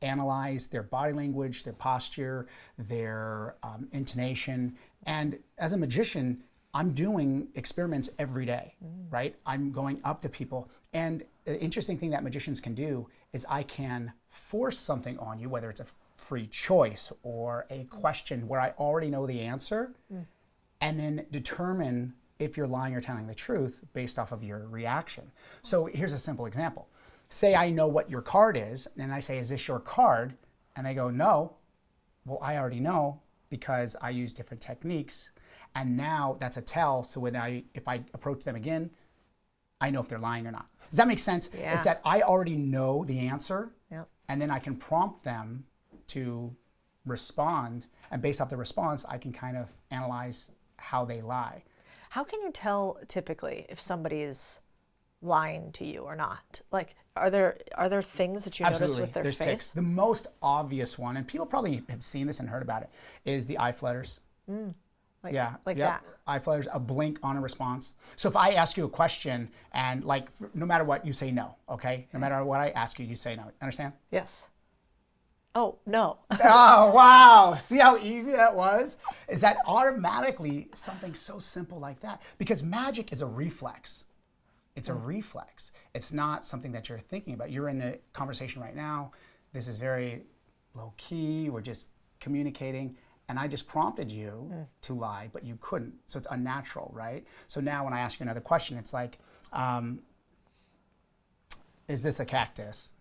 analyze their body language, their posture, their intonation. And as a magician, I'm doing experiments every day, right? I'm going up to people. And the interesting thing that magicians can do is I can force something on you, whether it's a free choice or a question where I already know the answer, and then determine if you're lying or telling the truth based off of your reaction. So here's a simple example. Say I know what your card is, and I say, is this your card? And they go, no. Well, I already know because I use different techniques. And now that's a tell. So if I approach them again, I know if they're lying or not. Does that make sense? Yeah. It's that I already know the answer, Yep. and then I can prompt them to respond. And based off the response, I can kind of analyze how they lie. How can you tell typically if somebody is lying to you or not? Like, are there things that you notice with their There's face? tics. The most obvious one, and people probably have seen this and heard about it, is the eye flutters. Like, Yeah, like yep. that. Eye flutters, a blink on a response. So if I ask you a question and like, no matter what, you say no, okay? No matter what I ask you, you say no. Understand? Yes. Oh, no. Oh, wow. See how easy that was? Is that automatically something so simple like that? Because magic is a reflex. It's a reflex. It's not something that you're thinking about. You're in a conversation right now. This is very low key. We're just communicating. And I just prompted you to lie, but you couldn't. So it's unnatural, right? So now when I ask you another question, it's like, is this a cactus?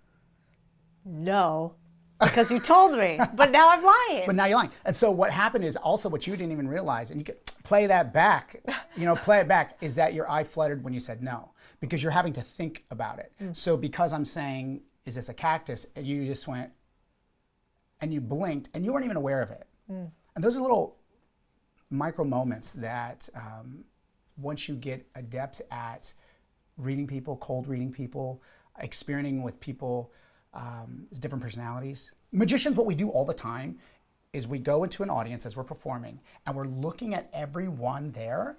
No. Because you told me, but now I'm lying. But now you're lying. And so what happened is also what you didn't even realize, and you could play that back, play it back, is that your eye fluttered when you said no, because you're having to think about it. So because I'm saying, is this a cactus? And you just went, and you blinked, and you weren't even aware of it. And those are little micro moments that once you get adept at reading people, cold reading people, experimenting with people, different personalities. Magicians, what we do all the time is we go into an audience as we're performing and we're looking at everyone there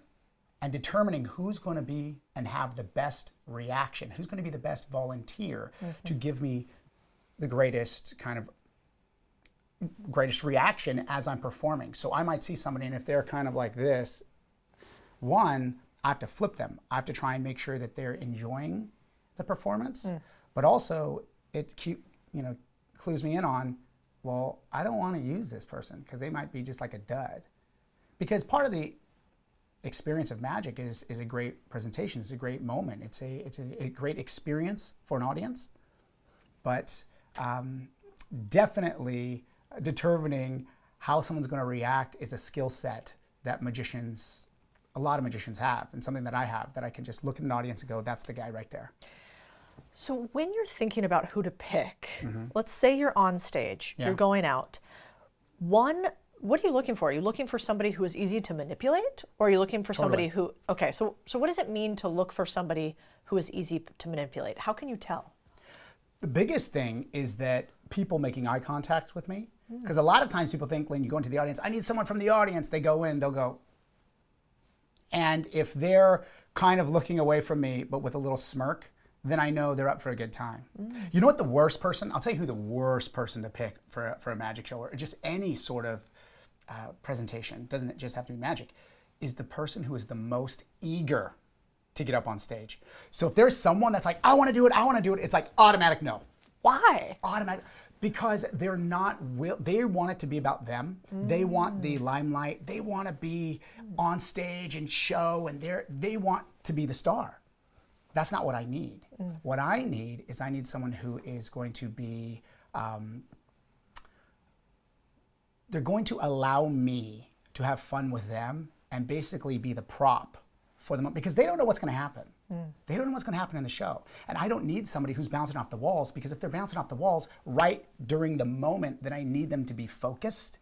and determining who's going to be and have the best reaction, who's going to be the best volunteer to give me the greatest reaction as I'm performing. So I might see somebody, and if they're kind of like this, one, I have to flip them. I have to try and make sure that they're enjoying the performance, but also it clues me in on, well, I don't want to use this person because they might be just like a dud. Because part of the experience of magic is a great presentation. It's a great moment. It's a great experience for an audience. But definitely determining how someone's going to react is a skill set that a lot of magicians have, and something that I have, that I can just look at an audience and go, that's the guy right there. So when you're thinking about who to pick, let's say you're on stage, you're going out. What are you looking for? Are you looking for somebody who is easy to manipulate? Or are you looking for somebody who, okay, so what does it mean to look for somebody who is easy to manipulate? How can you tell? The biggest thing is that people making eye contact with me, because a lot of times people think when you go into the audience, I need someone from the audience. They go in, they'll go. And if they're kind of looking away from me, but with a little smirk, then I know they're up for a good time. You know what the worst person, I'll tell you who the worst person to pick for a magic show, or just any sort of presentation, doesn't it just have to be magic, is the person who is the most eager to get up on stage. So if there's someone that's like, I want to do it, it's like automatic no. Why? Automatic, because they're not, they want it to be about them. They want the limelight. They want to be on stage and show, and they want to be the star. That's not what I need. What I need is someone who is going to be, they're going to allow me to have fun with them and basically be the prop for them, because they don't know what's going to happen. They don't know what's going to happen in the show. And I don't need somebody who's bouncing off the walls, because if they're bouncing off the walls right during the moment that I need them to be focused,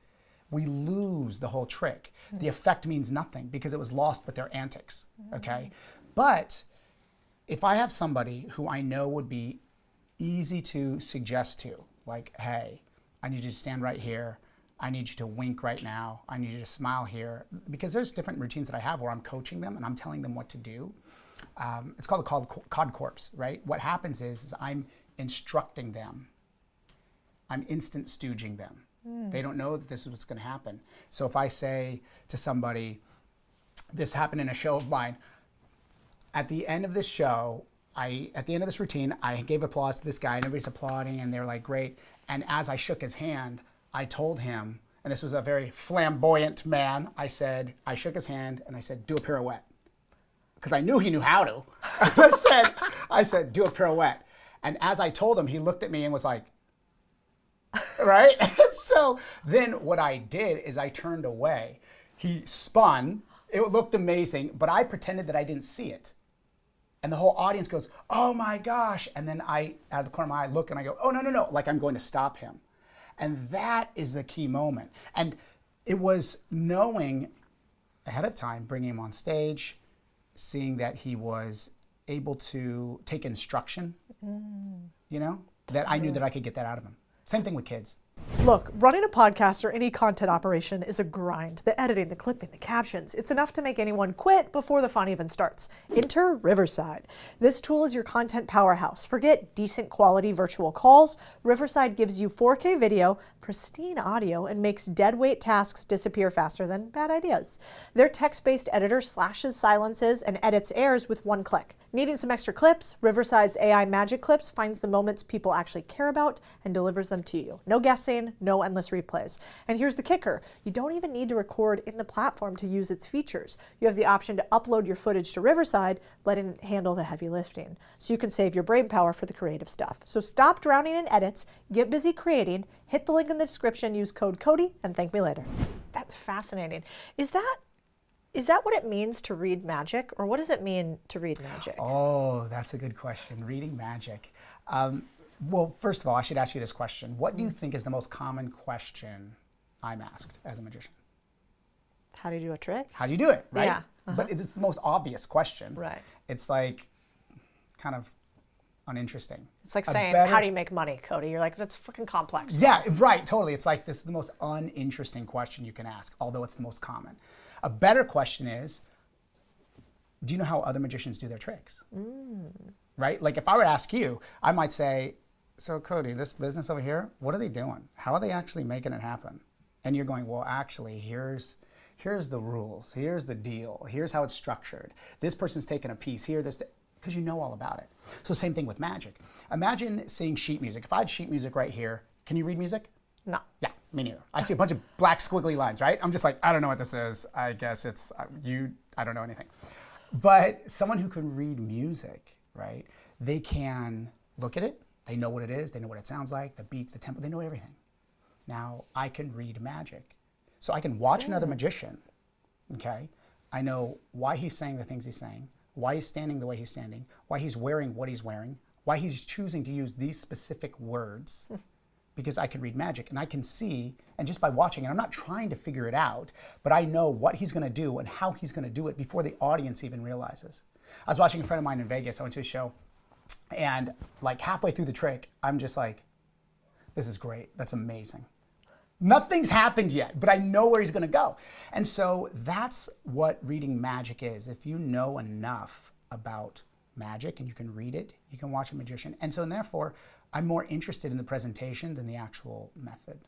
we lose the whole trick. The effect means nothing because it was lost with their antics, okay? But if I have somebody who I know would be easy to suggest to, like, hey, I need you to stand right here. I need you to wink right now. I need you to smile here. Because there's different routines that I have where I'm coaching them and I'm telling them what to do. It's called the cod corpse, right? What happens is I'm instructing them I'm instant stooging them. They don't know that this is what's going to happen. So if I say to somebody, this happened in a show of mine, at the end of this show, at the end of this routine, I gave applause to this guy, and everybody's applauding, and they're like, great. And as I shook his hand, I told him, and this was a very flamboyant man, I shook his hand, and I said, do a pirouette. Because I knew he knew how to. I said, do a pirouette. And as I told him, he looked at me and was like, right? So then what I did is I turned away. He spun. It looked amazing, but I pretended that I didn't see it. And the whole audience goes, oh my gosh. And then out of the corner of my eye, look and I go, oh, no, like I'm going to stop him. And that is the key moment. And it was knowing ahead of time, bringing him on stage, seeing that he was able to take instruction, that I knew that I could get that out of him. Same thing with kids. Look, running a podcast or any content operation is a grind. The editing, the clipping, the captions. It's enough to make anyone quit before the fun even starts. Enter Riverside. This tool is your content powerhouse. Forget decent quality virtual calls. Riverside gives you 4K video, pristine audio, and makes deadweight tasks disappear faster than bad ideas. Their text-based editor slashes, silences, and edits errors with one click. Needing some extra clips? Riverside's AI Magic Clips finds the moments people actually care about and delivers them to you. No guessing, no endless replays. And here's the kicker. You don't even need to record in the platform to use its features. You have the option to upload your footage to Riverside, letting it handle the heavy lifting. So you can save your brain power for the creative stuff. So stop drowning in edits, get busy creating, hit the link in the description, use code Cody, and thank me later. That's fascinating. Is that what it means to read magic, or what does it mean to read magic? Oh, that's a good question. Reading magic. Well, first of all, I should ask you this question. What do you think is the most common question I'm asked as a magician? How do you do a trick? How do you do it, right? Yeah. But it's the most obvious question. Right. It's like kind of uninteresting. It's like saying, how do you make money, Cody? You're like, that's freaking complex. Yeah, right, totally. It's like this is the most uninteresting question you can ask, although it's the most common. A better question is, do you know how other magicians do their tricks? Right? Like if I were to ask you, I might say, so Cody, this business over here, what are they doing? How are they actually making it happen? And you're going, well, actually, here's the rules. Here's the deal. Here's how it's structured. This person's taking a piece here, because you know all about it. So same thing with magic. Imagine seeing sheet music. If I had sheet music right here, can you read music? No. Yeah, me neither. I see a bunch of black squiggly lines, right? I'm just like, I don't know what this is. I guess it's I don't know anything. But someone who can read music, right? They can look at it. They know what it is. They know what it sounds like, the beats, the tempo. They know everything. Now, I can read magic. So I can watch another magician, okay? I know why he's saying the things he's saying, why he's standing the way he's standing, why he's wearing what he's wearing, why he's choosing to use these specific words. Because I can read magic and I can see, and just by watching, and I'm not trying to figure it out, but I know what he's going to do and how he's going to do it before the audience even realizes. I was watching a friend of mine in Vegas. I went to a show, and like halfway through the trick, I'm just like, this is great. That's amazing. Nothing's happened yet, but I know where he's going to go. And so that's what reading magic is. If you know enough about magic and you can read it, you can watch a magician. And so therefore, I'm more interested in the presentation than the actual method.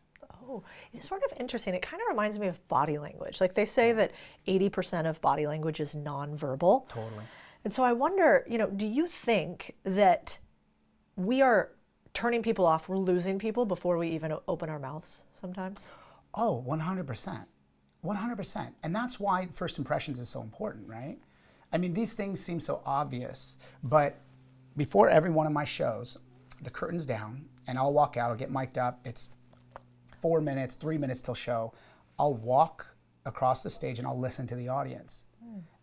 Oh, it's sort of interesting. It kind of reminds me of body language. Like they say that 80% of body language is nonverbal. Totally. And so I wonder, do you think that we are turning people off, we're losing people before we even open our mouths sometimes? Oh, 100%. 100%. And that's why first impressions is so important, right? I mean, these things seem so obvious, but before every one of my shows, the curtain's down, and I'll walk out, I'll get mic'd up. It's 4 minutes, 3 minutes till show. I'll walk across the stage and I'll listen to the audience.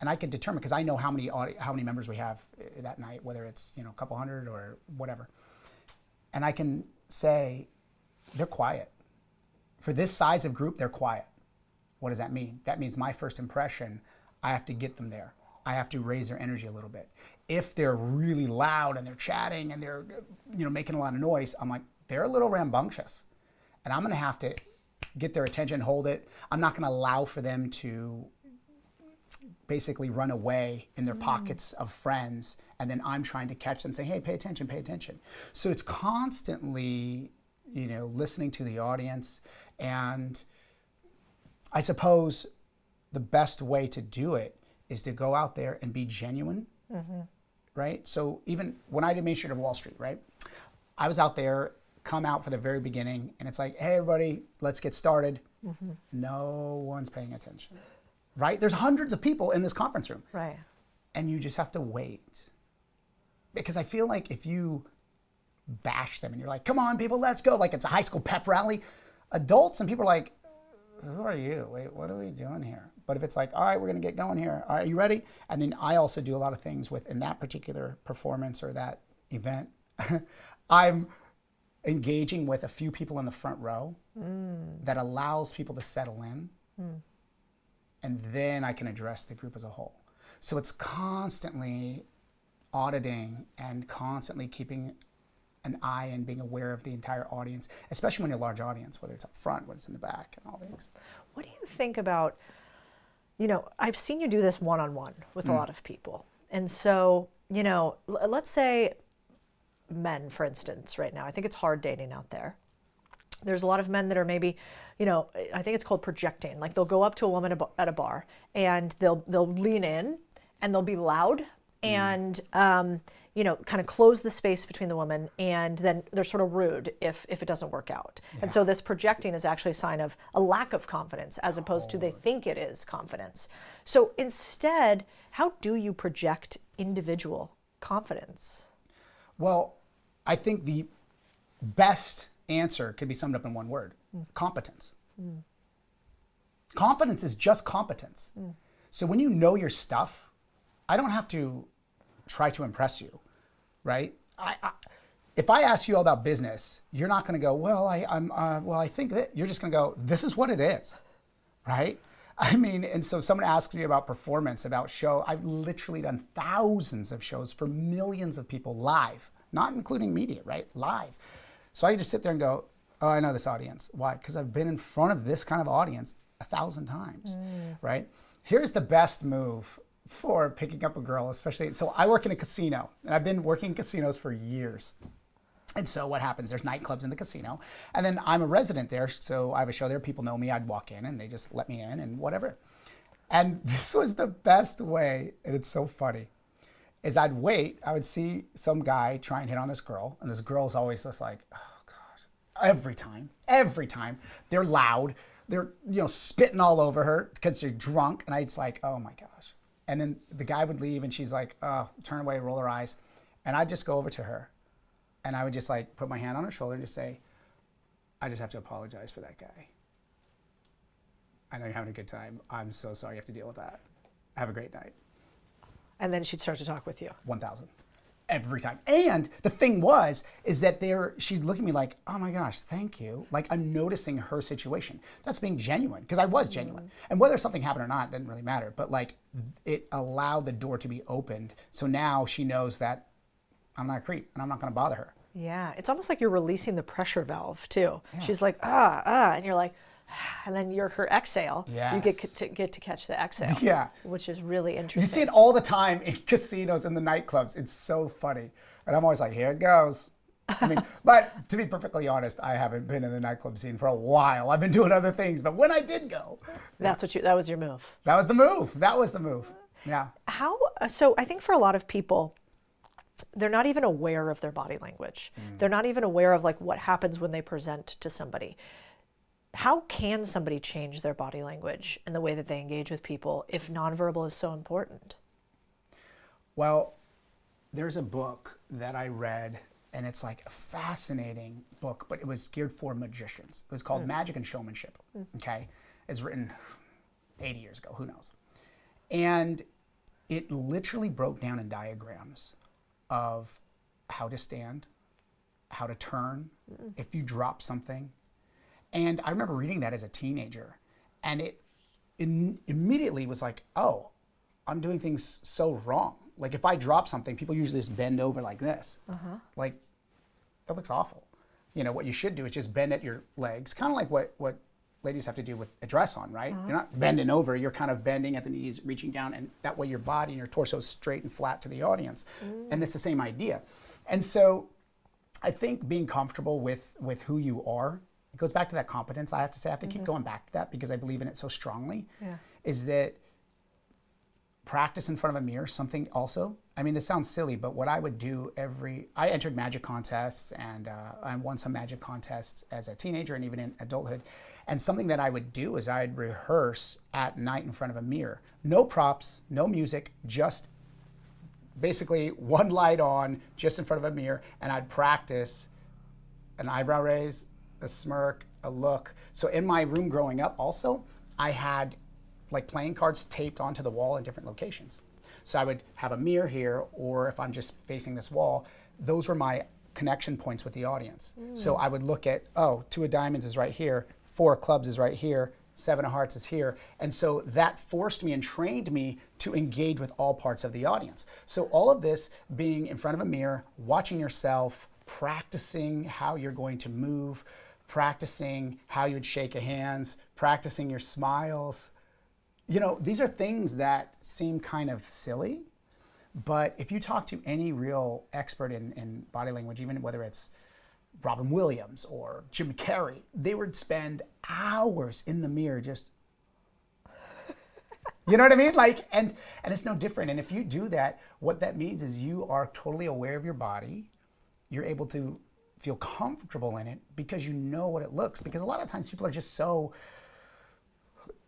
And I can determine, because I know how many members we have that night, whether it's a couple hundred or whatever. And I can say, they're quiet. For this size of group, they're quiet. What does that mean? That means my first impression, I have to get them there. I have to raise their energy a little bit. If they're really loud and they're chatting and they're making a lot of noise, I'm like, they're a little rambunctious. And I'm going to have to get their attention, hold it. I'm not going to allow for them to basically run away in their pockets of friends, and then I'm trying to catch them saying, hey, pay attention, pay attention. So it's constantly listening to the audience. And I suppose the best way to do it is to go out there and be genuine, right? So even when I did Main Street of Wall Street, right? I was out there, come out for the very beginning, and it's like, hey, everybody, let's get started. No one's paying attention, right? There's hundreds of people in this conference room. Right. And you just have to wait. Because I feel like if you bash them and you're like, come on, people, let's go, like it's a high school pep rally, adults and people are like, who are you? Wait, what are we doing here? But if it's like, all right, we're going to get going here. All right, are you ready? And then I also do a lot of things within that particular performance or that event. I'm engaging with a few people in the front row that allows people to settle in. And then I can address the group as a whole. So it's constantly auditing and constantly keeping an eye and being aware of the entire audience, especially when you're a large audience, whether it's up front, whether it's in the back, and all things. What do you think about, I've seen you do this one-on-one with a lot of people. And so, let's say men, for instance, right now, I think it's hard dating out there. There's a lot of men that are maybe, I think it's called projecting. Like they'll go up to a woman at a bar and they'll lean in and they'll be loud and, kind of close the space between the woman, and then they're sort of rude if it doesn't work out. Yeah. And so this projecting is actually a sign of a lack of confidence as opposed to they think it is confidence. So instead, how do you project individual confidence? Well, I think the best answer could be summed up in one word: competence. Confidence is just competence. So when you know your stuff, I don't have to try to impress you, right? If I ask you all about business, you're not going to go, well, I think that. You're just going to go, this is what it is, right? I mean, and so if someone asks me about performance, about show, I've literally done thousands of shows for millions of people live, not including media, right? Live. So I just sit there and go, oh, I know this audience. Why? Because I've been in front of this kind of audience 1,000 times, right? Here's the best move for picking up a girl, especially. So I work in a casino, and I've been working in casinos for years. And so what happens, there's nightclubs in the casino, and then I'm a resident there, so I have a show there. People know me. I'd walk in, and they just let me in and whatever. And this was the best way, and it's so funny, is I'd wait. I would see some guy try and hit on this girl, and this girl's always just like, oh, gosh. Every time, they're loud. They're, spitting all over her because they're drunk, and I'd like, oh, my gosh. And then the guy would leave, and she's like, oh, turn away, roll her eyes. And I'd just go over to her, and I would just like put my hand on her shoulder and just say, I just have to apologize for that guy. I know you're having a good time. I'm so sorry you have to deal with that. Have a great night. And then she'd start to talk with you. 1,000. Every time. And the thing is that she'd look at me like, oh my gosh, thank you. Like I'm noticing her situation. That's being genuine, because I was genuine. And whether something happened or not didn't really matter. But like it allowed the door to be opened. So now she knows that I'm not a creep and I'm not going to bother her. Yeah. It's almost like you're releasing the pressure valve too. Yeah. She's like, and you're like, and then you're her exhale. Yes. You get to catch the exhale. Yeah. Which is really interesting. You see it all the time in casinos and the nightclubs. It's so funny. And I'm always like, here it goes. I mean, but to be perfectly honest, I haven't been in the nightclub scene for a while. I've been doing other things. But when I did go. That was your move. That was the move. Yeah. So I think for a lot of people, they're not even aware of their body language. They're not even aware of like what happens when they present to somebody. How can somebody change their body language and the way that they engage with people if nonverbal is so important? Well, there's a book that I read, and it's like a fascinating book, but it was geared for magicians. It was called Magic and Showmanship, okay? It's written 80 years ago, who knows? And it literally broke down in diagrams of how to stand, how to turn, if you drop something. And I remember reading that as a teenager, and it immediately was like, oh, I'm doing things so wrong. Like if I drop something, people usually just bend over like this. Like, that looks awful. What you should do is just bend at your legs, kind of like what ladies have to do with a dress on, right? You're not bending over, you're kind of bending at the knees, reaching down, and that way your body and your torso is straight and flat to the audience. And it's the same idea. And so I think being comfortable with who you are, it goes back to that competence. I have to say, I have to keep going back to that because I believe in it so strongly. Yeah. Is that practice in front of a mirror, something also, I mean, this sounds silly, but what I would do I entered magic contests and I won some magic contests as a teenager and even in adulthood. And something that I would do is I'd rehearse at night in front of a mirror. No props, no music, just basically one light on, just in front of a mirror, and I'd practice an eyebrow raise, a smirk, a look. So in my room growing up also, I had like playing cards taped onto the wall in different locations. So I would have a mirror here, or if I'm just facing this wall, those were my connection points with the audience. So I would look at, oh, 2 of diamonds is right here, 4 of clubs is right here, 7 of hearts is here. And so that forced me and trained me to engage with all parts of the audience. So all of this being in front of a mirror, watching yourself, practicing how you're going to move, practicing how you would shake hands, practicing your smiles. You know, these are things that seem kind of silly, but if you talk to any real expert in body language, even whether it's Robin Williams or Jim Carrey, they would spend hours in the mirror just, you know what I mean? Like, and it's no different. And if you do that, what that means is you are totally aware of your body. You're able to feel comfortable in it because you know what it looks. Because a lot of times people are just so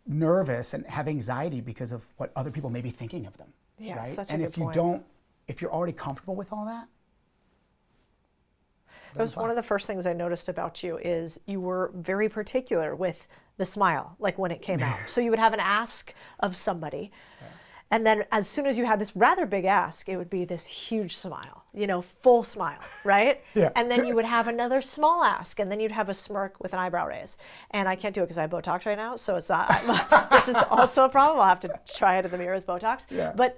nervous and have anxiety because of what other people may be thinking of them. Yeah, right? such a and good if you point. don't, if you're already comfortable with all that, that was one of the first things I noticed about you is you were very particular with the smile, like when it came out. So you would have an ask of somebody, and then as soon as you had this rather big ask, it would be this huge smile, you know, full smile, right? Yeah. And then you would have another small ask, and then you'd have a smirk with an eyebrow raise. And I can't do it because I have Botox right now, so it's not. This is also a problem. I'll have to try it in the mirror with Botox. Yeah. But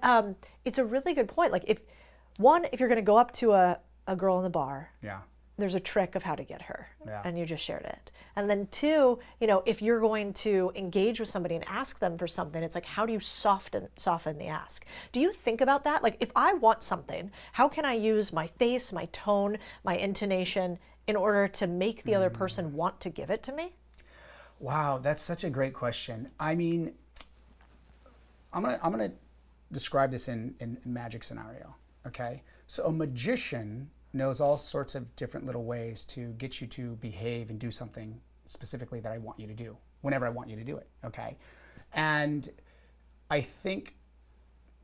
it's a really good point. Like if you're going to go up to a girl in the bar. yeah. There's a trick of how to get her, Yeah. and you just shared it. And then 2, you know, if you're going to engage with somebody and ask them for something, it's like, how do you soften the ask? Do you think about that? Like, if I want something, how can I use my face, my tone, my intonation in order to make the other person want to give it to me? Wow, that's such a great question. I mean, I'm gonna describe this in magic scenario. Okay, so a magician knows all sorts of different little ways to get you to behave and do something specifically that I want you to do whenever I want you to do it. Okay, and I think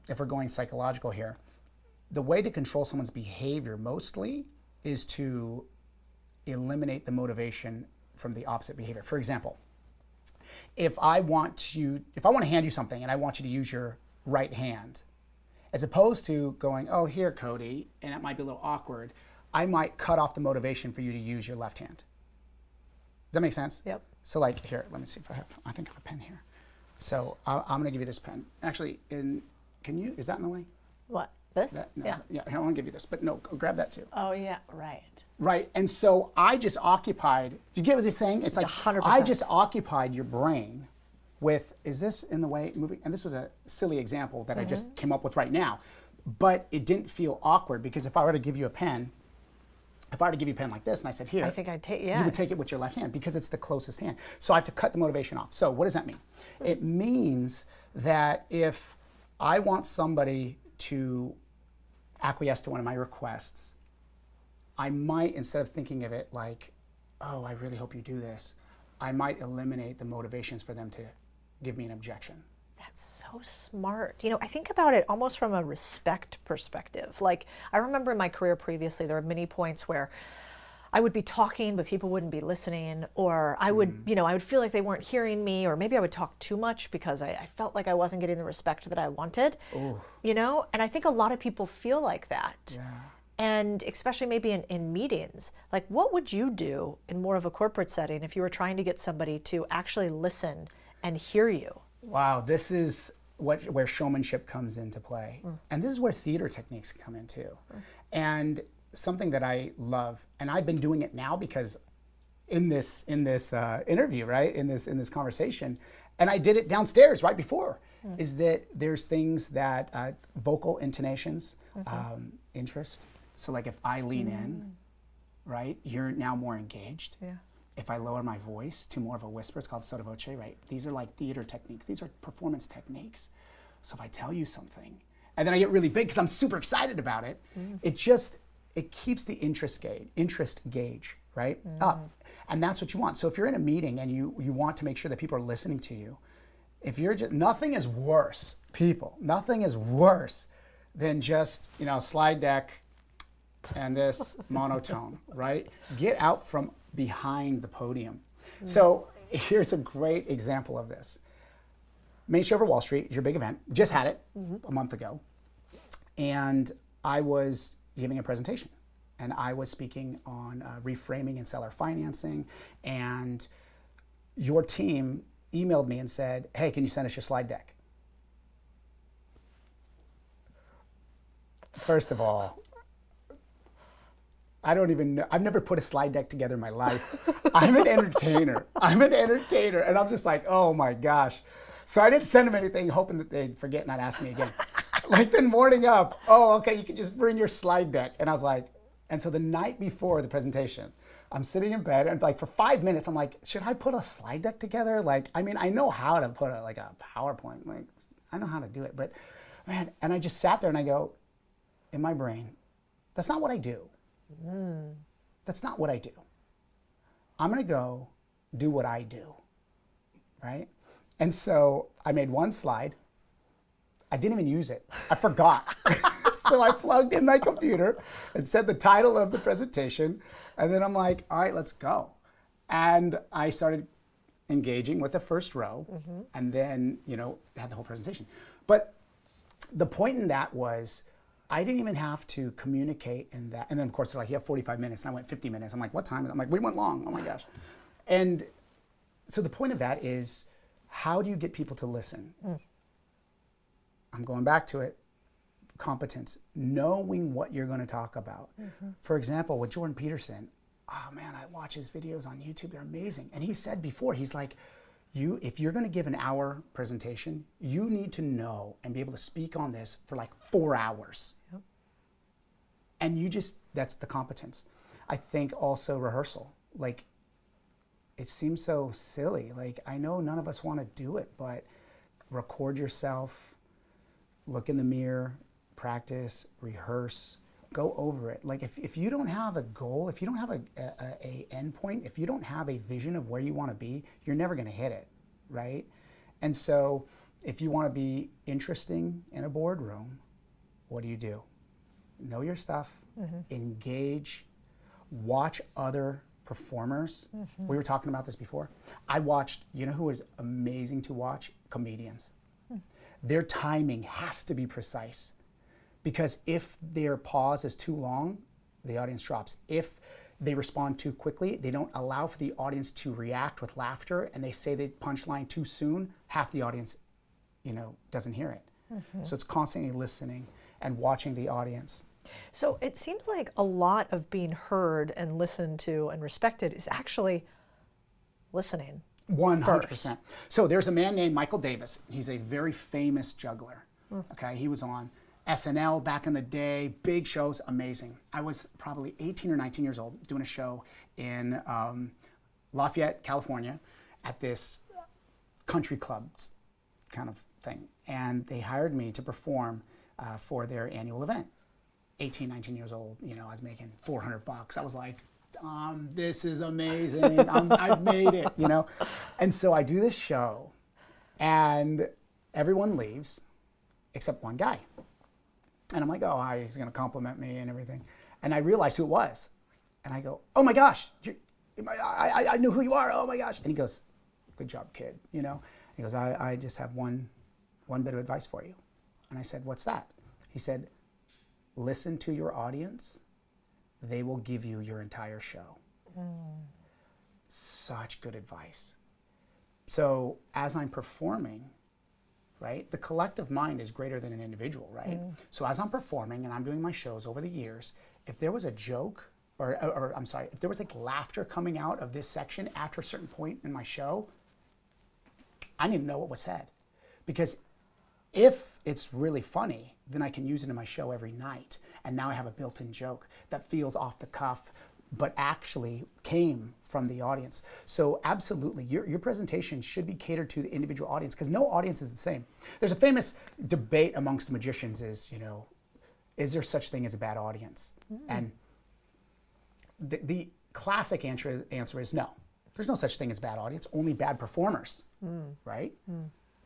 if we're going psychological here, the way to control someone's behavior mostly is to eliminate the motivation from the opposite behavior. For example, if I want to hand you something and I want you to use your right hand, as opposed to going, oh, here, Cody, and it might be a little awkward, I might cut off the motivation for you to use your left hand. Does that make sense? Yep. So like, here, let me see if I think I have a pen here. So I'm gonna give you this pen. Actually, is that in the way? What, this? No, Yeah. Yeah, I want to give you this, but no, grab that too. Oh, yeah, right. Right, and so I just occupied, do you get what he's saying? It's like, 100%. I just occupied your brain with, is this in the way moving? And this was a silly example that I just came up with right now, but it didn't feel awkward because if I were to give you a pen, like this and I said, here, I think I'd take, yeah. you would take it with your left hand because it's the closest hand. So I have to cut the motivation off. So what does that mean? It means that if I want somebody to acquiesce to one of my requests, I might, instead of thinking of it like, oh, I really hope you do this, I might eliminate the motivations for them to give me an objection. That's so smart. You know, I think about it almost from a respect perspective. Like, I remember in my career previously, there were many points where I would be talking, but people wouldn't be listening, or I would, you know, I would feel like they weren't hearing me, or maybe I would talk too much because I felt like I wasn't getting the respect that I wanted, you know? And I think a lot of people feel like that. Yeah. And especially maybe in meetings, like what would you do in more of a corporate setting if you were trying to get somebody to actually listen and hear you? Wow, this is where showmanship comes into play. And this is where theater techniques come in too. And something that I love, and I've been doing it now because in this interview, right, in this conversation, and I did it downstairs right before, is that there's things that vocal intonations, interest. So like if I lean in, right? You're now more engaged. Yeah. If I lower my voice to more of a whisper, it's called sotto voce, right? These are like theater techniques. These are performance techniques. So if I tell you something, and then I get really big because I'm super excited about it, it keeps the interest gauge, right, up. And that's what you want. So if you're in a meeting and you want to make sure that people are listening to you, if you're just, nothing is worse, people, nothing is worse than just, slide deck and this monotone, right? Get out from behind the podium. So here's a great example of this. Main Show over Wall Street is your big event. Just had it a month ago. And I was giving a presentation. And I was speaking on reframing and seller financing. And your team emailed me and said, hey, can you send us your slide deck? First of all, I don't even know. I've never put a slide deck together in my life. I'm an entertainer. And I'm just like, oh my gosh. So I didn't send them anything, hoping that they'd forget and not ask me again. Like the morning up, oh, okay, you can just bring your slide deck. And I was like, and so the night before the presentation, I'm sitting in bed and like for 5 minutes, I'm like, should I put a slide deck together? Like, I mean, I know how to put a PowerPoint. Like, I know how to do it, but man, and I just sat there and I go, in my brain, that's not what I do. That's not what I do. I'm gonna go do what I do, right? And so I made one slide. I didn't even use it. I forgot. So I plugged in my computer and said the title of the presentation. And then I'm like, all right, let's go. And I started engaging with the first row and then, had the whole presentation. But the point in that was, I didn't even have to communicate in that. And then, of course, they're like, you have 45 minutes. And I went 50 minutes. I'm like, what time? I'm like, we went long. Oh, my gosh. And so the point of that is, how do you get people to listen? I'm going back to it. Competence. Knowing what you're going to talk about. For example, with Jordan Peterson, oh, man, I watch his videos on YouTube. They're amazing. And he said before, he's like, if you're going to give an hour presentation, you need to know and be able to speak on this for like 4 hours. Yep. And that's the competence. I think also rehearsal. Like, it seems so silly. Like, I know none of us want to do it, but record yourself, look in the mirror, practice, rehearse, go over it. Like, if you don't have a goal, if you don't have a end point, if you don't have a vision of where you want to be, you're never going to hit it, right? And so if you want to be interesting in a boardroom, what do? Know your stuff, engage, watch other performers. We were talking about this before. I watched, who was amazing to watch? Comedians. Their timing has to be precise. Because if their pause is too long, the audience drops. If they respond too quickly, they don't allow for the audience to react with laughter, and they say the punchline too soon, half the audience, doesn't hear it. So it's constantly listening and watching the audience. So it seems like a lot of being heard and listened to and respected is actually listening. 100%. First. So there's a man named Michael Davis. He's a very famous juggler. Okay, he was on SNL back in the day, big shows, amazing. I was probably 18 or 19 years old doing a show in Lafayette, California at this country club kind of thing. And they hired me to perform for their annual event. 18, 19 years old, I was making $400. I was like, this is amazing. I've made it, And so I do this show and everyone leaves except one guy. And I'm like, oh, hi, he's going to compliment me and everything. And I realized who it was. And I go, oh my gosh, I knew who you are. Oh my gosh. And he goes, good job, kid. He goes, I just have one bit of advice for you. And I said, what's that? He said, listen to your audience. They will give you your entire show. Such good advice. So as I'm performing, right? The collective mind is greater than an individual, right? So as I'm performing and I'm doing my shows over the years, if there was a joke, or I'm sorry, if there was like laughter coming out of this section after a certain point in my show, I need to know what was said. Because if it's really funny, then I can use it in my show every night. And now I have a built-in joke that feels off the cuff, but actually came from the audience. So absolutely, your presentation should be catered to the individual audience, because no audience is the same. There's a famous debate amongst magicians is, is there such thing as a bad audience? And the classic answer is no. There's no such thing as bad audience, only bad performers, right?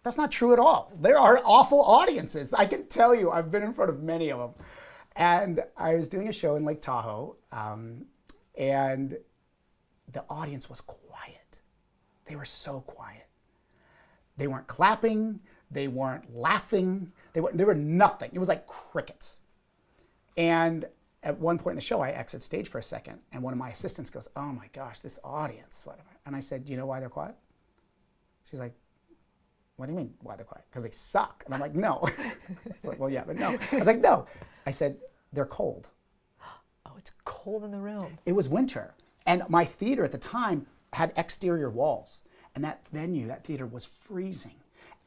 That's not true at all. There are awful audiences. I can tell you, I've been in front of many of them. And I was doing a show in Lake Tahoe, and the audience was quiet. They were so quiet. They weren't clapping. They weren't laughing. They were nothing. It was like crickets. And at one point in the show, I exit stage for a second, and one of my assistants goes, "Oh my gosh, this audience, whatever." And I said, "Do you know why they're quiet?" She's like, "What do you mean, why they're quiet? Because they suck." And I'm like, "No." It's like, "Well, yeah, but no." I was like, "No." I said, "They're cold." Oh, it's cold in the room. It was winter. And my theater at the time had exterior walls. And that theater was freezing.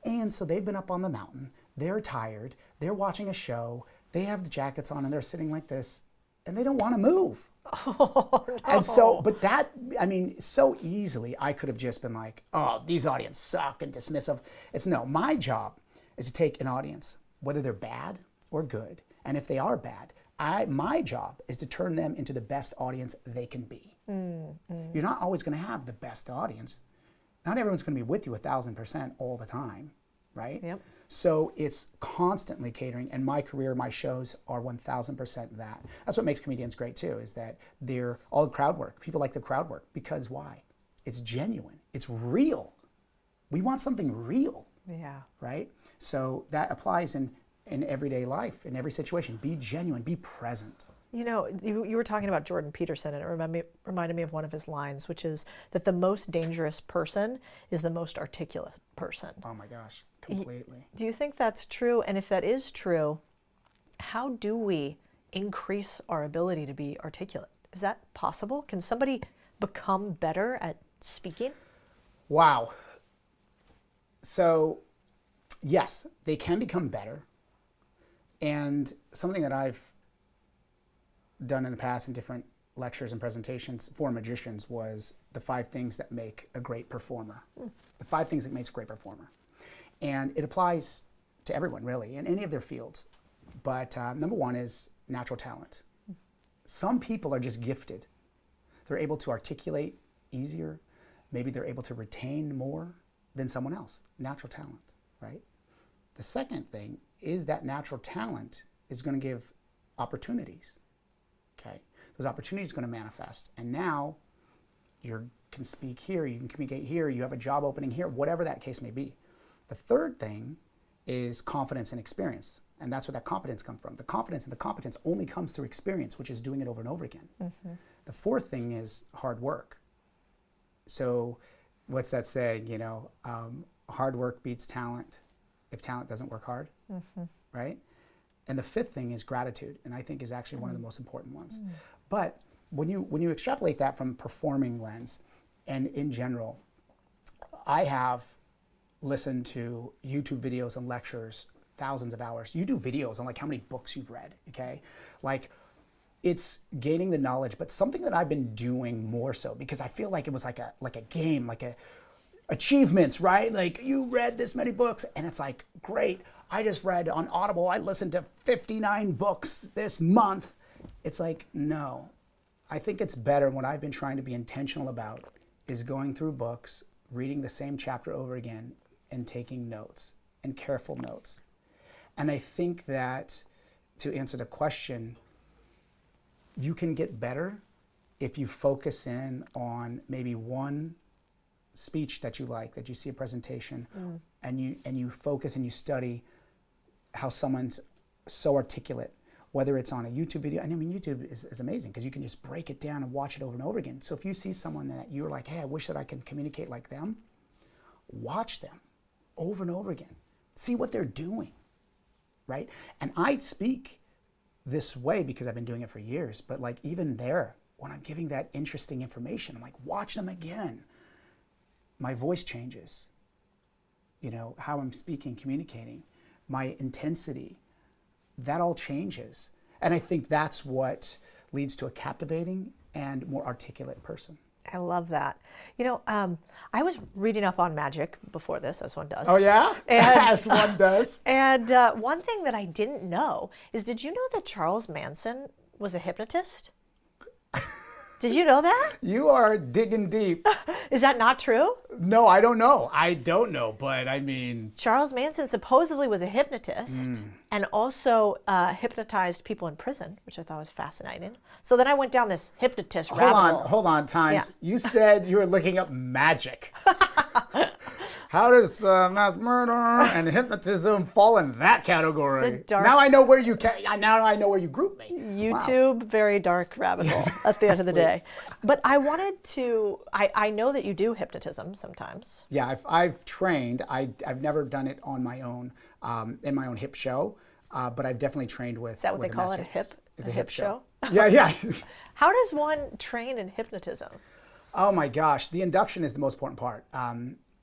And so they've been up on the mountain. They're tired. They're watching a show. They have the jackets on and they're sitting like this. And they don't want to move. Oh, no. And so, but that, so easily I could have just been like, "Oh, these audience suck," and dismissive. It's no, my job is to take an audience, whether they're bad or good. And if they are bad, my job is to turn them into the best audience they can be. You're not always going to have the best audience. Not everyone's going to be with you 1,000% all the time, right? Yep. So it's constantly catering, and my career, my shows are 1,000% that. That's what makes comedians great too, is that they're all crowd work. People like the crowd work because why? It's genuine. It's real. We want something real. Yeah. Right? So that applies in everyday life, in every situation. Be genuine, be present. You were talking about Jordan Peterson, and it reminded me of one of his lines, which is that the most dangerous person is the most articulate person. Oh my gosh, completely. Do you think that's true? And if that is true, how do we increase our ability to be articulate? Is that possible? Can somebody become better at speaking? Wow. So, yes, they can become better. And something that I've done in the past in different lectures and presentations for magicians was the 5 things that make a great performer. The 5 things that makes a great performer. And it applies to everyone, really, in any of their fields. But number 1 is natural talent. Some people are just gifted. They're able to articulate easier. Maybe they're able to retain more than someone else. Natural talent, right? The second thing is that natural talent is going to give opportunities. Okay, those opportunities are going to manifest, and now you can speak here, you can communicate here, you have a job opening here, whatever that case may be. The third thing is confidence and experience, and that's where that competence comes from. The confidence and the competence only comes through experience, which is doing it over and over again. The fourth thing is hard work. So what's that saying, hard work beats talent if talent doesn't work hard, right? And the fifth thing is gratitude, and I think is actually one of the most important ones. But when you extrapolate that from performing lens, and in general, I have listened to YouTube videos and lectures, thousands of hours. You do videos on like how many books you've read, okay? Like, it's gaining the knowledge, but something that I've been doing more so, because I feel like it was like a game, like achievements, right? Like, you read this many books, and it's like, great. I just read on Audible, I listened to 59 books this month. It's like, no. I think it's better. What I've been trying to be intentional about is going through books, reading the same chapter over again, and taking notes, and careful notes. And I think that, to answer the question, you can get better if you focus in on maybe one speech that you like, that you see a presentation, and you focus and you study how someone's so articulate, whether it's on a YouTube video. And I mean, YouTube is amazing because you can just break it down and watch it over and over again. So if you see someone that you're like, hey, I wish that I could communicate like them, watch them over and over again. See what they're doing, right? And I speak this way because I've been doing it for years, but like even there, when I'm giving that interesting information, I'm like, watch them again. My voice changes, how I'm speaking, communicating, my intensity, that all changes. And I think that's what, leads to a captivating and more articulate person. I love that. You know, I was reading up on magic before this, as one does. Oh, yeah? As one does. And one thing that I didn't know is, did you know that Charles Manson was a hypnotist? Did you know that? You are digging deep. Is that not true? No, I don't know. I don't know, but I mean... Charles Manson supposedly was a hypnotist and also hypnotized people in prison, which I thought was fascinating. So then I went down this hypnotist rabbit hole. Hold on, Times. Yeah. You said you were looking up magic. How does mass murder and hypnotism fall in that category? Now I know where you group me. YouTube, very dark rabbit hole at the end of the day. But I wanted to, I know that you do hypnotism sometimes. Yeah, I've trained. I've never done it on my own, in my own hip show, but I've definitely trained with. Is that what they call it, a hip? It's a hip show. Yeah. Yeah. How does one train in hypnotism? Oh my gosh, the induction is the most important part.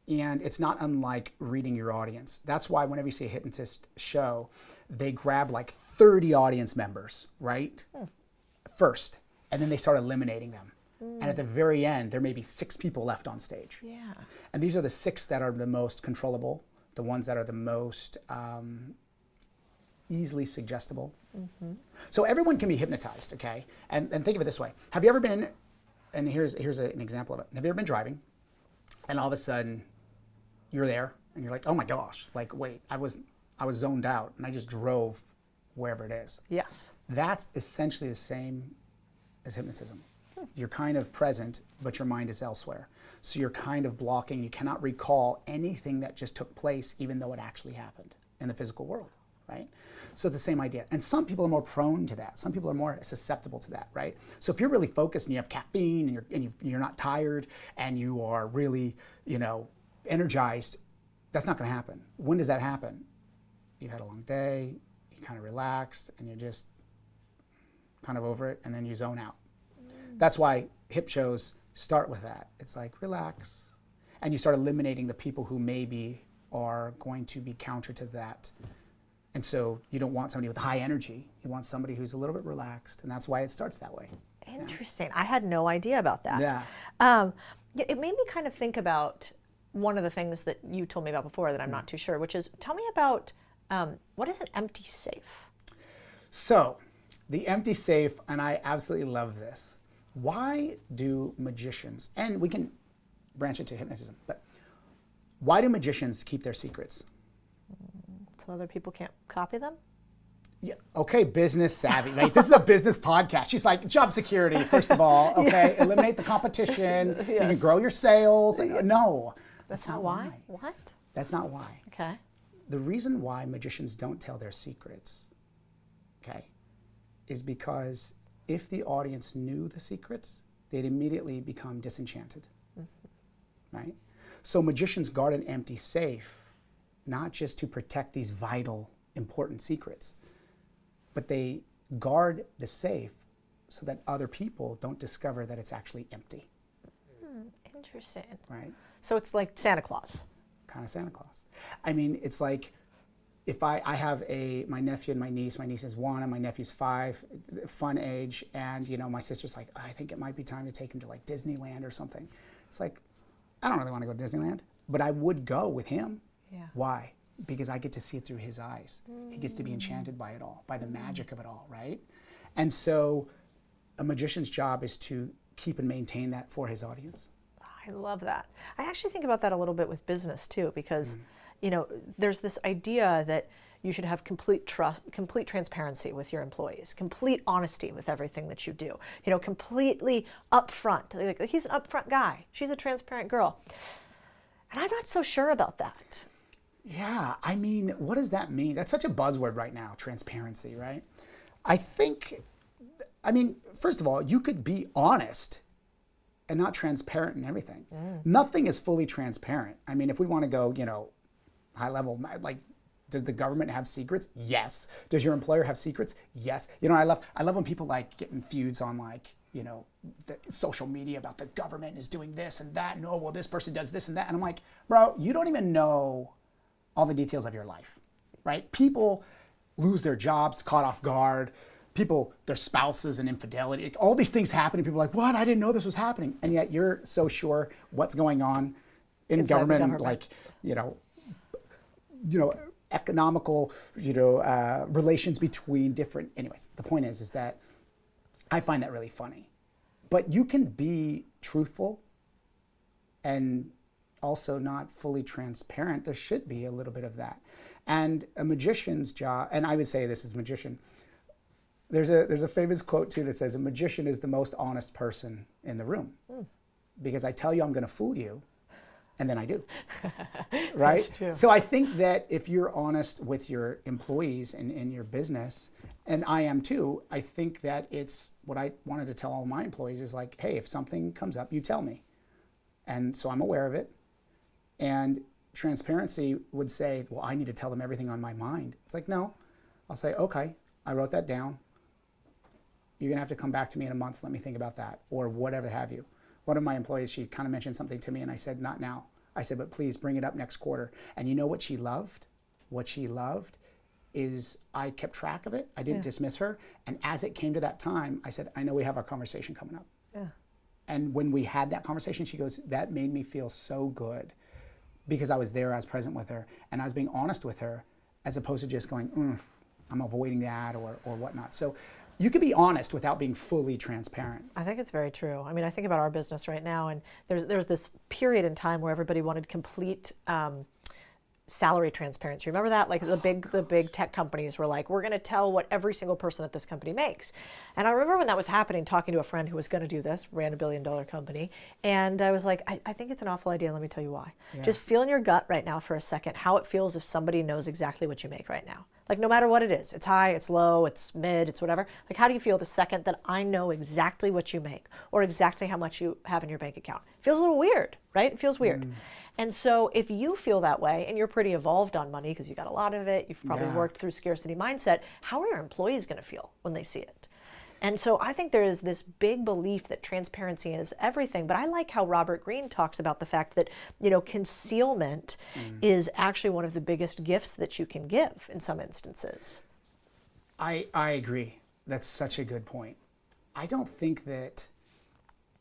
And it's not unlike reading your audience. That's why whenever you see a hypnotist show, they grab like 30 audience members, right? First, and then they start eliminating them. And at the very end, there may be 6 people left on stage. Yeah. And these are the 6 that are the most controllable, the ones that are the most easily suggestible. So everyone can be hypnotized, okay? And think of it this way. Have you ever been, and here's an example of it. Have you ever been driving and all of a sudden you're there and you're like, oh my gosh, like, wait, I was zoned out and I just drove wherever it is. Yes. That's essentially the same as hypnotism. You're kind of present, but your mind is elsewhere. So you're kind of blocking. You cannot recall anything that just took place, even though it actually happened in the physical world, right? So it's the same idea. And some people are more prone to that. Some people are more susceptible to that, right? So if you're really focused and you have caffeine and you're not tired and you are really, energized, that's not going to happen. When does that happen? You've had a long day, you kind of relaxed, and you're just kind of over it, and then you zone out. That's why hip shows start with that. It's like, relax. And you start eliminating the people who maybe are going to be counter to that. And so you don't want somebody with high energy. You want somebody who's a little bit relaxed, and that's why it starts that way. Interesting. I had no idea about that. Yeah. It made me kind of think about one of the things that you told me about before that I'm not too sure, which is, tell me about what is an empty safe? So, the empty safe, and I absolutely love this. Why do magicians, and we can branch it to hypnotism, but why do magicians keep their secrets? So other people can't copy them? Yeah, okay, business savvy, right? This is a business podcast. She's like, job security, first of all, okay? Yeah. Eliminate the competition. Yes. You can grow your sales. No. That's not why? What? That's not why. Okay. The reason why magicians don't tell their secrets, okay, is because if the audience knew the secrets, they'd immediately become disenchanted, right? So magicians guard an empty safe, not just to protect these vital, important secrets, but they guard the safe so that other people don't discover that it's actually empty. Interesting. Right? So it's like Santa Claus. Kind of Santa Claus. I mean, it's like if I have my nephew and my niece is 1 and my nephew's 5, fun age, and my sister's like, I think it might be time to take him to like Disneyland or something. It's like, I don't really want to go to Disneyland, but I would go with him. Yeah. Why? Because I get to see it through his eyes. He gets to be enchanted by it all, by the magic of it all, right? And so a magician's job is to keep and maintain that for his audience. I love that. I actually think about that a little bit with business too, because there's this idea that you should have complete trust, complete transparency with your employees, complete honesty with everything that you do, completely upfront. Like, he's an upfront guy. She's a transparent girl. And I'm not so sure about that. Yeah, I mean, what does that mean? That's such a buzzword right now, transparency, right? First of all, you could be honest and not transparent in everything. Nothing is fully transparent. I mean, if we want to go, high level, like, does the government have secrets? Yes. Does your employer have secrets? Yes. I love when people like get in feuds on like, the social media about the government is doing this and that. No, well, this person does this and that. And I'm like, bro, you don't even know all the details of your life, right? People lose their jobs, caught off guard. people, their spouses and infidelity, all these things happen, and people are like, what? I didn't know this was happening. And yet you're so sure what's going on in government, like, economical, relations between different, anyways, the point is that I find that really funny. But you can be truthful and also not fully transparent. There should be a little bit of that. And a magician's job, and I would say this is magician, there's a famous quote too that says, a magician is the most honest person in the room. Because I tell you I'm gonna fool you, and then I do, right? That's true. So I think that if you're honest with your employees in your business, and I am too, I think that it's what I wanted to tell all my employees is like, hey, if something comes up, you tell me. And so I'm aware of it. And transparency would say, well, I need to tell them everything on my mind. It's like, no, I'll say, okay, I wrote that down. You're gonna have to come back to me in a month, let me think about that, or whatever have you. One of my employees, she kind of mentioned something to me and I said, not now. I said, but please bring it up next quarter. And you know what she loved? What she loved is I kept track of it. I didn't dismiss her. And as it came to that time, I said, I know we have our conversation coming up. Yeah. And when we had that conversation, she goes, that made me feel so good because I was there, I was present with her, and I was being honest with her as opposed to just going, I'm avoiding that or whatnot. So you can be honest without being fully transparent. I think it's very true. I mean, I think about our business right now, and there's this period in time where everybody wanted complete salary transparency. Remember that? Like the big tech companies were like, we're going to tell what every single person at this company makes. And I remember when that was happening, talking to a friend who was going to do this, ran $1 billion company. And I was like, I think it's an awful idea. Let me tell you why. Yeah. Just feel in your gut right now for a second how it feels if somebody knows exactly what you make right now. Like no matter what it is, it's high, it's low, it's mid, it's whatever. Like how do you feel the second that I know exactly what you make or exactly how much you have in your bank account? It feels a little weird, right? It feels weird. And so if you feel that way and you're pretty evolved on money because you got a lot of it, you've probably worked through scarcity mindset, how are your employees going to feel when they see it? And so I think there is this big belief that transparency is everything, but I like how Robert Greene talks about the fact that, concealment is actually one of the biggest gifts that you can give in some instances. I agree. That's such a good point. I don't think that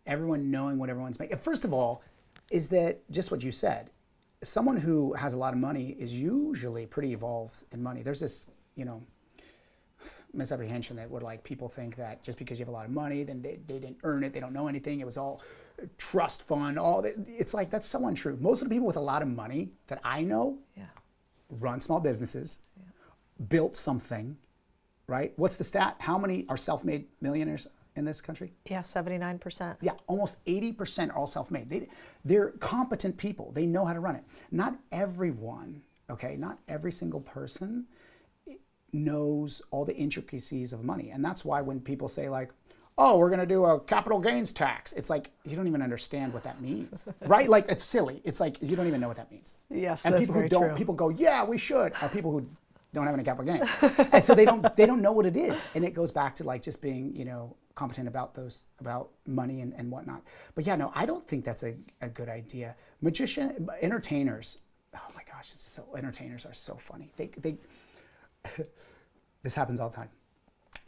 everyone knowing what everyone's making, first of all, is that just what you said. Someone who has a lot of money is usually pretty evolved in money. There's this, misapprehension that would like people think that just because you have a lot of money, then they didn't earn it, they don't know anything, it was all trust fund, it's like that's so untrue. Most of the people with a lot of money that I know run small businesses, built something, right? What's the stat? How many are self-made millionaires in this country? Yeah, 79%. Yeah, almost 80% are all self-made. They're competent people. They know how to run it. Not everyone, okay, not every single person knows all the intricacies of money. And that's why when people say like, oh, we're going to do a capital gains tax, it's like, you don't even understand what that means, right? Like, it's silly. It's like, you don't even know what that means. Yes, and that's people who very don't, true. people go, yeah, we should, are people who don't have any capital gains. And so they don't know what it is. And it goes back to like just being, competent about money and whatnot. But yeah, no, I don't think that's a good idea. Entertainers, oh my gosh, entertainers are so funny. They this happens all the time.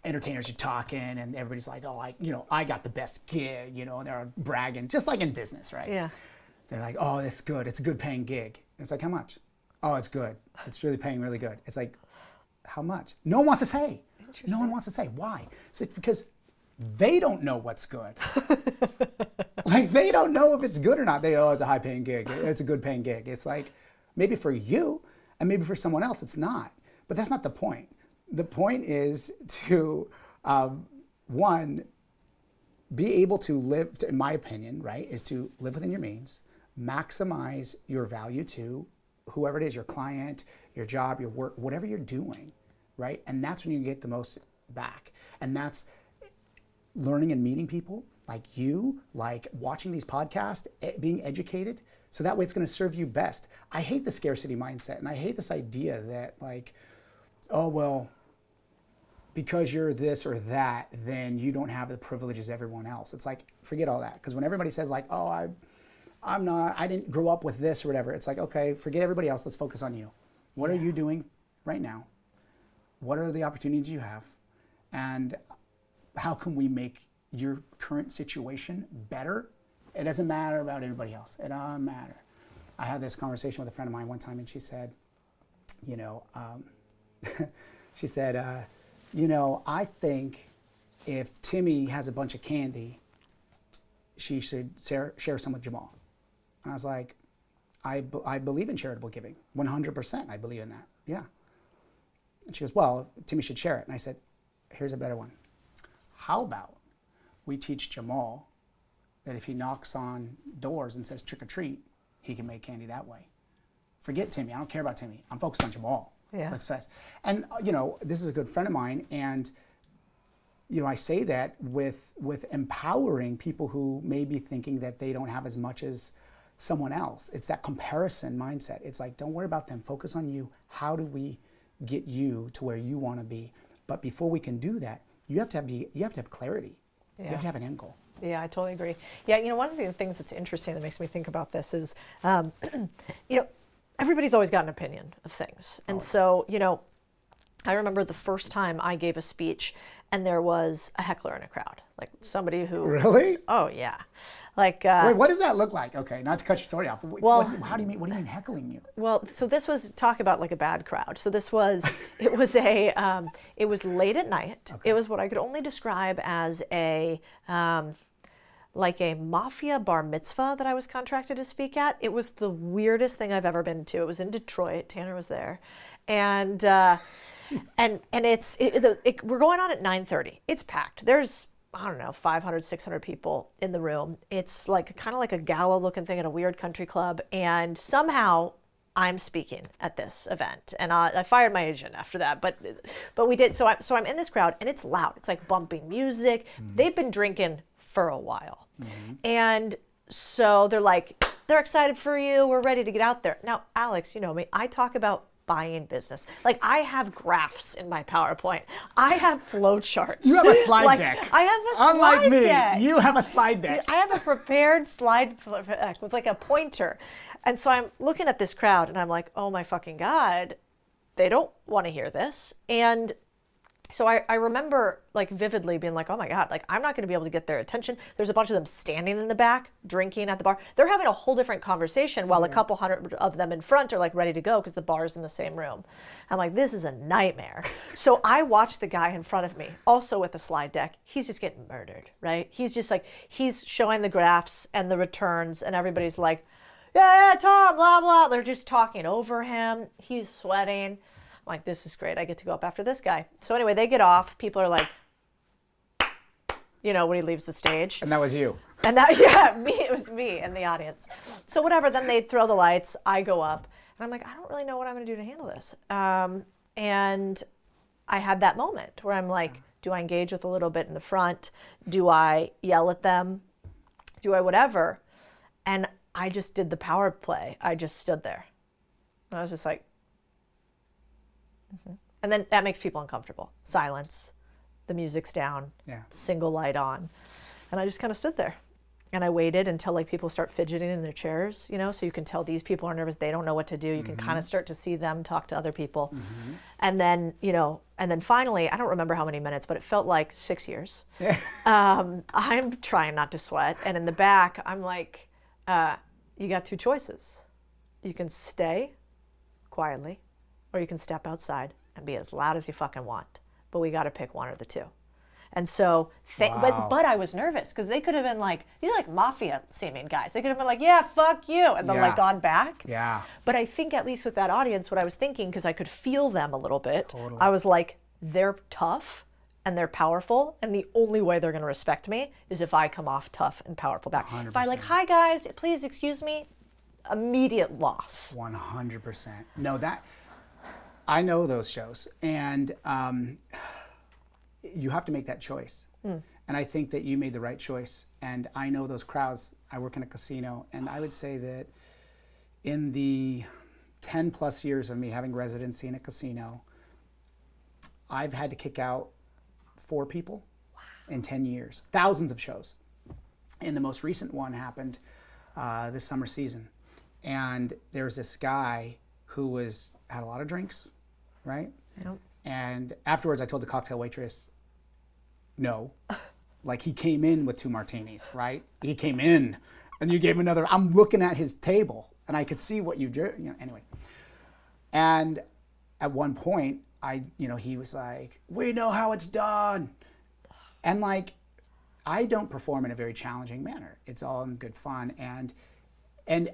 Entertainers are talking and everybody's like, oh, I got the best gig, and they're bragging, just like in business, right? Yeah. They're like, oh, that's good. It's a good paying gig. And it's like, how much? Oh, it's good. It's really paying really good. It's like, how much? No one wants to say. No one wants to say. Why? It's like, because they don't know what's good. Like, they don't know if it's good or not. It's a high paying gig. It's a good paying gig. It's like, maybe for you and maybe for someone else, it's not. But that's not the point. The point is to, one, be able to live, in my opinion, right, is to live within your means, maximize your value to whoever it is, your client, your job, your work, whatever you're doing, right? And that's when you get the most back. And that's learning and meeting people like you, like watching these podcasts, being educated, so that way it's going to serve you best. I hate the scarcity mindset, and I hate this idea that like, oh, well, because you're this or that, then you don't have the privileges everyone else. It's like, forget all that. Because when everybody says like, oh, I didn't grow up with this or whatever, it's like, okay, forget everybody else. Let's focus on you. What are you doing right now? What are the opportunities you have? And how can we make your current situation better? It doesn't matter about everybody else. It doesn't matter. I had this conversation with a friend of mine one time, and she said, you know, she said, you know, I think if Timmy has a bunch of candy, she should share some with Jamal. And I was like, I believe in charitable giving, 100%. I believe in that, yeah. And she goes, well, Timmy should share it. And I said, here's a better one. How about we teach Jamal that if he knocks on doors and says trick or treat, he can make candy that way. Forget Timmy. I don't care about Timmy. I'm focused on Jamal. Yeah. Let's fast. And you know, this is a good friend of mine, and you know, I say that with empowering people who may be thinking that they don't have as much as someone else. It's that comparison mindset. It's like, don't worry about them. Focus on you. How do we get you to where you want to be? But before we can do that, you have to have clarity. Yeah. You have to have an end goal. Yeah, I totally agree. Yeah, you know, one of the things that's interesting that makes me think about this is, you know, everybody's always got an opinion of things. And so, you know, I remember the first time I gave a speech and there was a heckler in a crowd, like somebody who... Really? Oh, yeah. Like... Wait, what does that look like? Okay, not to cut your story off. Well... What do you mean heckling you? Well, so this was, talk about like a bad crowd. So this was, it was it was late at night. Okay. It was what I could only describe as a... like a mafia bar mitzvah that I was contracted to speak at. It was the weirdest thing I've ever been to. It was in Detroit. Tanner was there. And we're going on at 9:30. It's packed. There's, I don't know, 500, 600 people in the room. It's like kind of like a gala looking thing at a weird country club. And somehow I'm speaking at this event, and I fired my agent after that. But we did. So I'm in this crowd, and it's loud. It's like bumping music. Mm-hmm. They've been drinking for a while. Mm-hmm. And so they're excited for you. We're ready to get out there. Now, Alex, you know me, I talk about buying business. Like, I have graphs in my PowerPoint. I have flow charts. You have a slide deck. I have a slide deck. Unlike me, you have a slide deck. I have a prepared slide deck with like a pointer. And so I'm looking at this crowd and I'm like, oh my fucking God, they don't want to hear this. And so I remember like vividly being like, oh my God, like I'm not going to be able to get their attention. There's a bunch of them standing in the back, drinking at the bar. They're having a whole different conversation while a couple hundred of them in front are like ready to go because the bar's in the same room. I'm like, this is a nightmare. So I watched the guy in front of me, also with a slide deck. He's just getting murdered, right? He's just like, he's showing the graphs and the returns and everybody's like, yeah, Tom, blah, blah. They're just talking over him. He's sweating. Like, this is great. I get to go up after this guy. So anyway, they get off. People are like, you know, when he leaves the stage. And that was you. And that, yeah, it was me in the audience. So whatever, then they throw the lights. I go up. And I'm like, I don't really know what I'm going to do to handle this. And I had that moment where I'm like, do I engage with a little bit in the front? Do I yell at them? Do I whatever? And I just did the power play. I just stood there. And I was just like, mm-hmm. And then that makes people uncomfortable. Silence, the music's down, single light on. And I just kind of stood there. And I waited until like people start fidgeting in their chairs, you know, so you can tell these people are nervous. They don't know what to do. You can kind of start to see them talk to other people. Mm-hmm. And then, you know, and then finally, I don't remember how many minutes, but it felt like 6 years. I'm trying not to sweat. And in the back, I'm like, you got two choices. You can stay quietly, or you can step outside and be as loud as you fucking want. But we got to pick one or the two. And so, but I was nervous because they could have been like, these are like mafia seeming guys. They could have been like, yeah, fuck you. And then like gone back. Yeah. But I think at least with that audience, what I was thinking, because I could feel them a little bit, totally. I was like, they're tough and they're powerful. And the only way they're going to respect me is if I come off tough and powerful back. 100%. If I like, hi guys, please excuse me, immediate loss. 100%. No, I know those shows. And you have to make that choice. And I think that you made the right choice. And I know those crowds. I work in a casino. And I would say that in the 10 plus years of me having residency in a casino, I've had to kick out 4 people in 10 years. Thousands of shows. And the most recent one happened this summer season. And there's this guy who had a lot of drinks, right? Yep. And afterwards, I told the cocktail waitress, no. Like he came in with 2 martinis, right? He came in and you gave him another. I'm looking at his table and I could see what you did, anyway. And at one point, he was like, we know how it's done. And like, I don't perform in a very challenging manner. It's all in good fun. And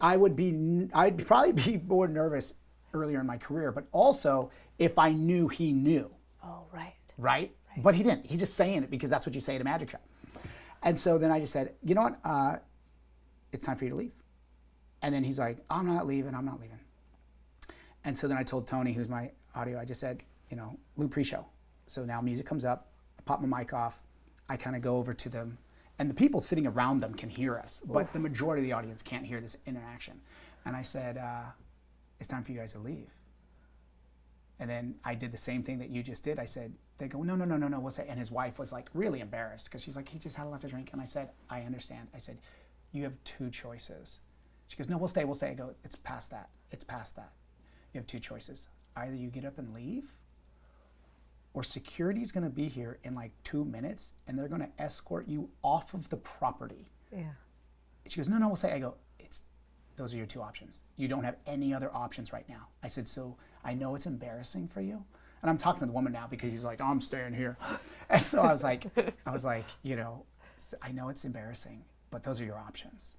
I'd probably be more nervous earlier in my career, but also if I knew he knew. Oh, right. Right? But he didn't. He's just saying it because that's what you say at a magic shop. And so then I just said, you know what? It's time for you to leave. And then he's like, I'm not leaving. And so then I told Tony, who's my audio, I just said, Lou pre-show. So now music comes up, I pop my mic off, I kind of go over to them, and the people sitting around them can hear us, but the majority of the audience can't hear this interaction. And I said, it's time for you guys to leave. And then I did the same thing that you just did. I said, they go, no, what's that? And his wife was like really embarrassed because she's like, he just had a lot to drink. And I said, I understand. I said, you have 2 choices. She goes, no, we'll stay. I go, it's past that. You have 2 choices. Either you get up and leave, or security's gonna be here in like 2 minutes and they're gonna escort you off of the property. Yeah. She goes, no, we'll stay. I go, those are your 2 options. You don't have any other options right now. I said, so I know it's embarrassing for you. And I'm talking to the woman now because she's like, oh, I'm staying here. And so I was like, I know it's embarrassing, but those are your options.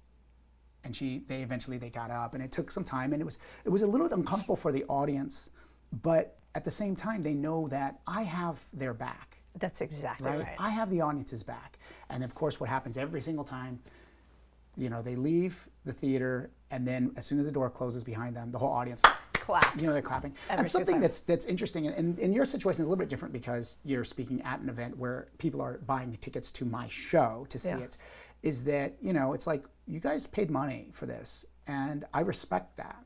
And they eventually got up, and it took some time, and it was a little uncomfortable for the audience, but at the same time, they know that I have their back. That's exactly right. I have the audience's back. And of course, what happens every single time, they leave the theater, and then as soon as the door closes behind them, the whole audience claps. They're clapping. And something that's interesting, and in your situation, it's a little bit different because you're speaking at an event where people are buying tickets to my show to see it, is that, it's like, you guys paid money for this, and I respect that.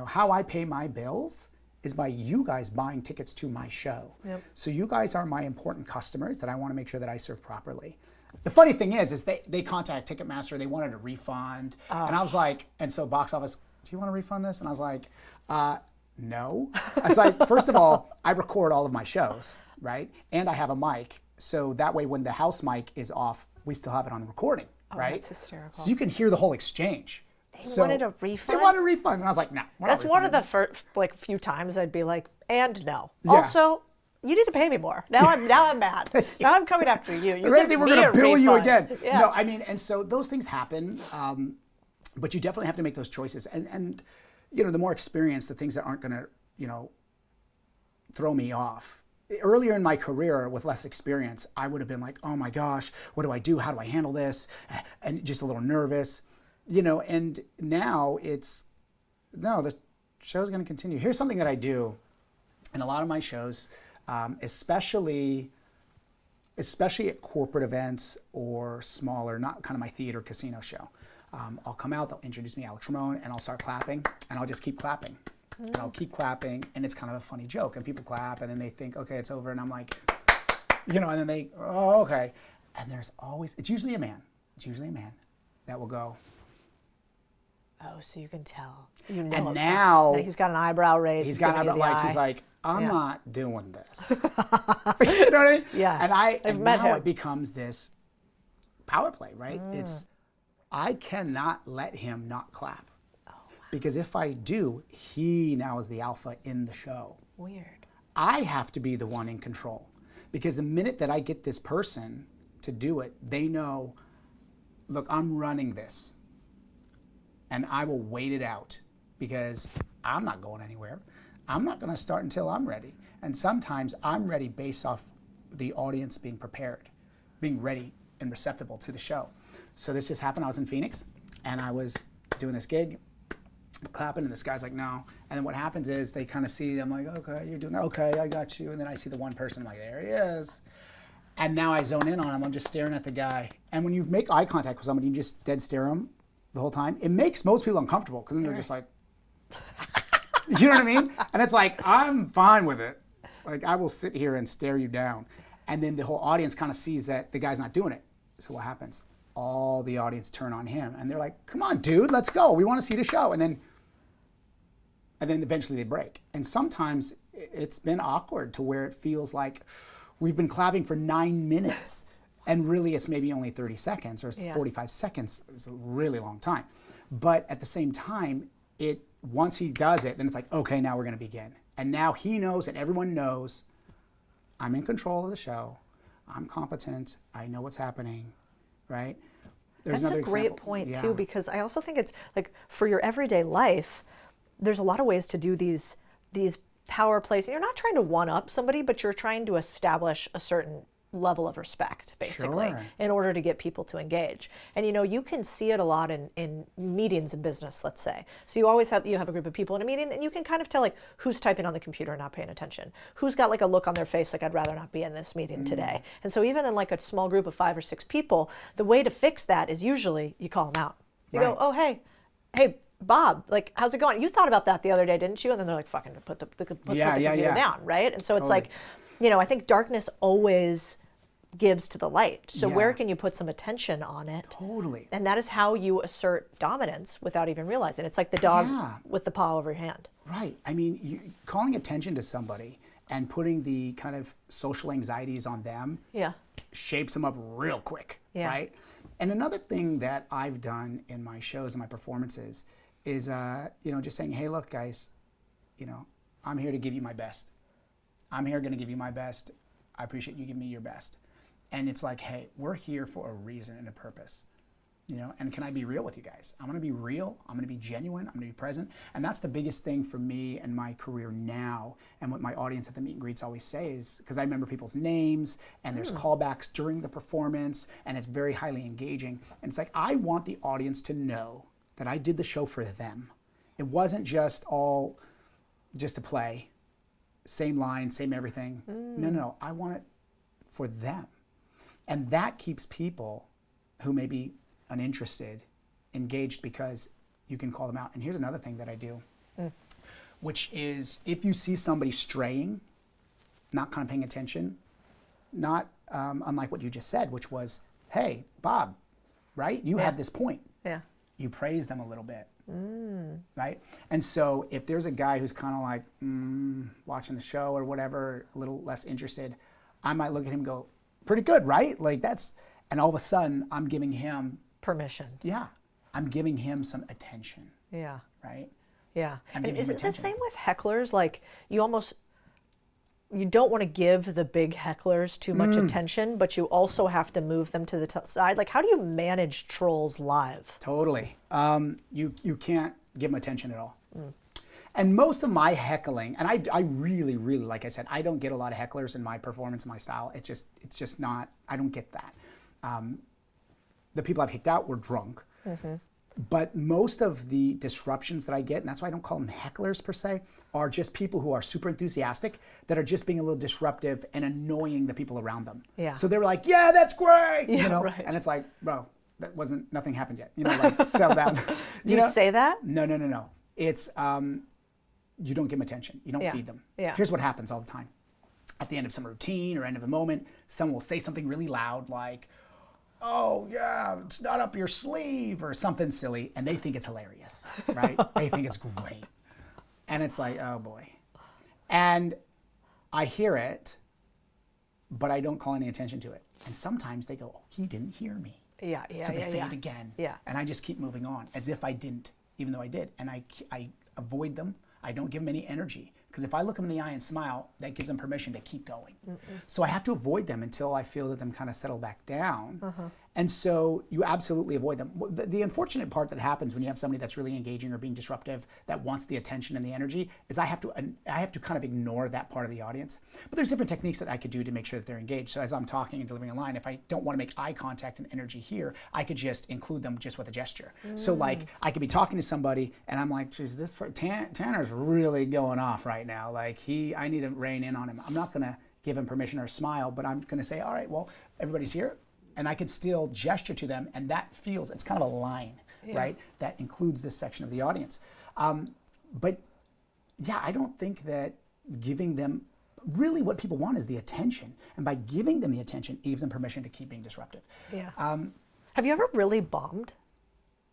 How I pay my bills is by you guys buying tickets to my show. Yep. So you guys are my important customers that I want to make sure that I serve properly. The funny thing is they contact Ticketmaster, they wanted a refund, and I was like, and so box office, do you want to refund this? And I was like, no. I was like, first of all, I record all of my shows, right? And I have a mic, so that way when the house mic is off, we still have it on the recording, right? That's hysterical. So you can hear the whole exchange. They wanted a refund? They wanted a refund, and I was like, no. That's one of the first, few times I'd be like, and no. Yeah. Also, you need to pay me more. Now I'm mad. Now I'm coming after you. You we're going to bill you again. Yeah. No, and so those things happen, but you definitely have to make those choices. And the more experience, the things that aren't going to, throw me off. Earlier in my career, with less experience, I would have been like, oh my gosh, what do I do? How do I handle this? And just a little nervous, and now the show's going to continue. Here's something that I do in a lot of my shows, especially at corporate events or smaller, not kind of my theater casino show. I'll come out, they'll introduce me, Alex Ramon, and I'll start clapping, and I'll just keep clapping. And I'll keep clapping, and it's kind of a funny joke, and people clap, and then they think, okay, it's over, and I'm like, and then they, oh, okay. And it's usually a man that will go. Oh, so you can tell. And now he's got an eyebrow raised. He's like, I'm not doing this. You know what I mean? Yes. And now it becomes this power play, right? I cannot let him not clap. Oh, wow. Because if I do, he now is the alpha in the show. Weird. I have to be the one in control. Because the minute that I get this person to do it, they know, look, I'm running this. And I will wait it out because I'm not going anywhere. I'm not going to start until I'm ready. And sometimes I'm ready based off the audience being prepared, being ready and receptible to the show. So this just happened. I was in Phoenix, and I was doing this gig, clapping, and this guy's like, no. And then what happens is they kind of see, I'm like, okay, you're doing it. Okay, I got you. And then I see the one person, I'm like, there he is. And now I zone in on him. I'm just staring at the guy. And when you make eye contact with somebody, you just dead stare him the whole time. It makes most people uncomfortable because then they're just like, you know what I mean? And it's like, I'm fine with it. Like, I will sit here and stare you down. And then the whole audience kind of sees that the guy's not doing it. So what happens? All the audience turn on him and they're like, come on, dude, let's go. We want to see the show. And then eventually they break. And sometimes it's been awkward to where it feels like, we've been clapping for 9 minutes. And really, it's maybe only 30 seconds or 45 seconds. It's a really long time. But at the same time, once he does it, then it's like, okay, now we're going to begin. And now he knows and everyone knows I'm in control of the show. I'm competent. I know what's happening, right? That's a great point, too, because I also think it's like for your everyday life, there's a lot of ways to do these power plays. You're not trying to one-up somebody, but you're trying to establish a certain level of respect, basically, in order to get people to engage. And you can see it a lot in meetings in business, let's say. So you have a group of people in a meeting, and you can kind of tell like who's typing on the computer and not paying attention, who's got like a look on their face like I'd rather not be in this meeting today. And so even in like a small group of 5 or 6 people, the way to fix that is usually you call them out. You go, oh hey Bob, like, how's it going? You thought about that the other day, didn't you? And then they're like, fucking put the computer down, right? And so it's like, I think darkness always gives to the light. So where can you put some attention on it? Totally. And that is how you assert dominance without even realizing. It's like the dog with the paw over your hand. Right. I mean, calling attention to somebody and putting the kind of social anxieties on them shapes them up real quick, right? And another thing that I've done in my shows and my performances is, just saying, hey, look, guys, I'm here to give you my best. I'm here going to give you my best. I appreciate you giving me your best. And it's like, hey, we're here for a reason and a purpose, and can I be real with you guys? I'm going to be real. I'm going to be genuine. I'm going to be present. And that's the biggest thing for me and my career now. And what my audience at the meet and greets always say is, because I remember people's names and there's callbacks during the performance and it's very highly engaging. And it's like, I want the audience to know that I did the show for them. It wasn't just a play, same line, same everything. No, I want it for them. And that keeps people who may be uninterested engaged because you can call them out. And here's another thing that I do, which is if you see somebody straying, not kind of paying attention, not unlike what you just said, which was, hey, Bob, right? You had this point. Yeah. You praise them a little bit, right? And so if there's a guy who's kind of like watching the show or whatever, a little less interested, I might look at him and go, pretty good, right? Like and all of a sudden I'm giving him permission. Yeah. I'm giving him some attention. Yeah. Right? Yeah. And is it the same with hecklers? Like you don't want to give the big hecklers too much attention, but you also have to move them to the side. Like how do you manage trolls live? Totally. You can't give them attention at all. And most of my heckling, and I really, really, like I said, I don't get a lot of hecklers in my performance, my style. It's just not, I don't get that. The people I've kicked out were drunk. But most of the disruptions that I get, and that's why I don't call them hecklers per se, are just people who are super enthusiastic that are just being a little disruptive and annoying the people around them. Yeah. So they were like, yeah, that's great, right. And it's like, bro, nothing happened yet. Like settle down. Do you say that? No. It's, you don't give them attention. You don't feed them. Yeah. Here's what happens all the time. At the end of some routine or end of a moment, someone will say something really loud like, oh yeah, it's not up your sleeve or something silly. And they think it's hilarious, right? They think it's great. And it's like, oh boy. And I hear it, but I don't call any attention to it. And sometimes they go, oh, he didn't hear me. Yeah. So they say it again. Yeah. And I just keep moving on as if I didn't, even though I did. And I avoid them. I don't give them any energy. Because if I look them in the eye and smile, that gives them permission to keep going. So I have to avoid them until I feel that them kind of settle back down. And so you absolutely avoid them. The unfortunate part that happens when you have somebody that's really engaging or being disruptive that wants the attention and the energy is I have to kind of ignore that part of the audience. But there's different techniques that I could do to make sure that they're engaged. So as I'm talking and delivering a line, if I don't want to make eye contact and energy here, I could just include them just with a gesture. So like I could be talking to somebody and I'm like, geez, Tanner's really going off right now. Like I need to rein in on him. I'm not going to give him permission or smile, but I'm going to say, all right, well, everybody's here. And I could still gesture to them, and that feels, it's kind of a line, right? That includes this section of the audience. But yeah, I don't think that giving them, really what people want is the attention. And by giving them the attention, it gives them permission to keep being disruptive. Yeah. Have you ever really bombed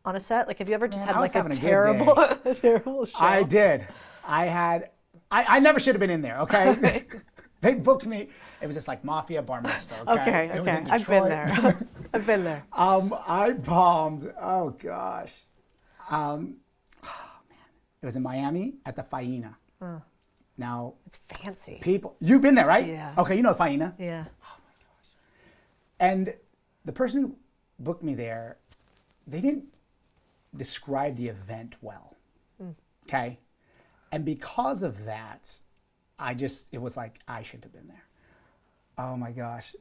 on a set? Like, have you ever just had like a terrible show? I did. I never should have been in there, okay? They booked me. It was just like mafia bar mitzvah. Okay. It was in I've been Detroit. there. I've been there. I bombed. Oh gosh. Oh man. It was in Miami at the Faena. Now It's fancy. people, you've been there, right? Yeah. Okay, you know the Faena. Yeah. And the person who booked me there, they didn't describe the event well. Okay. And because of that, it was like, I shouldn't have been there. Oh my gosh.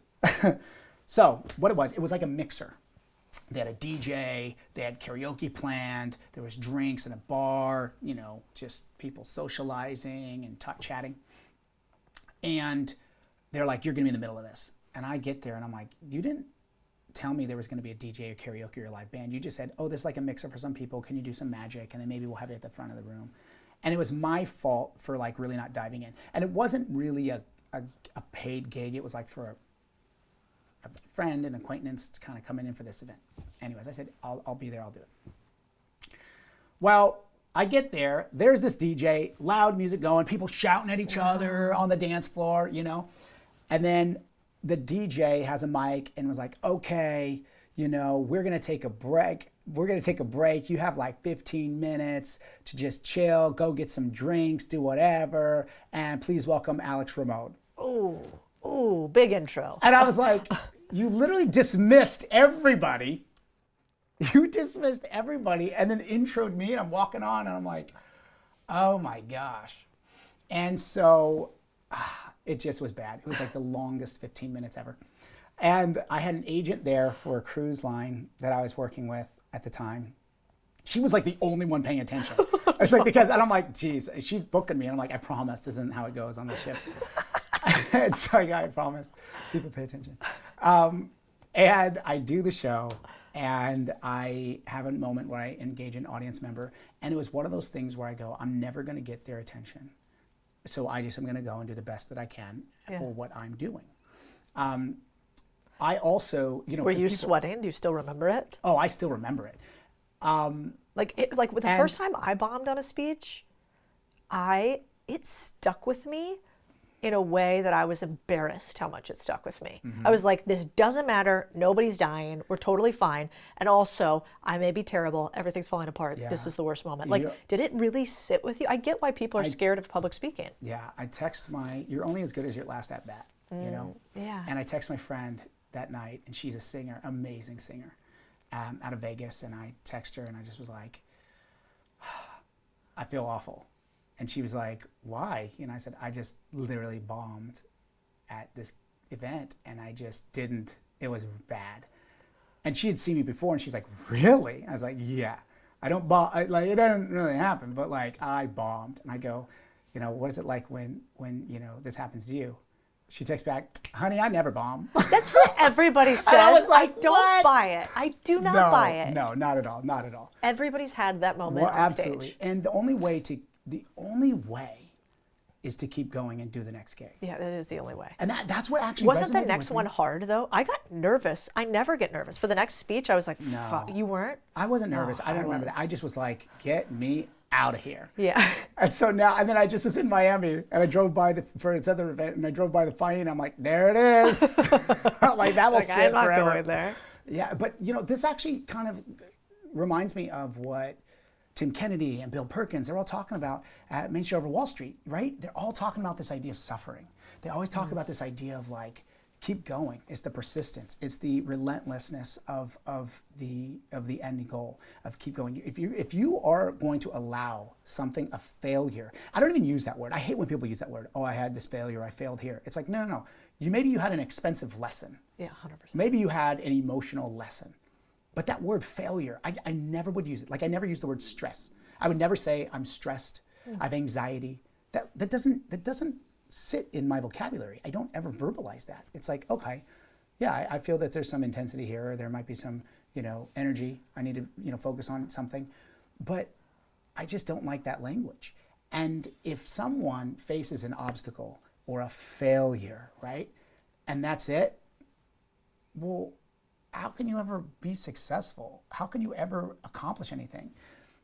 So what it was like a mixer. They had a DJ, they had karaoke planned, there was drinks in a bar, you know, just people socializing and chatting. And they're like, you're gonna be in the middle of this. And I get there and I'm like, you didn't tell me there was gonna be a DJ or karaoke or a live band. You just said, oh, this is like a mixer for some people. Can you do some magic? And then maybe we'll have it at the front of the room. And it was my fault for like really not diving in. And it wasn't really a paid gig. It was like for a friend and acquaintance kind of coming in for this event. Anyways, I said, I'll be there, I'll do it. Well, I get there, there's this DJ, loud music going, people shouting at each other on the dance floor, you know? And then the DJ has a mic and was like, okay, you know, we're gonna take a break. We're gonna take a break. You have like 15 minutes to just chill, go get some drinks, do whatever, and please welcome Alex Ramon. Ooh, big intro. And I was like, you literally dismissed everybody. You dismissed everybody and then introed me and I'm walking on and I'm like, oh my gosh. And so it just was bad. It was like the longest 15 minutes ever. And I had an agent there for a cruise line that I was working with at the time. She was like the only one paying attention. It's like, and I'm like, geez, she's booking me. And I'm like, I promise this isn't how it goes on the ships. It's like, I promise, people pay attention. And I do the show and I have a moment where I engage an audience member. And it was one of those things where I go, I'm never going to get their attention. So I just am going to go and do the best that I can for what I'm doing. I also, you know. Were you sweating? Do you still remember it? Oh, I still remember it. Like the first time I bombed on a speech, it stuck with me in a way that I was embarrassed how much it stuck with me. I was like, this doesn't matter. Nobody's dying. We're totally fine. And also, I may be terrible. Everything's falling apart. Yeah. This is the worst moment. Like, did it really sit with you? I get why people are scared of public speaking. Yeah, I text you're only as good as your last at bat, you know? Yeah. And I text my friend that night, and she's a singer, amazing singer, out of Vegas. And I text her, and I just was like, I feel awful. And she was like, why? And I said, I just literally bombed at this event, and I just didn't, it was bad. And she had seen me before, and she's like, really? I was like, yeah. I don't bomb, like, it doesn't really happen, but like, I bombed. And I go, you know, what is it like when you know, this happens to you? She texts back, honey, I never bomb. That's what everybody says. I was like, I don't buy it. I do not buy it. No, not at all, not at all. Everybody's had that moment on absolutely. stage. And the only way is to keep going and do the next gig. Yeah, that is the only way. And that's what actually Wasn't the resonated next with one me. hard though? I got nervous. I never get nervous. For the next speech, I was like, No. fuck, you weren't? I wasn't nervous. Oh, I don't I remember was. that. I just was like, get me out of here. Yeah. And so now, and then I just was in Miami, and I drove by for its other event, and I drove by the Faena, and I'm like, there it is. Like, that will Like, sit I'm not forever. going there. Yeah, but you know, this actually kind of reminds me of what Tim Kennedy and Bill Perkins, they're all talking about at Main Show Over Wall Street, right? They're all talking about this idea of suffering. They always talk about this idea of like, keep going. It's the persistence. It's the relentlessness of the end goal of keep going. If you are going to allow something, a failure, I don't even use that word. I hate when people use that word. Oh, I had this failure. I failed here. It's like, no. Maybe you had an expensive lesson. Yeah, 100%. Maybe you had an emotional lesson. But that word failure, I never would use it. Like, I never use the word stress. I would never say I'm stressed. I have anxiety. That doesn't sit in my vocabulary. I don't ever verbalize that. It's like, okay, yeah, I feel that there's some intensity here, or there might be some, you know, energy. I need to, you know, focus on something. But I just don't like that language. And if someone faces an obstacle or a failure, right, and that's it, well, how can you ever be successful? How can you ever accomplish anything?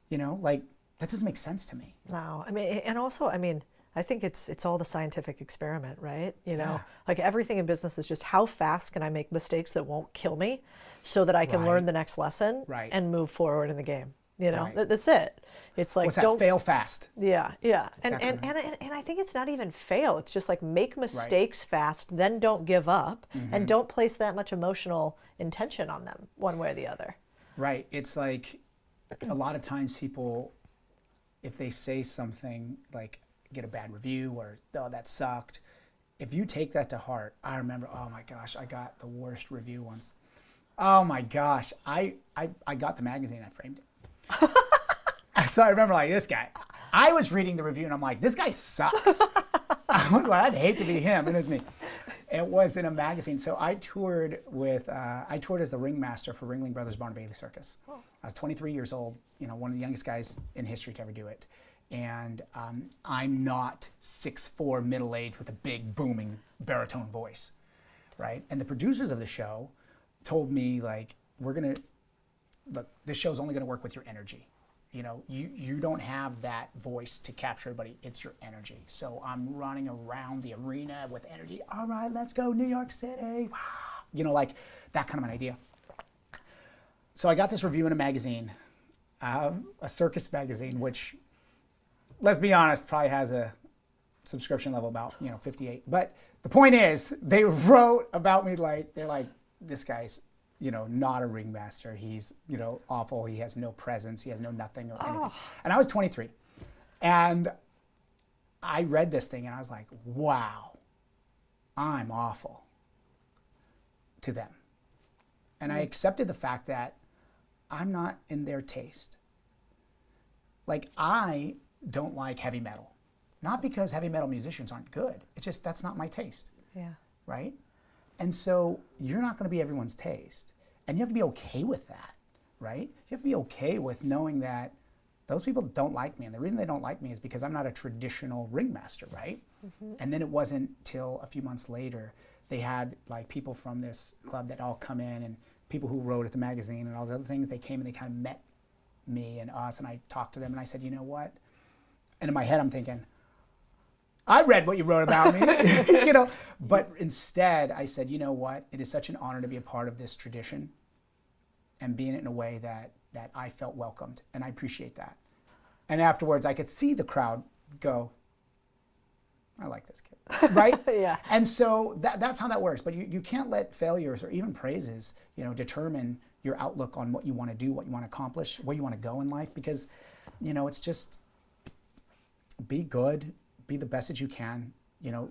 You know, like, that doesn't make sense to me. No, I mean, and also, I mean, I think it's all the scientific experiment, right? You know, like everything in business is just how fast can I make mistakes that won't kill me so that I can learn the next lesson and move forward in the game. You know, that's it. It's like, don't fail fast. Yeah. And I think it's not even fail. It's just like make mistakes fast, then don't give up and don't place that much emotional intention on them one way or the other. Right. It's like a lot of times people, if they say something like, get a bad review or, oh, that sucked. If you take that to heart, I remember, oh my gosh, I got the worst review once. Oh my gosh, I got the magazine, I framed it. So I remember like this guy, I was reading the review and I'm like, this guy sucks. I was like, I'd hate to be him, and it was me. It was in a magazine. So I toured as the ringmaster for Ringling Brothers Barnum Bailey Circus. Oh. I was 23 years old, you know, one of the youngest guys in history to ever do it. And I'm not 6'4", middle-aged with a big booming baritone voice, right? And the producers of the show told me, like, look, this show's only gonna work with your energy. You know, you don't have that voice to capture everybody, it's your energy. So I'm running around the arena with energy. All right, let's go New York City. You know, like that kind of an idea. So I got this review in a magazine, a circus magazine, which, let's be honest, probably has a subscription level about, 58. But the point is, they wrote about me like, they're like, this guy's, not a ringmaster. He's, awful. He has no presence. He has no nothing or anything. And I was 23. And I read this thing and I was like, wow, I'm awful to them. And I accepted the fact that I'm not in their taste. Like, I don't like heavy metal. Not because heavy metal musicians aren't good. It's just that's not my taste. Yeah. Right? And so you're not going to be everyone's taste. And you have to be okay with that, right? You have to be okay with knowing that those people don't like me. And the reason they don't like me is because I'm not a traditional ringmaster, right? Mm-hmm. And then it wasn't till a few months later, they had like people from this club that all come in, and people who wrote at the magazine and all those other things, they came and they kind of met me and us, and I talked to them and I said, you know what? And in my head I'm thinking, I read what you wrote about me, But instead I said, you know what? It is such an honor to be a part of this tradition and be in it in a way that I felt welcomed, and I appreciate that. And afterwards I could see the crowd go, I like this kid, right? Yeah. And so that's how that works. But you can't let failures or even praises, determine your outlook on what you want to do, what you want to accomplish, where you want to go in life, because, it's just be good. Be the best that you can,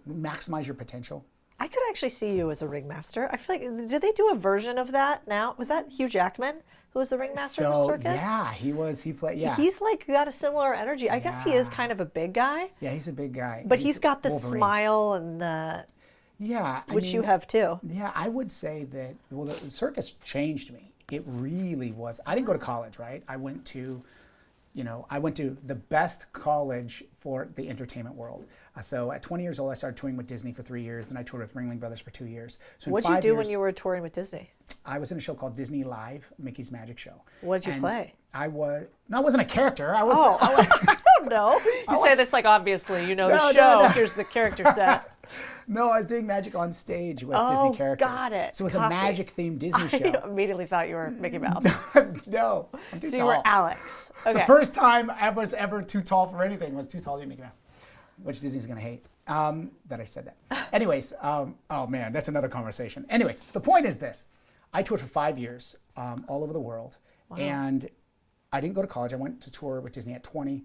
maximize your potential. I could actually see you as a ringmaster. I feel like, did they do a version of that now? Was that Hugh Jackman who was the ringmaster of the circus? Yeah, he played, yeah. He's like got a similar energy. I guess he is kind of a big guy. Yeah, he's a big guy. But he's got the smile and the, which you have too. Yeah, I would say that, well, the circus changed me. It really was. I didn't go to college, right? I went to the best college for the entertainment world. So at 20 years old, I started touring with Disney for 3 years. Then I toured with Ringling Brothers for 2 years. So what did you do when you were touring with Disney? I was in a show called Disney Live, Mickey's Magic Show. What did you play? I wasn't a character. I don't know. You say this like obviously, the show. Here's the character set. No, I was doing magic on stage with Disney characters. Got it. So it was a magic-themed Disney show. I immediately thought you were Mickey Mouse. No, I'm too tall. So you were Alex. Okay. The first time I was ever too tall for anything was too tall to be Mickey Mouse, which Disney's going to hate that I said that. Anyways, oh man, that's another conversation. Anyways, the point is this. I toured for 5 years all over the world. Wow. And I didn't go to college. I went to tour with Disney at 20.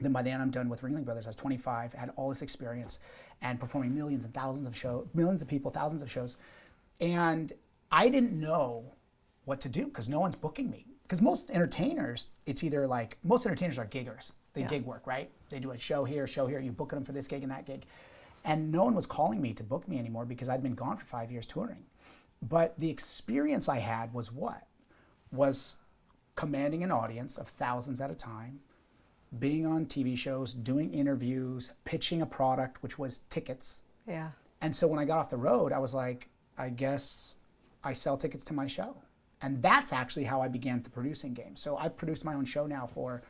Then by then I'm done with Ringling Brothers. I was 25, had all this experience and performing millions and thousands of shows, millions of people, thousands of shows. And I didn't know what to do because no one's booking me. Because most entertainers, it's either like, most entertainers are giggers. They gig work, right? They do a show here, you book them for this gig and that gig. And no one was calling me to book me anymore because I'd been gone for 5 years touring. But the experience I had was what? Was commanding an audience of thousands at a time, being on TV shows, doing interviews, pitching a product, which was tickets. Yeah. And so when I got off the road, I was like, I guess I sell tickets to my show. And that's actually how I began the producing game. So I've produced my own show now for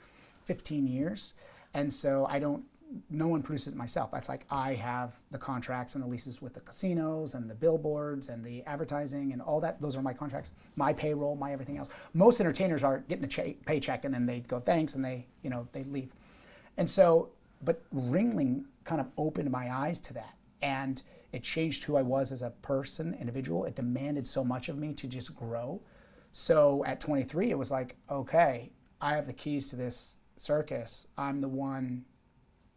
15 years. And so I don't no one produces it myself. That's like I have the contracts and the leases with the casinos and the billboards and the advertising and all that. Those are my contracts, my payroll, my everything else. Most entertainers are getting a paycheck and then they go thanks and they leave. And so, but Ringling kind of opened my eyes to that, and it changed who I was as a person, individual. It demanded so much of me to just grow. So at 23, it was like, okay, I have the keys to this circus. I'm the one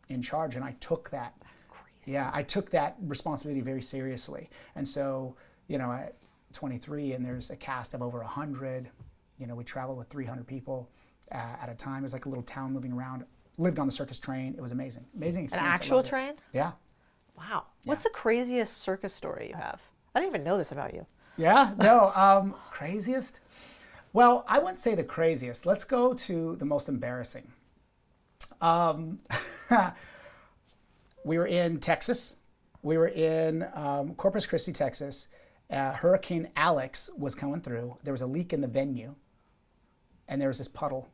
in charge, and I took that. That's crazy. Yeah, I took that responsibility very seriously. And so, at 23, and there's a cast of over 100. We traveled with 300 people at a time. It was like a little town moving around. Lived on the circus train. It was amazing. Amazing experience. An actual train? Yeah. Wow. What's the craziest circus story you have? I don't even know this about you. Yeah? No. Craziest? Well, I wouldn't say the craziest. Let's go to the most embarrassing. We were in Texas. We were in Corpus Christi, Texas. Hurricane Alex was coming through. There was a leak in the venue, and there was this puddle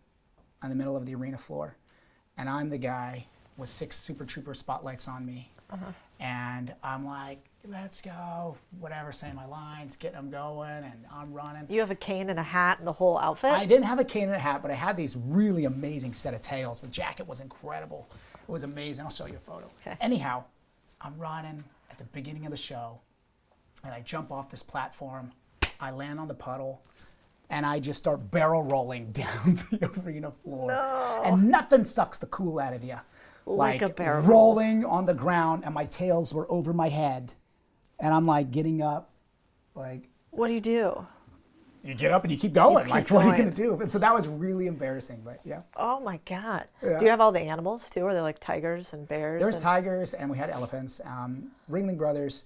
in the middle of the arena floor. And I'm the guy with 6 Super Trooper spotlights on me. And I'm like, let's go, whatever, saying my lines, getting them going, and I'm running. You have a cane and a hat and the whole outfit? I didn't have a cane and a hat, but I had these really amazing set of tails. The jacket was incredible. It was amazing. I'll show you a photo. Okay. Anyhow, I'm running at the beginning of the show, and I jump off this platform. I land on the puddle, and I just start barrel rolling down the arena floor. No. And nothing sucks the cool out of you. Like a barrel rolling on the ground, and my tails were over my head. And I'm like getting up, like. What do? You get up and you keep going. Keep what are you going to do? And so that was really embarrassing, but yeah. Oh my God. Yeah. Do you have all the animals too? Are there like tigers and bears? There was tigers and we had elephants. Ringling Brothers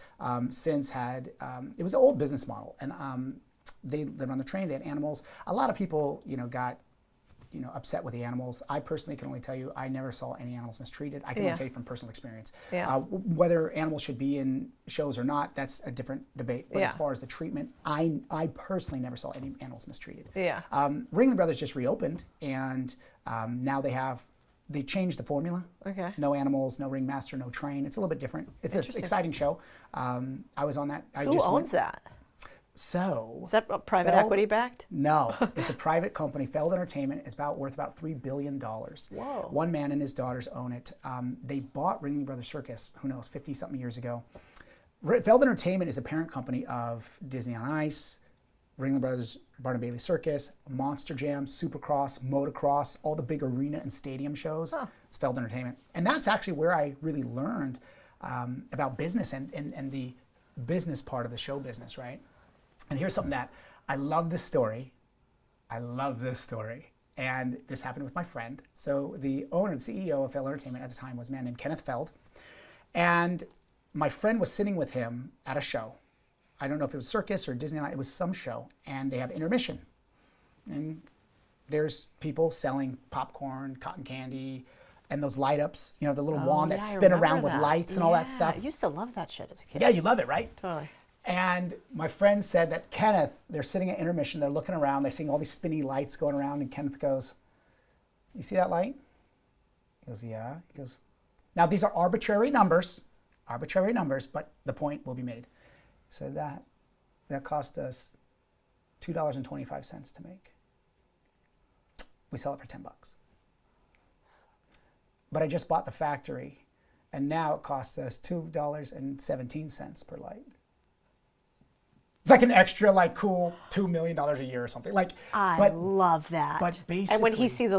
since had, it was an old business model, and they lived on the train, they had animals. A lot of people, got upset with the animals. I personally can only tell you I never saw any animals mistreated. I can only tell you from personal experience. Yeah. Whether animals should be in shows or not, that's a different debate. But as far as the treatment, I personally never saw any animals mistreated. Yeah. Ringling Brothers just reopened, and now they changed the formula. Okay. No animals, no ringmaster, no train. It's a little bit different. It's an exciting show. I was on that. Who owns that? So is that private equity backed? No, it's a private company. Feld Entertainment is worth about $3 billion. Whoa. One man and his daughters own it. They bought Ringling Brothers Circus, who knows, 50-something years ago. Feld Entertainment is a parent company of Disney on Ice, Ringling Brothers, Barnum Bailey Circus, Monster Jam, Supercross, Motocross, all the big arena and stadium shows. It's Feld Entertainment. And that's actually where I really learned about business and the business part of the show business, right? And here's something that I love this story. And this happened with my friend. So the owner and CEO of Feld Entertainment at the time was a man named Kenneth Feld. And my friend was sitting with him at a show. I don't know if it was circus or Disney, it was some show. And they have intermission. And there's people selling popcorn, cotton candy, and those light ups, the little wand that spin around with lights and all that stuff. I used to love that shit as a kid. Yeah, you love it, right? Totally. And my friend said that Kenneth, they're sitting at intermission, they're looking around, they're seeing all these spinny lights going around, and Kenneth goes, "You see that light?" He goes, "Yeah." He goes, "Now these are arbitrary numbers, but the point will be made." He said that cost us $2.25 to make. We sell it for $10. But I just bought the factory, and now it costs us $2.17 per light. It's like an extra, cool $2 million a year or something. I love that. But basically, and when he sees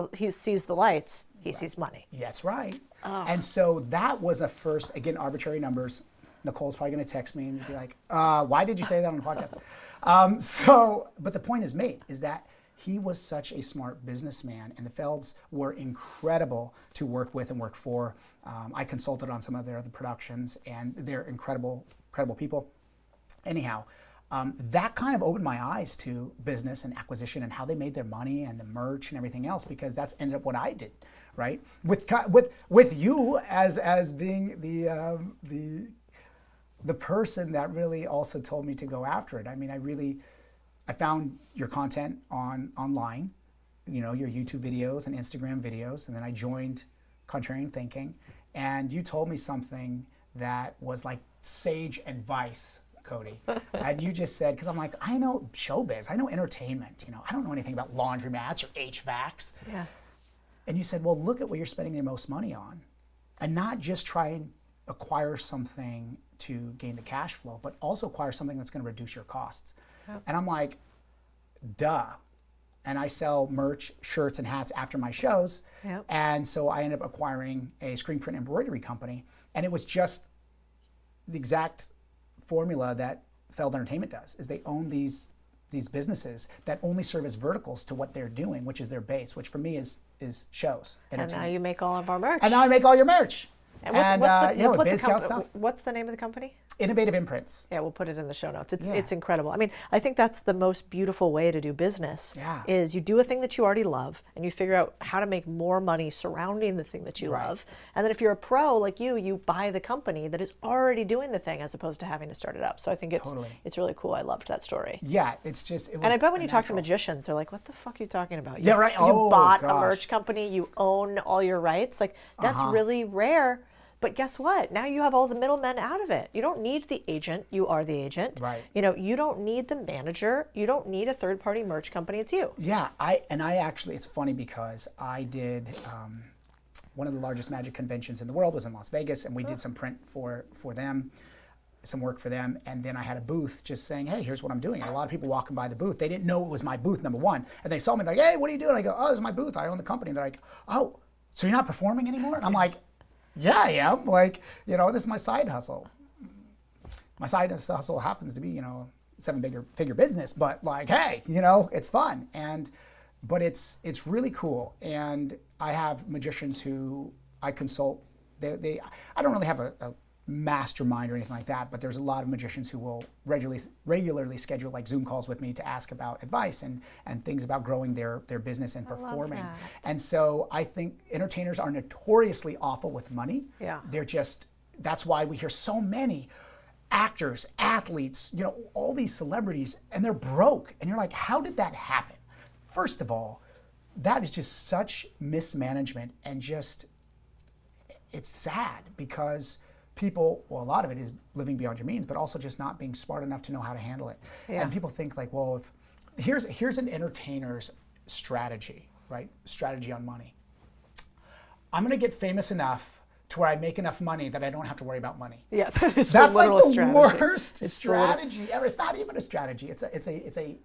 the lights, he sees money. That's right. And so that was a first, again, arbitrary numbers. Nicole's probably going to text me and be like, "Why did you say that on the podcast?" But the point is made, is that he was such a smart businessman, and the Felds were incredible to work with and work for. I consulted on some of their other productions, and they're incredible people. Anyhow, that kind of opened my eyes to business and acquisition and how they made their money and the merch and everything else, because that's ended up what I did, right? With you as being the person that really also told me to go after it. I mean, I found your content online, your YouTube videos and Instagram videos, and then I joined Contrarian Thinking, and you told me something that was like sage advice, Cody. And you just said, because I'm like, I know showbiz, I know entertainment, you know, I don't know anything about laundromats or HVACs. Yeah. And you said, well, look at what you're spending the most money on, and not just try and acquire something to gain the cash flow, but also acquire something that's going to reduce your costs. Yep. And I'm like, duh. And I sell merch, shirts, and hats after my shows. Yep. And so I ended up acquiring a screen print embroidery company. And it was just the exact formula that Feld Entertainment does, is they own these businesses that only serve as verticals to what they're doing, which is their base, which for me is shows. And now you make all of our merch. And now I make all your merch. And what's Biz Scout stuff. What's the name of the company? Innovative Imprints. Yeah, we'll put it in the show notes. It's incredible. I mean, I think that's the most beautiful way to do business. Yeah. Is you do a thing that you already love, and you figure out how to make more money surrounding the thing that you love. And then if you're a pro like you buy the company that is already doing the thing as opposed to having to start it up. So I think it's really cool. I loved that story. Yeah, it's just. And I bet when you talk to magicians, they're like, "What the fuck are you talking about? Yeah, right. You bought a merch company. You own all your rights. Like that's really rare." But guess what? Now you have all the middlemen out of it. You don't need the agent. You are the agent. Right. You know, you don't need the manager. You don't need a third-party merch company. It's you. Yeah. I actually, it's funny because I did one of the largest magic conventions in the world was in Las Vegas, and we did some print for them, some work for them, and then I had a booth just saying, hey, here's what I'm doing. And a lot of people walking by the booth, they didn't know it was my booth, number one, and they saw me, they're like, hey, what are you doing? I go, oh, this is my booth. I own the company. And they're like, oh, so you're not performing anymore? And I'm like, yeah, I am. Like, you know, this is my side hustle. My side hustle happens to be, you know, seven-figure business, but like, hey, you know, it's fun. But it's really cool. And I have magicians who I consult. I don't really have a mastermind or anything like that, but there's a lot of magicians who will regularly schedule like Zoom calls with me to ask about advice and things about growing their business and performing. And so I think entertainers are notoriously awful with money. Yeah. That's why we hear so many actors, athletes, you know, all these celebrities, and they're broke. And you're like, how did that happen? First of all, that is just such mismanagement, and just, it's sad because people, well, a lot of it is living beyond your means, but also just not being smart enough to know how to handle it. Yeah. And people think like, well, here's an entertainer's strategy, right? Strategy on money. I'm going to get famous enough to where I make enough money that I don't have to worry about money. Yeah, that's like the worst strategy ever. It's not even a strategy. It's a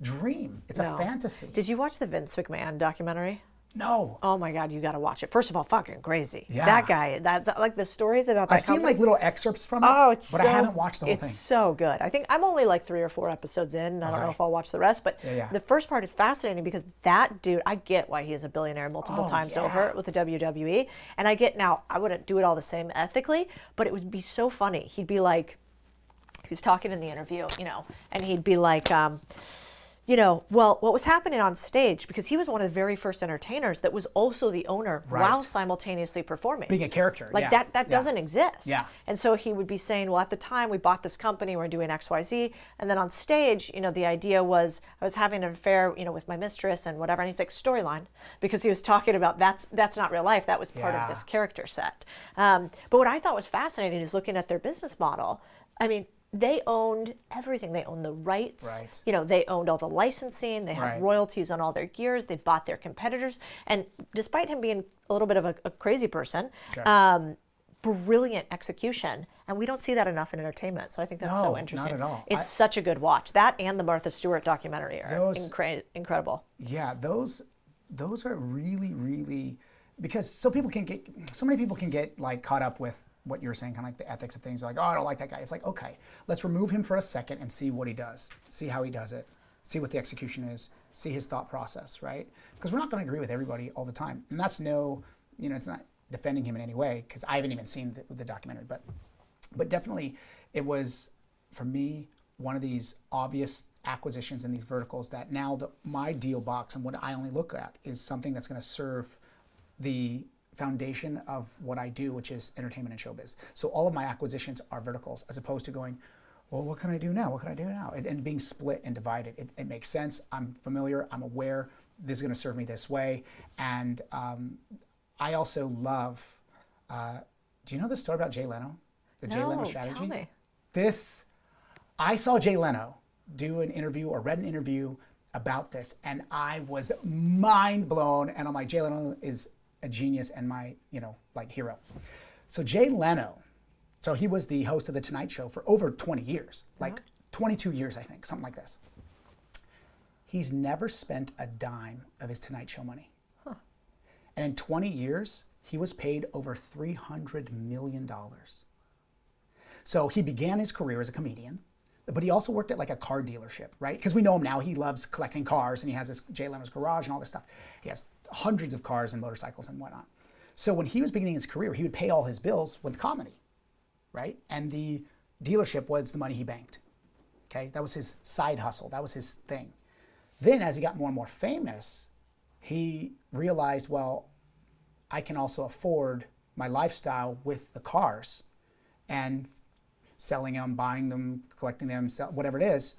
dream. It's a fantasy. Did you watch the Vince McMahon documentary? No. Oh my God, you got to watch it. First of all, fucking crazy. Yeah. That guy, that like the stories about that. I've seen like little excerpts from it. Oh, but I haven't watched the whole thing. It's so good. I think I'm only like 3 or 4 episodes in. And I don't know if I'll watch the rest, but the first part is fascinating because that dude, I get why he is a billionaire multiple times over with the WWE, and I get now. I wouldn't do it all the same ethically, but it would be so funny. He'd be like, he was talking in the interview, you know, and he'd be like. You know, well, what was happening on stage, because he was one of the very first entertainers that was also the owner while simultaneously performing. Being a character. Like that doesn't exist. Yeah. And so he would be saying, well, at the time we bought this company, we're doing XYZ. And then on stage, you know, the idea was I was having an affair, you know, with my mistress and whatever. And he's like, storyline, because he was talking about that's not real life. That was part of this character set. But what I thought was fascinating is looking at their business model. I mean, they owned everything. They owned the rights. Right. You know, they owned all the licensing. They had royalties on all their gears. They bought their competitors. And despite him being a little bit of a crazy person, brilliant execution. And we don't see that enough in entertainment. So I think that's so interesting. Not at all. It's such a good watch. That and the Martha Stewart documentary are incredible. Yeah, those are really, really, because so many people can get like caught up with what you were saying, kind of like the ethics of things. Like, oh, I don't like that guy. It's like, okay, let's remove him for a second and see what he does. See how he does it. See what the execution is. See his thought process, right? Because we're not going to agree with everybody all the time. And that's it's not defending him in any way, because I haven't even seen the documentary. But definitely it was, for me, one of these obvious acquisitions in these verticals that now my deal box and what I only look at is something that's going to serve the foundation of what I do, which is entertainment and showbiz. So all of my acquisitions are verticals, as opposed to going, well, what can I do now? What can I do now? And being split and divided. It makes sense. I'm familiar. I'm aware. This is going to serve me this way. And I also love Do you know the story about Jay Leno? The Jay Leno strategy? Tell me. I saw Jay Leno do an interview or read an interview about this, and I was mind blown. And I'm like, Jay Leno is a genius and my, like hero. So Jay Leno, so he was the host of The Tonight Show for over 20 years, like 22 years, I think, something like this. He's never spent a dime of his Tonight Show money. Huh. And in 20 years, he was paid over $300 million. So he began his career as a comedian, but he also worked at like a car dealership, right? Because we know him now, he loves collecting cars and he has this Jay Leno's garage and all this stuff. He has hundreds of cars and motorcycles and whatnot. So when he was beginning his career, he would pay all his bills with comedy, right? And the dealership was the money he banked, okay? That was his side hustle, that was his thing. Then as he got more and more famous, he realized, well, I can also afford my lifestyle with the cars and selling them, buying them, collecting them, whatever it is,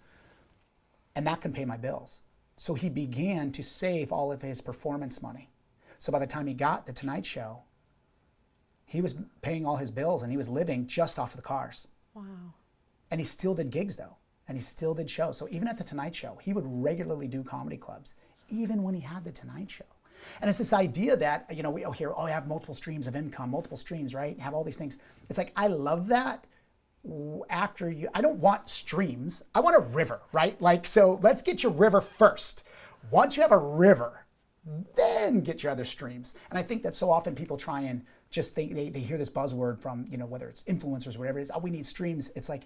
and that can pay my bills. So he began to save all of his performance money. So by the time he got The Tonight Show, he was paying all his bills and he was living just off of the cars. Wow. And he still did gigs though, and he still did shows. So even at The Tonight Show, he would regularly do comedy clubs, even when he had The Tonight Show. And it's this idea that, we hear, I have multiple streams of income, multiple streams, right? Have all these things. It's like, I love that. I don't want streams, I want a river, right? Like, so let's get your river first. Once you have a river, then get your other streams. And I think that so often people try and just think, they hear this buzzword from, whether it's influencers or whatever it is, we need streams. It's like,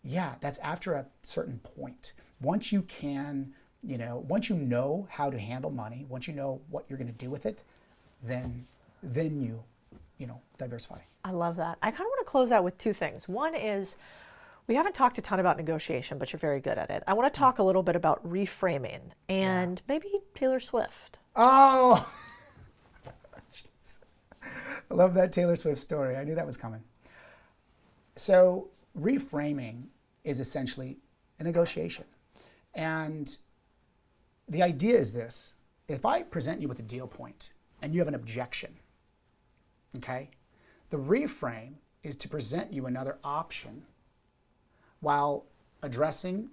yeah, that's after a certain point. Once you can, once you know how to handle money, once you know what you're going to do with it, then you diversify. I love that. I kind of want to close out with two things. One is, we haven't talked a ton about negotiation, but you're very good at it. I want to talk a little bit about reframing and maybe Taylor Swift. Oh, jeez. I love that Taylor Swift story. I knew that was coming. So reframing is essentially a negotiation. And the idea is this: if I present you with a deal point and you have an objection, okay, the reframe is to present you another option while addressing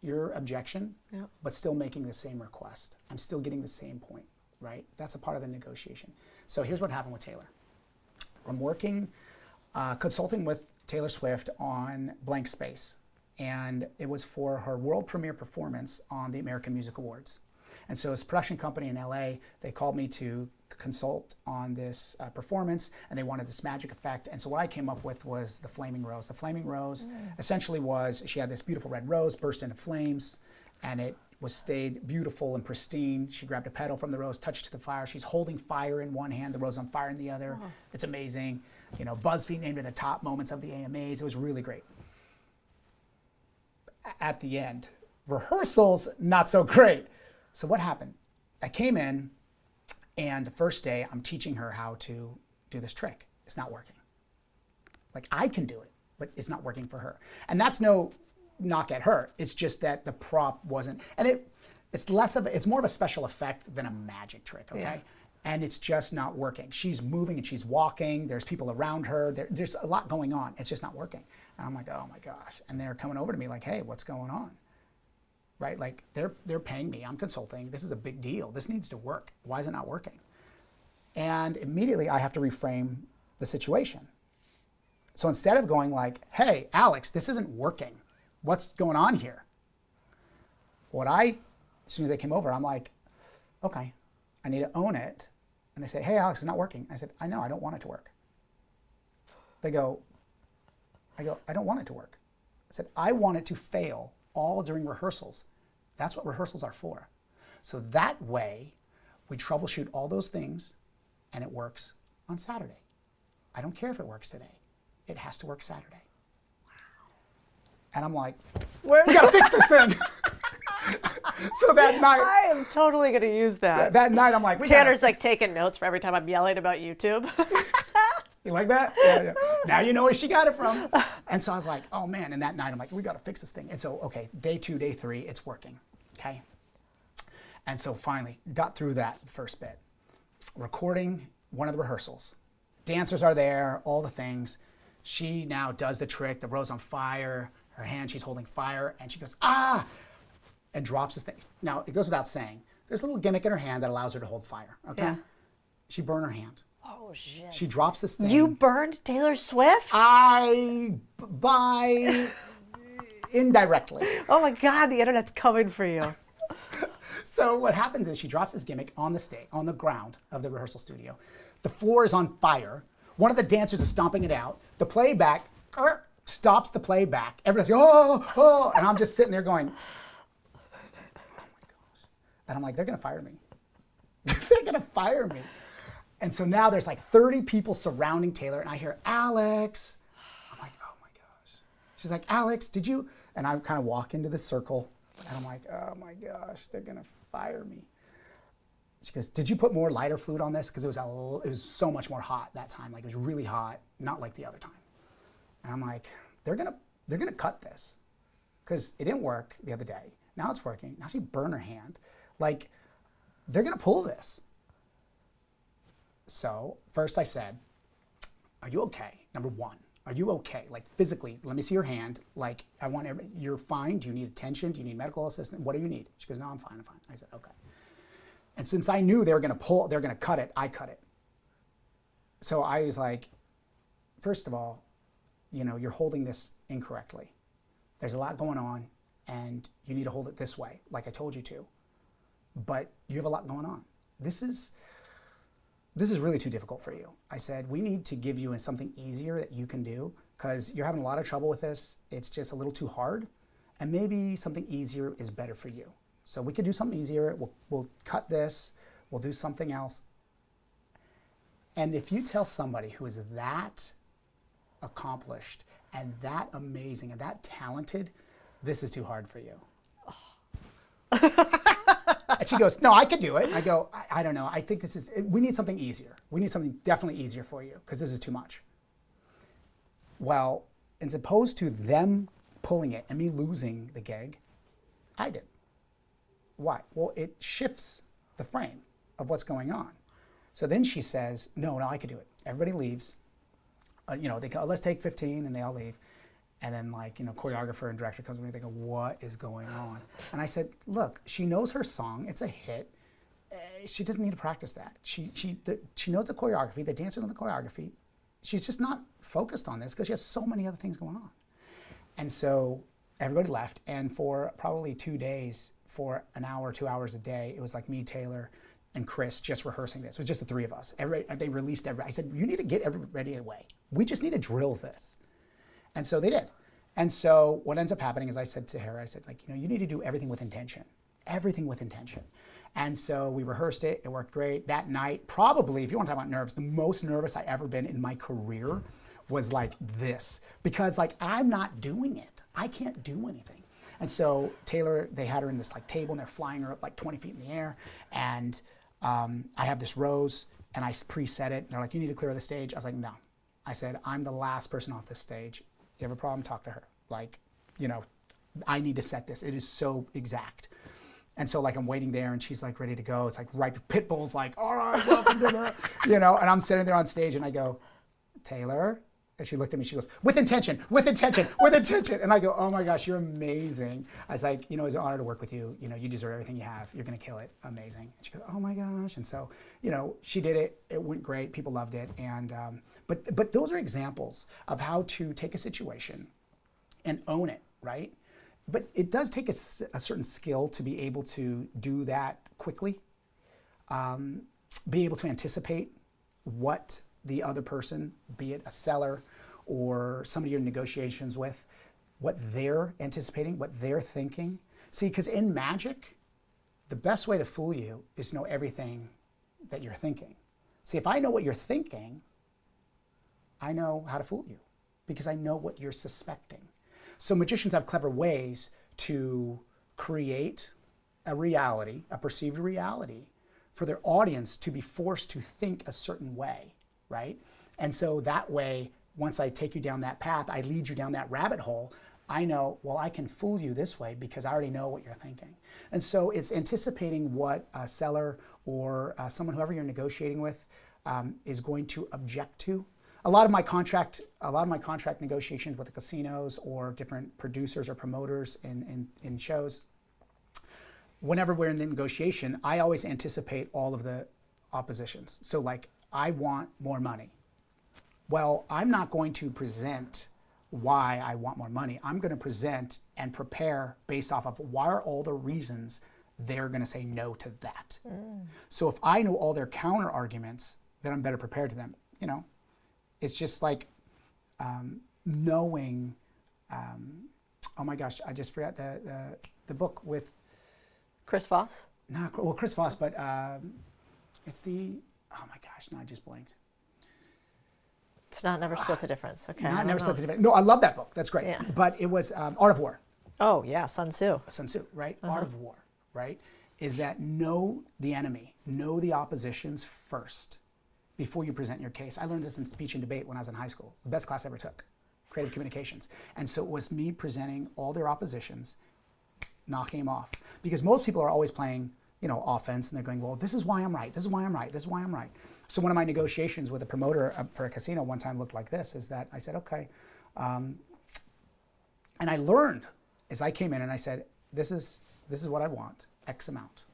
your objection, but still making the same request. I'm still getting the same point, right? That's a part of the negotiation. So here's what happened with Taylor. I'm working, consulting with Taylor Swift on Blank Space, and it was for her world premiere performance on the American Music Awards. And so as a production company in LA, they called me to consult on this performance, and they wanted this magic effect. And so what I came up with was the flaming rose. The flaming rose essentially was, she had this beautiful red rose, burst into flames, and it stayed beautiful and pristine. She grabbed a petal from the rose, touched the fire. She's holding fire in one hand, the rose on fire in the other. Wow. It's amazing. BuzzFeed named it the top moments of the AMAs. It was really great. At the end, rehearsals, not so great. So what happened? I came in, and the first day I'm teaching her how to do this trick. It's not working. Like, I can do it, but it's not working for her. And that's no knock at her. It's just that the prop wasn't, and it's more of a special effect than a magic trick, okay? Yeah. And it's just not working. She's moving and she's walking. There's people around her. There's a lot going on. It's just not working. And I'm like, oh my gosh. And they're coming over to me like, hey, what's going on? Right? Like, they're paying me. I'm consulting. This is a big deal. This needs to work. Why is it not working? And immediately I have to reframe the situation. So instead of going like, hey, Alex, this isn't working. What's going on here? As soon as they came over, I'm like, okay, I need to own it. And they say, hey, Alex, it's not working. I said, I know, I don't want it to work. I go, I don't want it to work. I said, I want it to fail all during rehearsals. That's what rehearsals are for. So that way, we troubleshoot all those things, and it works on Saturday. I don't care if it works today. It has to work Saturday. Wow. And I'm like, we gotta fix this thing. So that night, I am totally going to use that. That night, I'm like, Tanner's like taking notes for every time I'm yelling about YouTube. You like that? Yeah. Now you know where she got it from. And so I was like, oh man. And that night, I'm like, we got to fix this thing. And so, okay, day 2, day 3, it's working. Okay. And so finally got through that first bit. Recording one of the rehearsals. Dancers are there, all the things. She now does the trick, the rose on fire, her hand, she's holding fire, and she goes, ah, and drops this thing. Now, it goes without saying, there's a little gimmick in her hand that allows her to hold fire, okay? Yeah. She burned her hand. Oh, shit. She drops this thing. You burned Taylor Swift? By indirectly. Oh my God, the internet's coming for you. So what happens is she drops this gimmick on the stage, on the ground of the rehearsal studio. The floor is on fire. One of the dancers is stomping it out. The playback stops the playback. Everybody's going, oh, oh, and I'm just sitting there going, oh my gosh. And I'm like, they're gonna fire me. They're gonna fire me. And so now there's like 30 people surrounding Taylor, and I hear, Alex. I'm like, oh my gosh. She's like, Alex, did you? And I kind of walk into the circle, and I'm like, oh my gosh, they're gonna fire me. She goes, did you put more lighter fluid on this? Because it was so much more hot that time. Like, it was really hot, not like the other time. And I'm like, they're gonna cut this, because it didn't work the other day. Now it's working. Now she burned her hand. Like, they're gonna pull this. So first I said, are you okay? Number one, are you okay? Like, physically, let me see your hand. Like, you're fine. Do you need attention? Do you need medical assistance? What do you need? She goes, no, I'm fine, I'm fine. I said, okay. And since I knew they were gonna cut it, I cut it. So I was like, first of all, you're holding this incorrectly. There's a lot going on, and you need to hold it this way, like I told you to. But you have a lot going on. This is really too difficult for you. I said, we need to give you something easier that you can do, because you're having a lot of trouble with this. It's just a little too hard, and maybe something easier is better for you. So we could do something easier. We'll cut this. We'll do something else. And if you tell somebody who is that accomplished and that amazing and that talented, this is too hard for you. And she goes, no, I could do it. I go, I don't know. I think we need something easier. We need something definitely easier for you, because this is too much. Well, as opposed to them pulling it and me losing the gig, I did. Why? Well, it shifts the frame of what's going on. So then she says, no, I could do it. Everybody leaves. They go, let's take 15, and they all leave. And then, choreographer and director comes to me, they go, what is going on? And I said, look, she knows her song. It's a hit. She doesn't need to practice that. She knows the choreography. The dancer knows the choreography. She's just not focused on this because she has so many other things going on. And so everybody left. And for probably 2 days, for an hour, 2 hours a day, it was like me, Taylor, and Chris just rehearsing this. It was just the three of us. They released everybody. I said, you need to get everybody away. We just need to drill this. And so they did. And so what ends up happening is I said to her, you need to do everything with intention. Everything with intention. And so we rehearsed it. It worked great. That night, probably, if you want to talk about nerves, the most nervous I ever been in my career was like this. Because I'm not doing it. I can't do anything. And so Taylor, they had her in this table, and they're flying her up 20 feet in the air. And I have this rose, and I preset it. And they're like, you need to clear the stage. I was like, no. I said, I'm the last person off this stage. You have a problem, talk to her. I need to set this. It is so exact. And so I'm waiting there, and she's ready to go. It's right, Pitbull's all right, welcome to the, and I'm sitting there on stage, and I go, Taylor? And she looked at me, she goes, with intention, with intention, with intention. And I go, oh my gosh, you're amazing. I was like, it's an honor to work with you. You deserve everything you have. You're gonna kill it, amazing. And she goes, oh my gosh. And so, she did it. It went great. People loved it. And, but those are examples of how to take a situation and own it, right? But it does take a certain skill to be able to do that quickly, be able to anticipate what the other person, be it a seller or somebody you're in negotiations with, what they're anticipating, what they're thinking. See, because in magic, the best way to fool you is to know everything that you're thinking. See, if I know what you're thinking, I know how to fool you because I know what you're suspecting. So magicians have clever ways to create a reality, a perceived reality, for their audience to be forced to think a certain way, right? And so that way, once I take you down that path, I lead you down that rabbit hole, I know, well, I can fool you this way because I already know what you're thinking. And so it's anticipating what a seller or someone, whoever you're negotiating with, is going to object to. A lot of my contract negotiations with the casinos or different producers or promoters in shows, whenever we're in the negotiation, I always anticipate all of the oppositions. So like, I want more money. Well, I'm not going to present why I want more money. I'm going to present and prepare based off of what are all the reasons they're going to say no to that. So if I know all their counter arguments, then I'm better prepared to them. You know, it's just like knowing. Oh my gosh, I just forgot the book with Chris Voss? Well, Chris Voss, but it's the, oh my gosh, no, I just blanked. It's not Never Split the Difference. Okay. Not Never Split the Difference. No, I love that book. That's great. Yeah. But it was Art of War. Oh, yeah, Sun Tzu. Sun Tzu, right? Art of War, right? Is that know the enemy, know the oppositions first before you present your case. I learned this in speech and debate when I was in high school. The best class I ever took, creative communications. And so it was me presenting all their oppositions, knocking them off. Because most people are always playing, you know, offense, and they're going, well, this is why I'm right, this is why I'm right, this is why I'm right. So one of my negotiations with a promoter for a casino one time looked like this, is that I said, okay, and I learned as I came in and I said, this is what I want, X amount.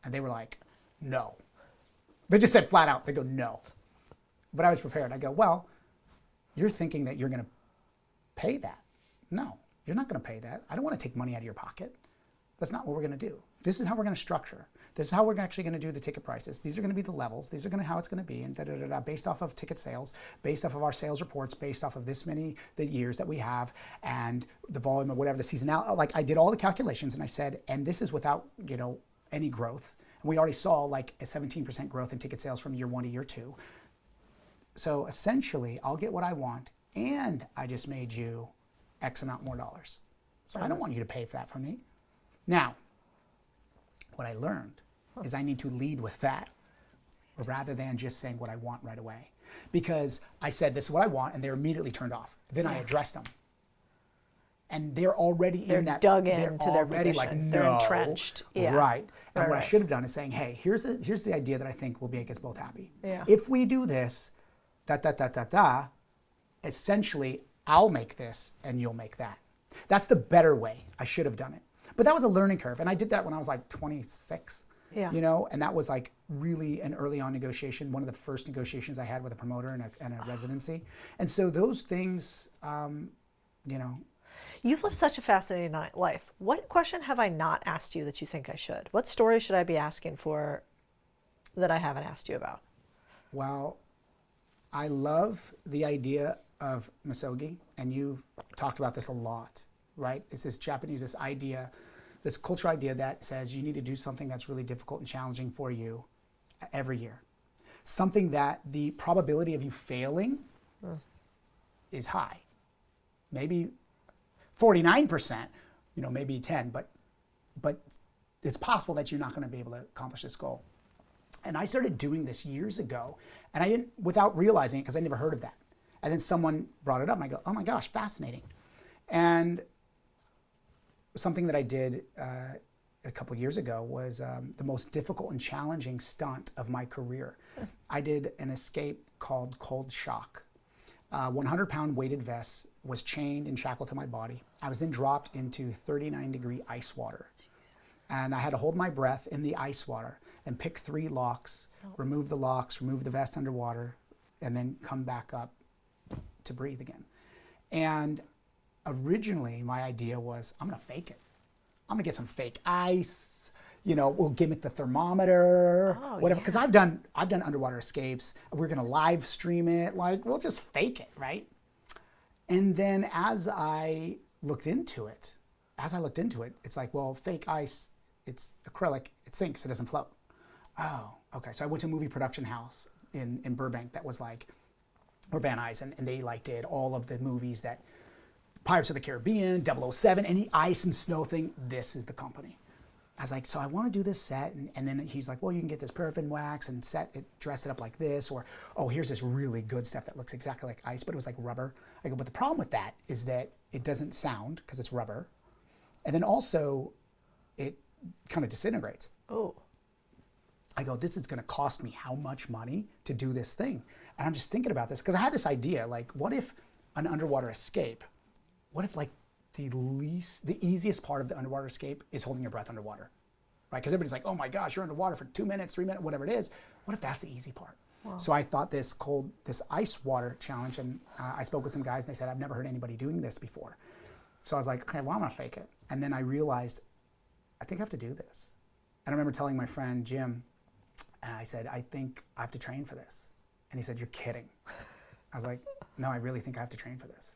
And they were like, no. They just said flat out, they go, no. But I was prepared. I go, well, you're thinking that you're going to pay that. No, you're not going to pay that. I don't want to take money out of your pocket. That's not what we're going to do. This is how we're going to structure. This is how we're actually going to do the ticket prices. These are going to be the levels. These are going to how it's going to be, and based off of ticket sales, based off of our sales reports, based off of this many the years that we have, and the volume of whatever the seasonality. Like I did all the calculations, and I said, and this is without any growth. And we already saw like a 17% growth in ticket sales from year 1 to year 2. So essentially, I'll get what I want, and I just made you X amount more dollars. So I don't want you to pay for that from me. Now, what I learned is I need to lead with that rather than just saying what I want right away. Because I said, this is what I want, and they're immediately turned off. Then I addressed them. And they're already in that. They're dug into their position. Like, no. They're entrenched. Yeah. Right. And right, what I should have done is saying, hey, here's the idea that I think will make us both happy. Yeah. If we do this, essentially, I'll make this and you'll make that. That's the better way. I should have done it. But that was a learning curve. And I did that when I was like 26. Yeah. And that was like really an early on negotiation, one of the first negotiations I had with a promoter and a residency. And so those things, You've lived such a fascinating life. What question have I not asked you that you think I should? What story should I be asking for that I haven't asked you about? Well, I love the idea of misogi, and you've talked about this a lot, right? It's this Japanese, this cultural idea that says you need to do something that's really difficult and challenging for you every year. Something that the probability of you failing is high. Maybe 49%, maybe 10, but it's possible that you're not going to be able to accomplish this goal. And I started doing this years ago, and I didn't, without realizing it, because I never heard of that. And then someone brought it up, and I go, oh my gosh, fascinating. And something that I did a couple years ago was the most difficult and challenging stunt of my career. I did an escape called Cold Shock. 100-pound weighted vest was chained and shackled to my body. I was then dropped into 39-degree ice water. And I had to hold my breath in the ice water and pick 3 locks, remove the locks, remove the vest underwater, and then come back up to breathe again. And originally my idea was, I'm gonna fake it. I'm gonna get some fake ice, we'll gimmick the thermometer, whatever. Because I've done underwater escapes. We're gonna live stream it, we'll just fake it, right? And then as I looked into it, it's like, well, fake ice, it's acrylic, it sinks, it doesn't float. Oh, okay. So I went to a movie production house in Burbank that was like, or Van Nuys, and they did all of the movies that Pirates of the Caribbean, 007, any ice and snow thing, this is the company. I was like, so I want to do this set, and then he's like, well, you can get this paraffin wax and dress it up like this, or, oh, here's this really good stuff that looks exactly like ice, but it was like rubber. I go, but the problem with that is that it doesn't sound because it's rubber, and then also it kind of disintegrates. Oh. I go, this is going to cost me how much money to do this thing? And I'm just thinking about this because I had this idea, like, what if an underwater escape, what if like the easiest part of the underwater escape is holding your breath underwater, right? Because everybody's like, oh my gosh, you're underwater for 2 minutes, 3 minutes, whatever it is. What if that's the easy part? Wow. So I thought this ice water challenge, and I spoke with some guys and they said, I've never heard anybody doing this before. So I was like, okay, well, I'm gonna fake it. And then I realized, I think I have to do this. And I remember telling my friend, Jim, I said, I think I have to train for this. And he said, you're kidding. I was like, no, I really think I have to train for this.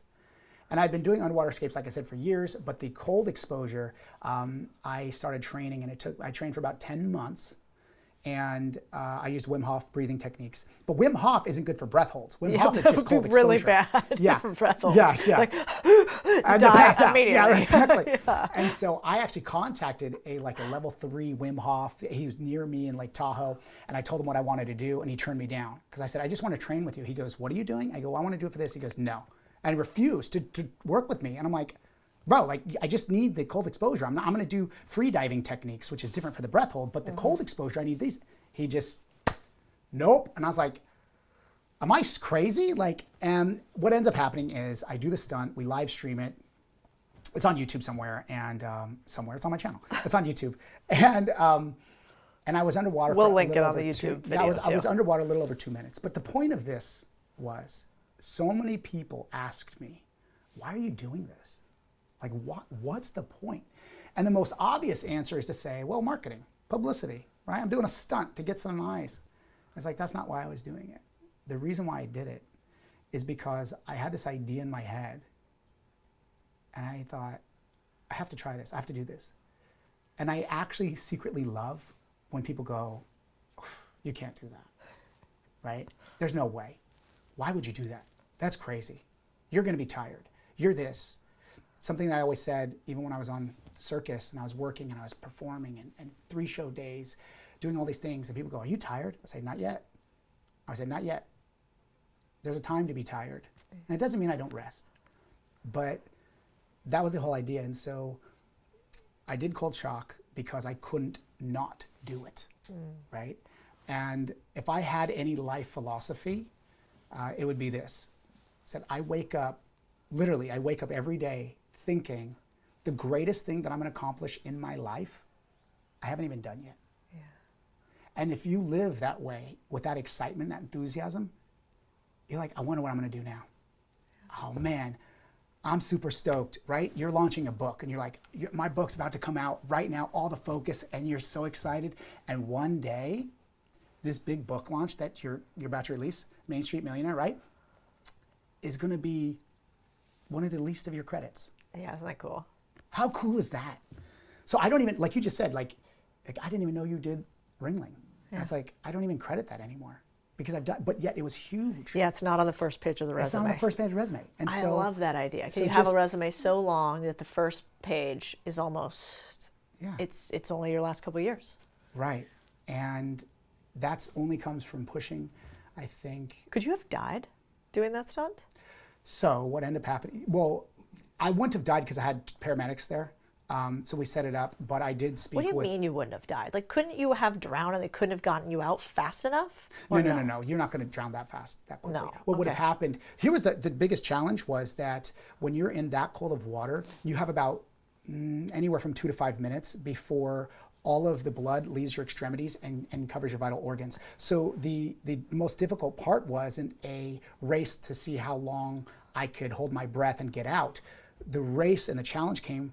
And I'd been doing underwater escapes, like I said, for years, but the cold exposure, I started training, and I trained for about 10 months. And I used Wim Hof breathing techniques. But Wim Hof isn't good for breath holds. Wim Hof is just cold exposure. Really bad for breath holds. Yeah. Like, and die immediately. Yeah, exactly. Yeah. And so I actually contacted a level 3 Wim Hof. He was near me in Lake Tahoe, and I told him what I wanted to do, and he turned me down. Because I said, I just want to train with you. He goes, what are you doing? I go, I want to do it for this. He goes, no. And he refused to work with me. And I'm like, bro, like, I just need the cold exposure. I'm going to do free diving techniques, which is different for the breath hold, but the cold exposure, I need these. He just, nope. And I was like, am I crazy? Like, and what ends up happening is I do the stunt, we live stream it. It's on YouTube somewhere, and it's on my channel. It's on YouTube. And I was underwater we'll for link it on the two, YouTube video. Yeah, I was underwater a little over 2 minutes. But the point of this was, so many people asked me, why are you doing this? Like, what's the point? And the most obvious answer is to say, well, marketing, publicity, right? I'm doing a stunt to get some eyes. It's like, that's not why I was doing it. The reason why I did it is because I had this idea in my head, and I thought, I have to try this. I have to do this. And I actually secretly love when people go, you can't do that, right? There's no way. Why would you do that? That's crazy. You're going to be tired. You're this. Something that I always said, even when I was on circus and I was working and I was performing and 3 show days, doing all these things, and people go, are you tired? I say, not yet. I say, not yet. There's a time to be tired. And it doesn't mean I don't rest. But that was the whole idea. And so I did cold shock because I couldn't not do it, right? And if I had any life philosophy, it would be this. I said, I wake up every day thinking the greatest thing that I'm going to accomplish in my life, I haven't even done yet. Yeah. And if you live that way, with that excitement, that enthusiasm, you're like, I wonder what I'm going to do now. Yeah. Oh man, I'm super stoked, right? You're launching a book and you're like, my book's about to come out right now, all the focus, and you're so excited. And one day, this big book launch that you're about to release, Main Street Millionaire, right, is going to be one of the least of your credits. Yeah, isn't that cool? How cool is that? So I don't even, like you just said, like I didn't even know you did Ringling. Yeah. It's like, I don't even credit that anymore because I've done, but yet it was huge. Yeah, it's not on the first page of the resume. It's not on the first page of the resume. And I so, love that idea. So you have a resume so long that the first page is almost, it's only your last couple of years. Right. And that's only comes from pushing, I think. Could you have died doing that stunt? So what ended up happening, well, I wouldn't have died because I had paramedics there. So we set it up, but I did speak with... What do you mean you wouldn't have died? Like, couldn't you have drowned and they couldn't have gotten you out fast enough? No. You're not going to drown that fast, that quickly. No. What would have happened, here was the biggest challenge was that when you're in that cold of water, you have about anywhere from 2 to 5 minutes before all of the blood leaves your extremities and covers your vital organs. So the most difficult part wasn't a race to see how long I could hold my breath and get out. The race and the challenge came,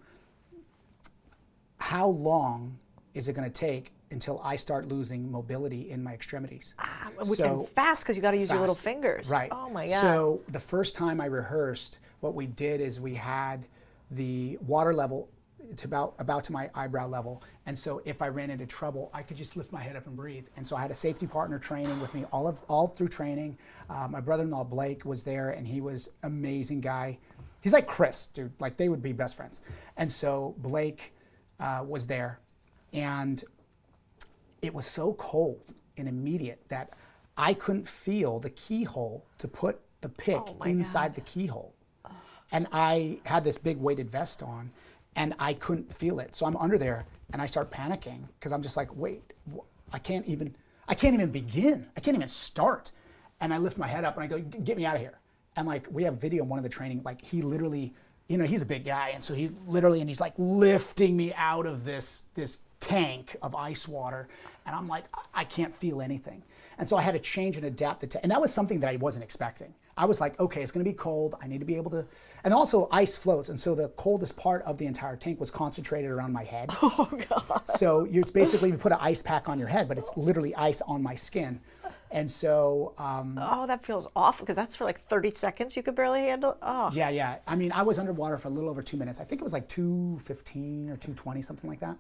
how long is it going to take until I start losing mobility in my extremities? Which is fast because you got to use your little fingers. Right. Oh my God. So the first time I rehearsed, what we did is we had the water level to about to my eyebrow level, and so if I ran into trouble, I could just lift my head up and breathe. And so I had a safety partner training with me all through training. My brother-in-law Blake was there, and he was an amazing guy. He's like Chris, dude. Like they would be best friends. And so Blake was there, and it was so cold and immediate that I couldn't feel the keyhole to put the pick inside the keyhole. And I had this big weighted vest on, and I couldn't feel it. So I'm under there, and I start panicking because I'm just like, wait, I can't even begin. I can't even start. And I lift my head up and I go, get me out of here. And like, we have video in one of the training, like he literally, you know, he's a big guy. And so he's like lifting me out of this tank of ice water. And I'm like, I can't feel anything. And so I had to change and adapt the tank. And that was something that I wasn't expecting. I was like, okay, it's gonna be cold. I need to be able to, and also ice floats. And so the coldest part of the entire tank was concentrated around my head. Oh God. So it's basically, you put an ice pack on your head, but it's literally ice on my skin. And so, oh, that feels awful, because that's for like 30 seconds you could barely handle. Oh. Yeah. I mean, I was underwater for a little over 2 minutes. I think it was like 2:15 or 2:20, something like that.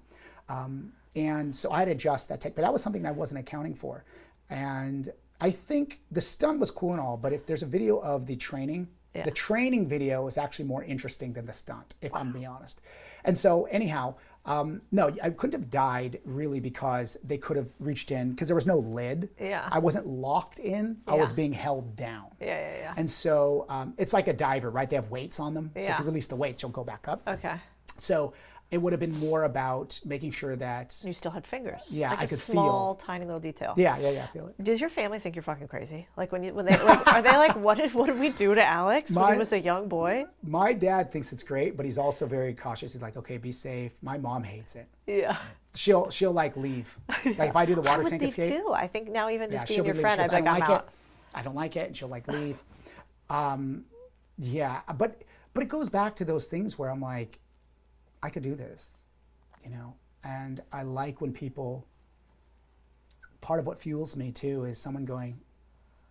And so I had to adjust that tank, but that was something that I wasn't accounting for. And I think the stunt was cool and all, but if there's a video of the training video is actually more interesting than the stunt, if I'm being honest. And so anyhow, no, I couldn't have died really, because they could have reached in, because there was no lid. Yeah. I wasn't locked in, I was being held down. Yeah. And so it's like a diver, right? They have weights on them. So if Yeah. you release the weights, you'll go back up. Okay. So it would have been more about making sure that, You still had fingers. Yeah, like I a could small, tiny little detail. yeah, I feel it. Does your family think you're fucking crazy? Like when they like, are they like, what did we do to Alex when he was a young boy? My dad thinks it's great, but he's also very cautious. He's like, okay, be safe. My mom hates it. Yeah. She'll like leave. Like if I do the water tank escape. too. I think now even just being she'll your leave. friend, She I'd goes, be like, I'm out. I don't like it, and she'll like leave. Yeah, but it goes back to those things where I'm like, I could do this, you know. And I like when people. Part of what fuels me too is someone going,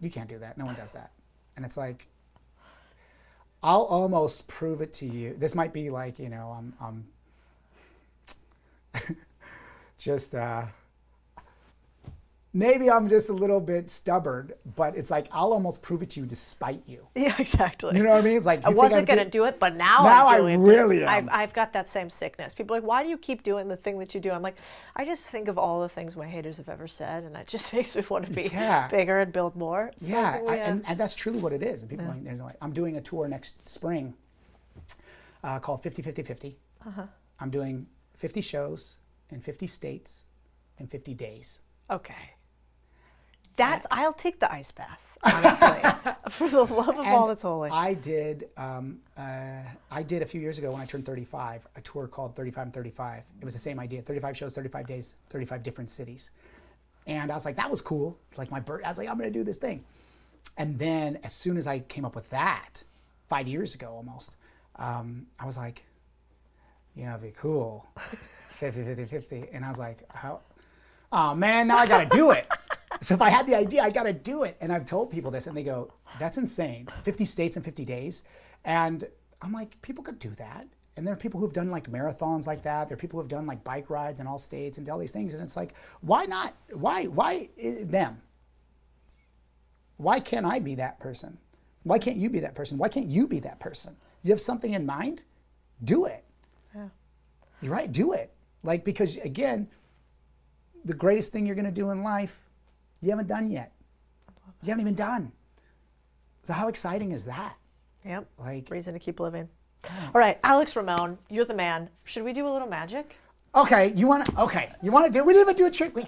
"You can't do that. No one does that," and it's like, I'll almost prove it to you. This might be like, you know, I'm just maybe I'm just a little bit stubborn, but it's like I'll almost prove it to you despite you. Yeah, exactly. You know what I mean? It's like I wasn't going to do it, but now I'm doing I really it. am. I've got that same sickness. People are like, why do you keep doing the thing that you do? I'm like, I just think of all the things my haters have ever said, and it just makes me want to be bigger and build more. So and that's truly what it is. And people are going, there's no way. I'm doing a tour next spring called 50-50-50. I'm doing 50 shows in 50 states in 50 days. Okay. I'll take the ice bath, honestly, for the love of all that's holy. I did a few years ago when I turned 35, a tour called 35 and 35. It was the same idea, 35 shows, 35 days, 35 different cities. And I was like, that was cool. Like my birth, I was like, I'm gonna do this thing. And then as soon as I came up with that, 5 years ago almost, I was like, you know, it'd be cool, 50-50-50. And I was like, how? Oh man, now I gotta do it. So if I had the idea, I got to do it. And I've told people this and they go, that's insane. 50 states in 50 days. And I'm like, people could do that. And there are people who've done like marathons like that. There are people who've done like bike rides in all states and all these things. And it's like, why not? Why them? Why can't I be that person? Why can't you be that person? Why can't you be that person? You have something in mind? Do it. Yeah. You're right, do it. Like, because again, the greatest thing you're going to do in life, you haven't done yet. You haven't even done. So how exciting is that? Yep. Like, reason to keep living. All right, Alex Ramon, you're the man. Should we do a little magic? Okay, you want to do? We didn't even do a trick. We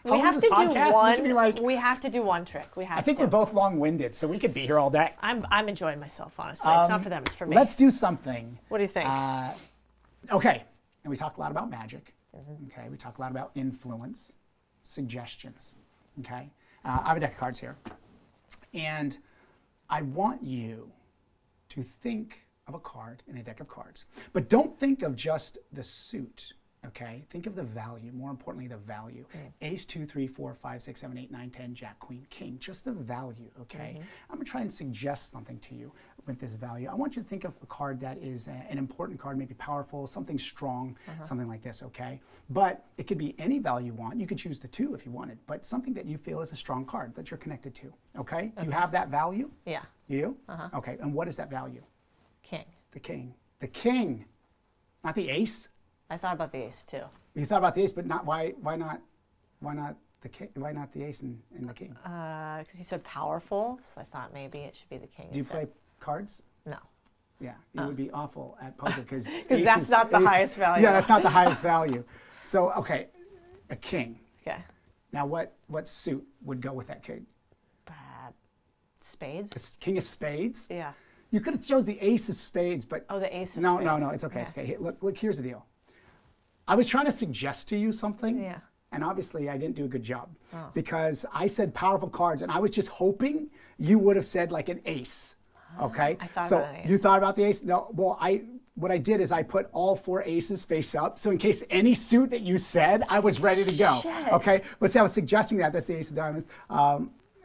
have to do one. Like, we have to do one trick. I think we're both long-winded, so we could be here all day. I'm enjoying myself, honestly. It's not for them, it's for me. Let's do something. What do you think? Okay, and we talk a lot about magic. Okay, we talk a lot about influence, suggestions. Okay, I have a deck of cards here, and I want you to think of a card in a deck of cards, but don't think of just the suit. Okay, think of the value. More importantly, the value. Ace, 2, 3, 4, 5, 6, 7, 8, 9, 10, Jack, Queen, King. Just the value. Okay, I'm gonna try and suggest something to you with this value. I want you to think of a card that is an important card, maybe powerful, something strong, something like this. Okay, but it could be any value you want. You could choose the 2 if you wanted, but something that you feel is a strong card that you're connected to. Okay, do you have that value? Yeah. You do? Okay, and what is that value? King. The king. The king, not the ace. I thought about the ace too. You thought about the ace, but not why not the king? Why not the ace and the king? Because you said powerful, so I thought maybe it should be the king. Do you play cards? No. Yeah, you would be awful at poker because that's not the highest value. Yeah, that's not the highest value. So okay, a king. Okay. Now, what suit would go with that king? Spades? The king of spades? Yeah. You could have chose the ace of spades, but... Oh, the ace of no, spades. No, it's okay, it's okay. Hey, look, here's the deal. I was trying to suggest to you something, Yeah. and obviously I didn't do a good job because I said powerful cards, and I was just hoping you would have said like an ace, okay? I thought so about an ace. You thought about the ace? No, well, what I did is I put all 4 aces face up, so in case any suit that you said, I was ready to go, okay? Let's say I was suggesting that's the ace of diamonds,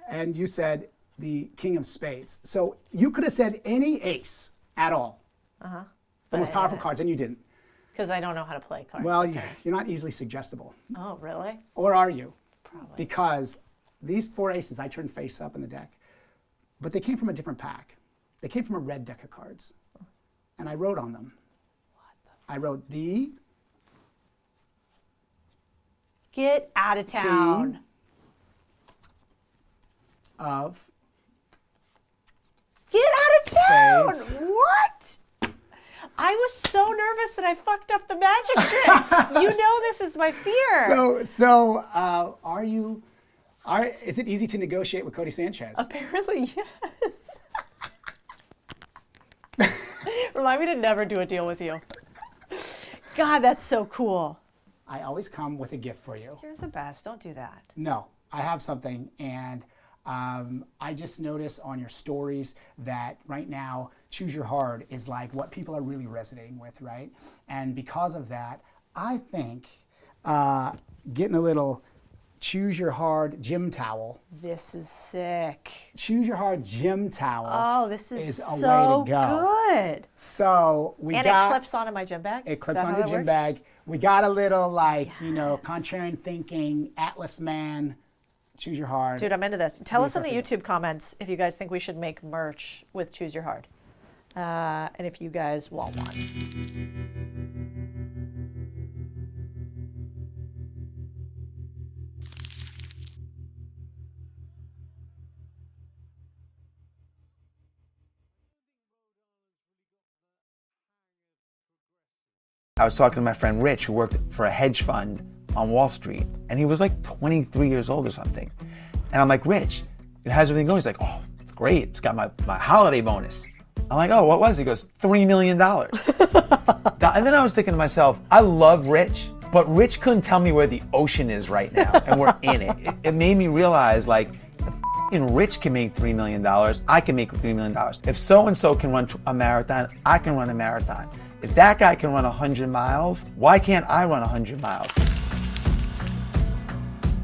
and you said the king of spades. So you could have said any ace at all. The most powerful cards, and you didn't. Because I don't know how to play cards. Well, you're not easily suggestible. Oh, really? Or are you? Probably. Because these 4 aces I turned face up in the deck, but they came from a different pack. They came from a red deck of cards. And I wrote on them. I wrote the... Get out of town. King of... Get out of town! Spades. What? I was so nervous that I fucked up the magic trick. You know this is my fear. So is it easy to negotiate with Codie Sanchez? Apparently, yes. Remind me to never do a deal with you. God, that's so cool. I always come with a gift for you. You're the best. Don't do that. No, I have something, and I just noticed on your stories that right now, Choose Your Hard is like what people are really resonating with, right? And because of that, I think getting a little Choose Your Hard gym towel. This is sick. Choose Your Hard gym towel. Oh, this is a so way to go. good. So it clips onto my gym bag? It clips on your gym bag. We got a little contrarian thinking, Atlas man, Choose Your Hard. Dude, I'm into this. Tell us in the YouTube comments if you guys think we should make merch with Choose Your Hard. And if you guys want one. I was talking to my friend Rich, who worked for a hedge fund on Wall Street, and he was like 23 years old or something. And I'm like, Rich, how's everything going? He's like, oh, it's great. It's got my holiday bonus. I'm like, oh, what was it? He goes, $3 million. And then I was thinking to myself, I love Rich, but Rich couldn't tell me where the ocean is right now, and we're in it. It made me realize, like, if Rich can make $3 million, I can make $3 million. If so-and-so can run a marathon, I can run a marathon. If that guy can run 100 miles, why can't I run 100 miles?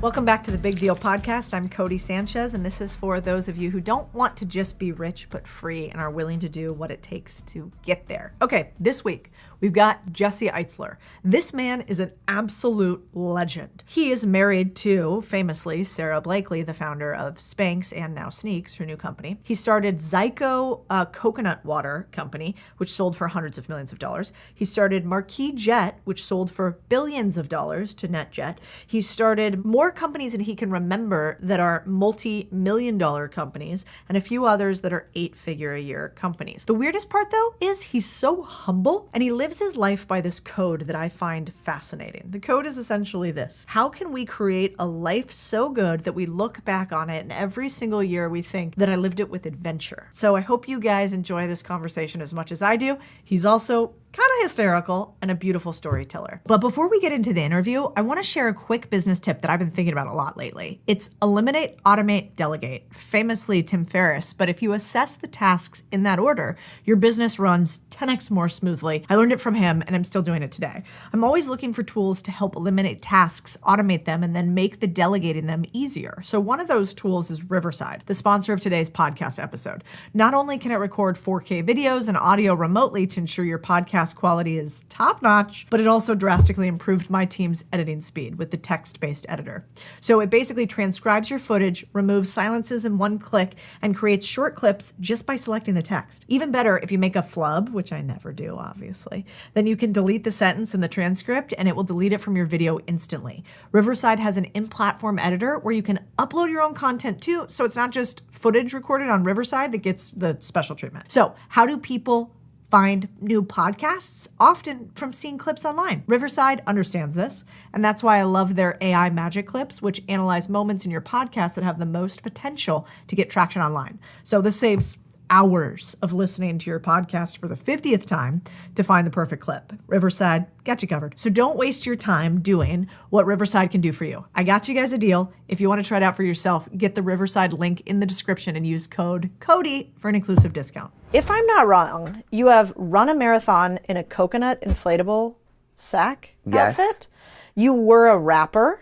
Welcome back to the Big Deal Podcast. I'm Codie Sanchez, and this is for those of you who don't want to just be rich but free and are willing to do what it takes to get there. Okay, this week we've got Jesse Eitzler. This man is an absolute legend. He is married to, famously, Sarah Blakely, the founder of Spanx and now Sneaks, her new company. He started Zyco coconut water company, which sold for hundreds of millions of dollars. He started Marquis Jet, which sold for billions of dollars to NetJet. He started more companies than he can remember that are multi-million-dollar companies, and a few others that are 8-figure-a-year companies. The weirdest part, though, is he's so humble, and he lives his life by this code that I find fascinating. The code is essentially this: how can we create a life so good that we look back on it and every single year we think that I lived it with adventure? So I hope you guys enjoy this conversation as much as I do. He's also kind of hysterical and a beautiful storyteller. But before we get into the interview, I want to share a quick business tip that I've been thinking about a lot lately. It's eliminate, automate, delegate. Famously Tim Ferriss, but if you assess the tasks in that order, your business runs 10x more smoothly. I learned it from him and I'm still doing it today. I'm always looking for tools to help eliminate tasks, automate them, and then make the delegating them easier. So one of those tools is Riverside, the sponsor of today's podcast episode. Not only can it record 4K videos and audio remotely to ensure your podcast quality is top-notch, but it also drastically improved my team's editing speed with the text-based editor. So it basically transcribes your footage, removes silences in one click, and creates short clips just by selecting the text. Even better, if you make a flub, which I never do, obviously, then you can delete the sentence in the transcript and it will delete it from your video instantly. Riverside has an in-platform editor where you can upload your own content too, so it's not just footage recorded on Riverside that gets the special treatment. So how do people find new podcasts, often from seeing clips online. Riverside understands this, and that's why I love their AI magic clips, which analyze moments in your podcast that have the most potential to get traction online. So this saves hours of listening to your podcast for the 50th time to find the perfect clip. Riverside got you covered. So don't waste your time doing what Riverside can do for you. I got you guys a deal. If you want to try it out for yourself, get the Riverside link in the description and use code CODY for an exclusive discount. If I'm not wrong, you have run a marathon in a coconut inflatable sack outfit. You were a rapper,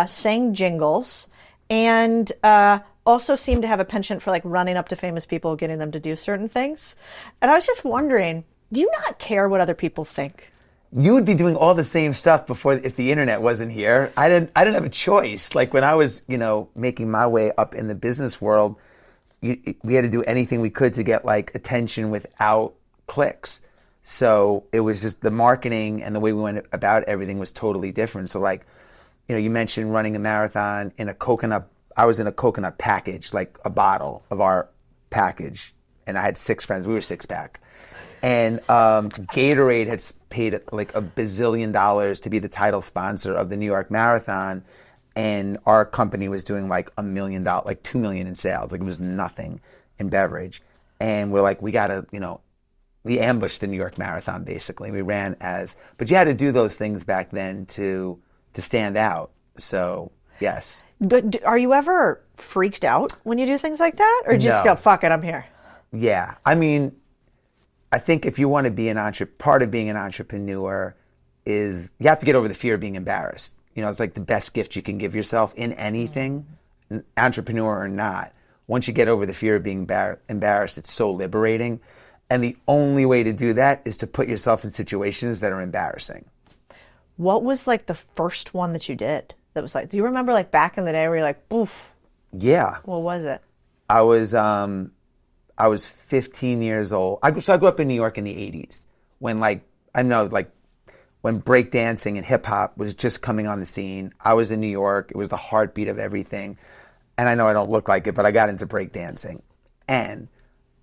sang jingles, and also seemed to have a penchant for like running up to famous people, getting them to do certain things. And I was just wondering, do you not care what other people think? You would be doing all the same stuff before if the internet wasn't here. I didn't have a choice. Like when I was, making my way up in the business world, we had to do anything we could to get like attention without clicks. So it was just the marketing and the way we went about everything was totally different. So like, you mentioned running a marathon in a coconut. I was in a coconut package, like a bottle of our package. And I had 6 friends. We were 6-pack. And Gatorade had paid like $1 bazillion to be the title sponsor of the New York Marathon. And our company was doing like $1 million, like $2 million in sales. Like it was nothing in beverage. And we're like, we gotta, we ambushed the New York Marathon basically. We ran but you had to do those things back then to stand out. So yes. But are you ever freaked out when you do things like that? Or just go, fuck it, I'm here? Yeah. I mean, I think if you want to be part of being an entrepreneur is you have to get over the fear of being embarrassed. It's like the best gift you can give yourself in anything, entrepreneur or not. Once you get over the fear of being embarrassed, it's so liberating. And the only way to do that is to put yourself in situations that are embarrassing. What was like the first one that you did? That was like, do you remember like back in the day where you're like, oof? Yeah. What was it? I was 15 years old. I grew up in New York in the 80s when when breakdancing and hip hop was just coming on the scene. I was in New York. It was the heartbeat of everything. And I know I don't look like it, but I got into breakdancing. And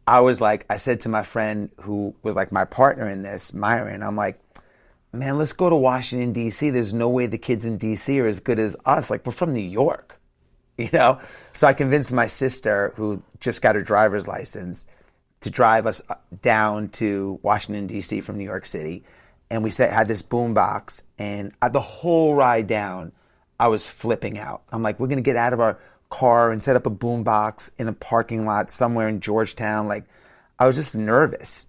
I said to my friend who was like my partner in this, Myron, I'm like, man, let's go to Washington, D.C. There's no way the kids in D.C. are as good as us. Like, we're from New York, So I convinced my sister, who just got her driver's license, to drive us down to Washington, D.C. from New York City. And we had this boom box. And the whole ride down, I was flipping out. I'm like, we're going to get out of our car and set up a boom box in a parking lot somewhere in Georgetown. Like, I was just nervous,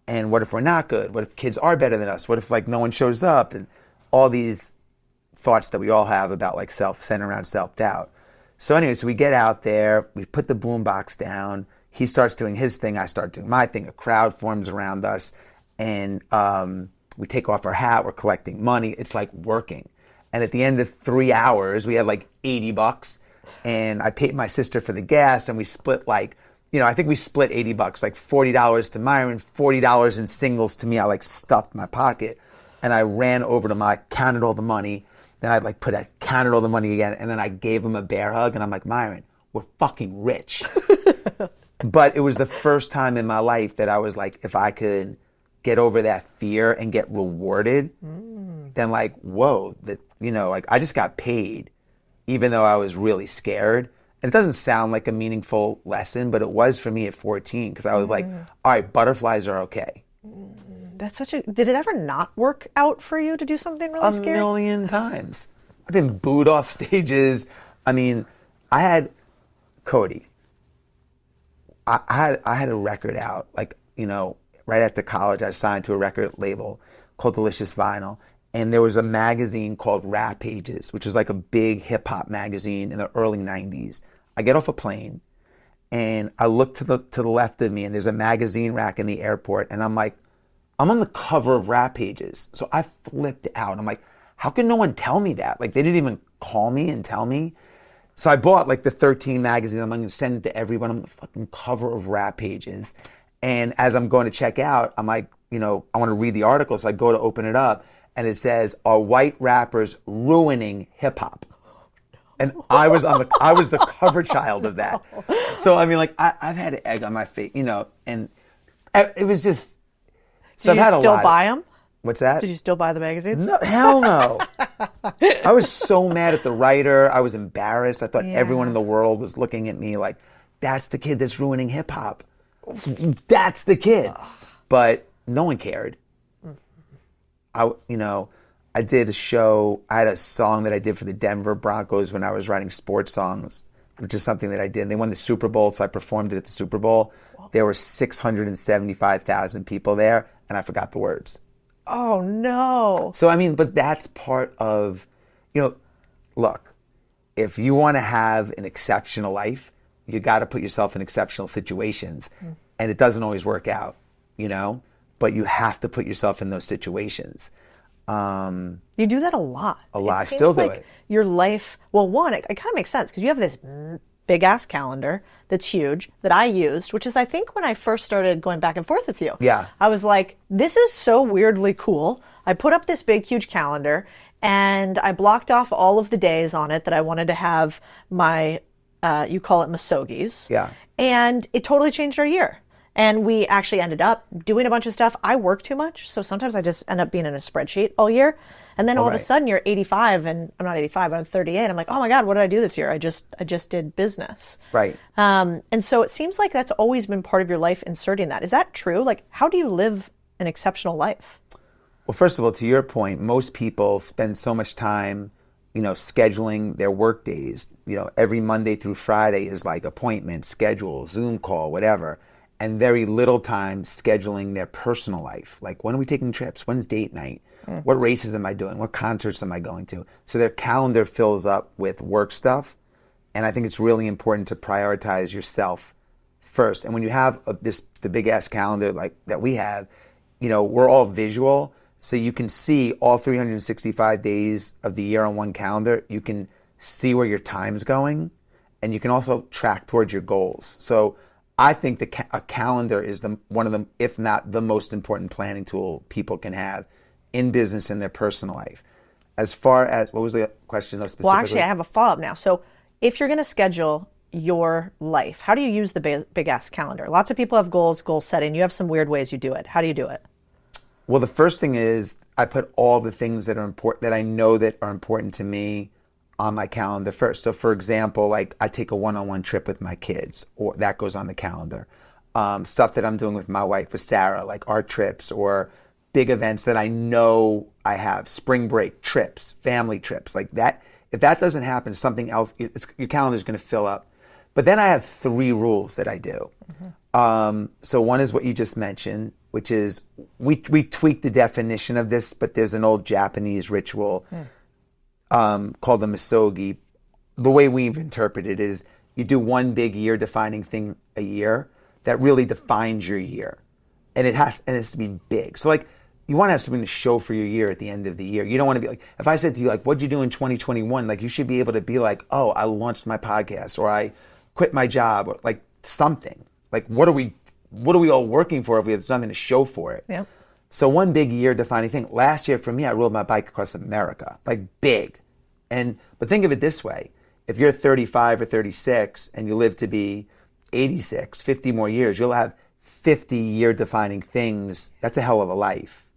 And what if we're not good? What if kids are better than us? What if like no one shows up? And all these thoughts that we all have about like centered around self-doubt. So anyway, so we get out there, we put the boom box down. He starts doing his thing, I start doing my thing. A crowd forms around us, and we take off our hat. We're collecting money. It's like working. And at the end of 3 hours, we had like $80, and I paid my sister for the gas, and we split like. I think we split $80, like $40 to Myron, $40 in singles to me. I like stuffed my pocket, and I ran over to him. I counted all the money. Then I counted all the money again, and then I gave him a bear hug, and I'm like, Myron, we're fucking rich. But it was the first time in my life that I was like, if I could get over that fear and get rewarded, then like, whoa, I just got paid, even though I was really scared. And it doesn't sound like a meaningful lesson, but it was for me at 14, because I was like, all right, butterflies are okay. That's did it ever not work out for you to do something really scary? 1,000,000 times. I've been booed off stages. I mean, I had Codie. I had a record out, right after college. I signed to a record label called Delicious Vinyl. And there was a magazine called Rap Pages, which was like a big hip hop magazine in the early 90s. I get off a plane and I look to the left of me, and there's a magazine rack in the airport, and I'm like, I'm on the cover of Rap Pages. So I flipped out. I'm like, how can no one tell me that? Like, they didn't even call me and tell me. So I bought like the 13 magazine. I'm going to send it to everyone. I'm on the fucking cover of Rap Pages. And as I'm going to check out, I'm like, I want to read the article. So I go to open it up, and it says, "Are white rappers ruining hip hop?" And I was the cover child of that. So I mean, like, I've had egg on my face, and it was just, So Did I've had you a still lot. buy them? What's that? Did you still buy the magazines? No, hell no. I was so mad at the writer. I was embarrassed. I thought everyone in the world was looking at me like, that's the kid that's ruining hip hop. That's the kid. But no one cared. I did a show. I had a song that I did for the Denver Broncos when I was writing sports songs, which is something that I did. And they won the Super Bowl, so I performed it at the Super Bowl. There were 675,000 people there, and I forgot the words. Oh, no. So, I mean, but that's part of, look, if you want to have an exceptional life, you got to put yourself in exceptional situations. And it doesn't always work out, but you have to put yourself in those situations. You do that a lot. A lot. I It still seems do like it. your life, well, one, it kind of makes sense because you have this big ass calendar that's huge that I used, which is I think when I first started going back and forth with you. Yeah. I was like, this is so weirdly cool. I put up this big, huge calendar and I blocked off all of the days on it that I wanted to have my, you call it masogis. Yeah. And it totally changed our year. And we actually ended up doing a bunch of stuff. I work too much, so sometimes I just end up being in a spreadsheet all year. And then all of a sudden you're 85, and I'm not 85, but I'm 38. I'm like, oh my God, what did I do this year? I just did business. Right. And so it seems like that's always been part of your life, inserting that. Is that true? Like, how do you live an exceptional life? Well, first of all, to your point, most people spend so much time, scheduling their work days. Every Monday through Friday is like appointment, schedule, Zoom call, whatever. And very little time scheduling their personal life. Like, when are we taking trips? When's date night? What races am I doing? What concerts am I going to? So their calendar fills up with work stuff. And I think it's really important to prioritize yourself first. And when you have the big ass calendar like that we have, we're all visual. So you can see all 365 days of the year on one calendar. You can see where your time's going. And you can also track towards your goals. So I think a calendar is one of them, if not the most important planning tool people can have in business and their personal life. As far as, what was the question though specifically? Well, actually, I have a follow-up now. So if you're going to schedule your life, how do you use the big ass calendar? Lots of people have goals, goal setting. You have some weird ways you do it. How do you do it? Well, the first thing is I put all the things that are important, that I know that are important to me, on my calendar first. So for example, like I take a one-on-one trip with my kids, or that goes on the calendar. Stuff that I'm doing with my wife, with Sarah, like our trips or big events that I know I have, spring break trips, family trips, like that. If that doesn't happen, something else, your calendar is going to fill up. But then I have 3 rules that I do. So one is what you just mentioned, which is we tweak the definition of this, but there's an old Japanese ritual called the misogi. The way we've interpreted it is you do one big year defining thing a year that really defines your year. And it has to be big. So like, you want to have something to show for your year at the end of the year. You don't want to be like, if I said to you, like, what'd you do in 2021? Like, you should be able to be like, oh, I launched my podcast, or I quit my job, or like something. Like, what are we all working for if we have nothing to show for it? Yeah. So one big year defining thing. Last year for me, I rode my bike across America, like big. But think of it this way. If you're 35 or 36 and you live to be 86, 50 more years, you'll have 50-year defining things. That's a hell of a life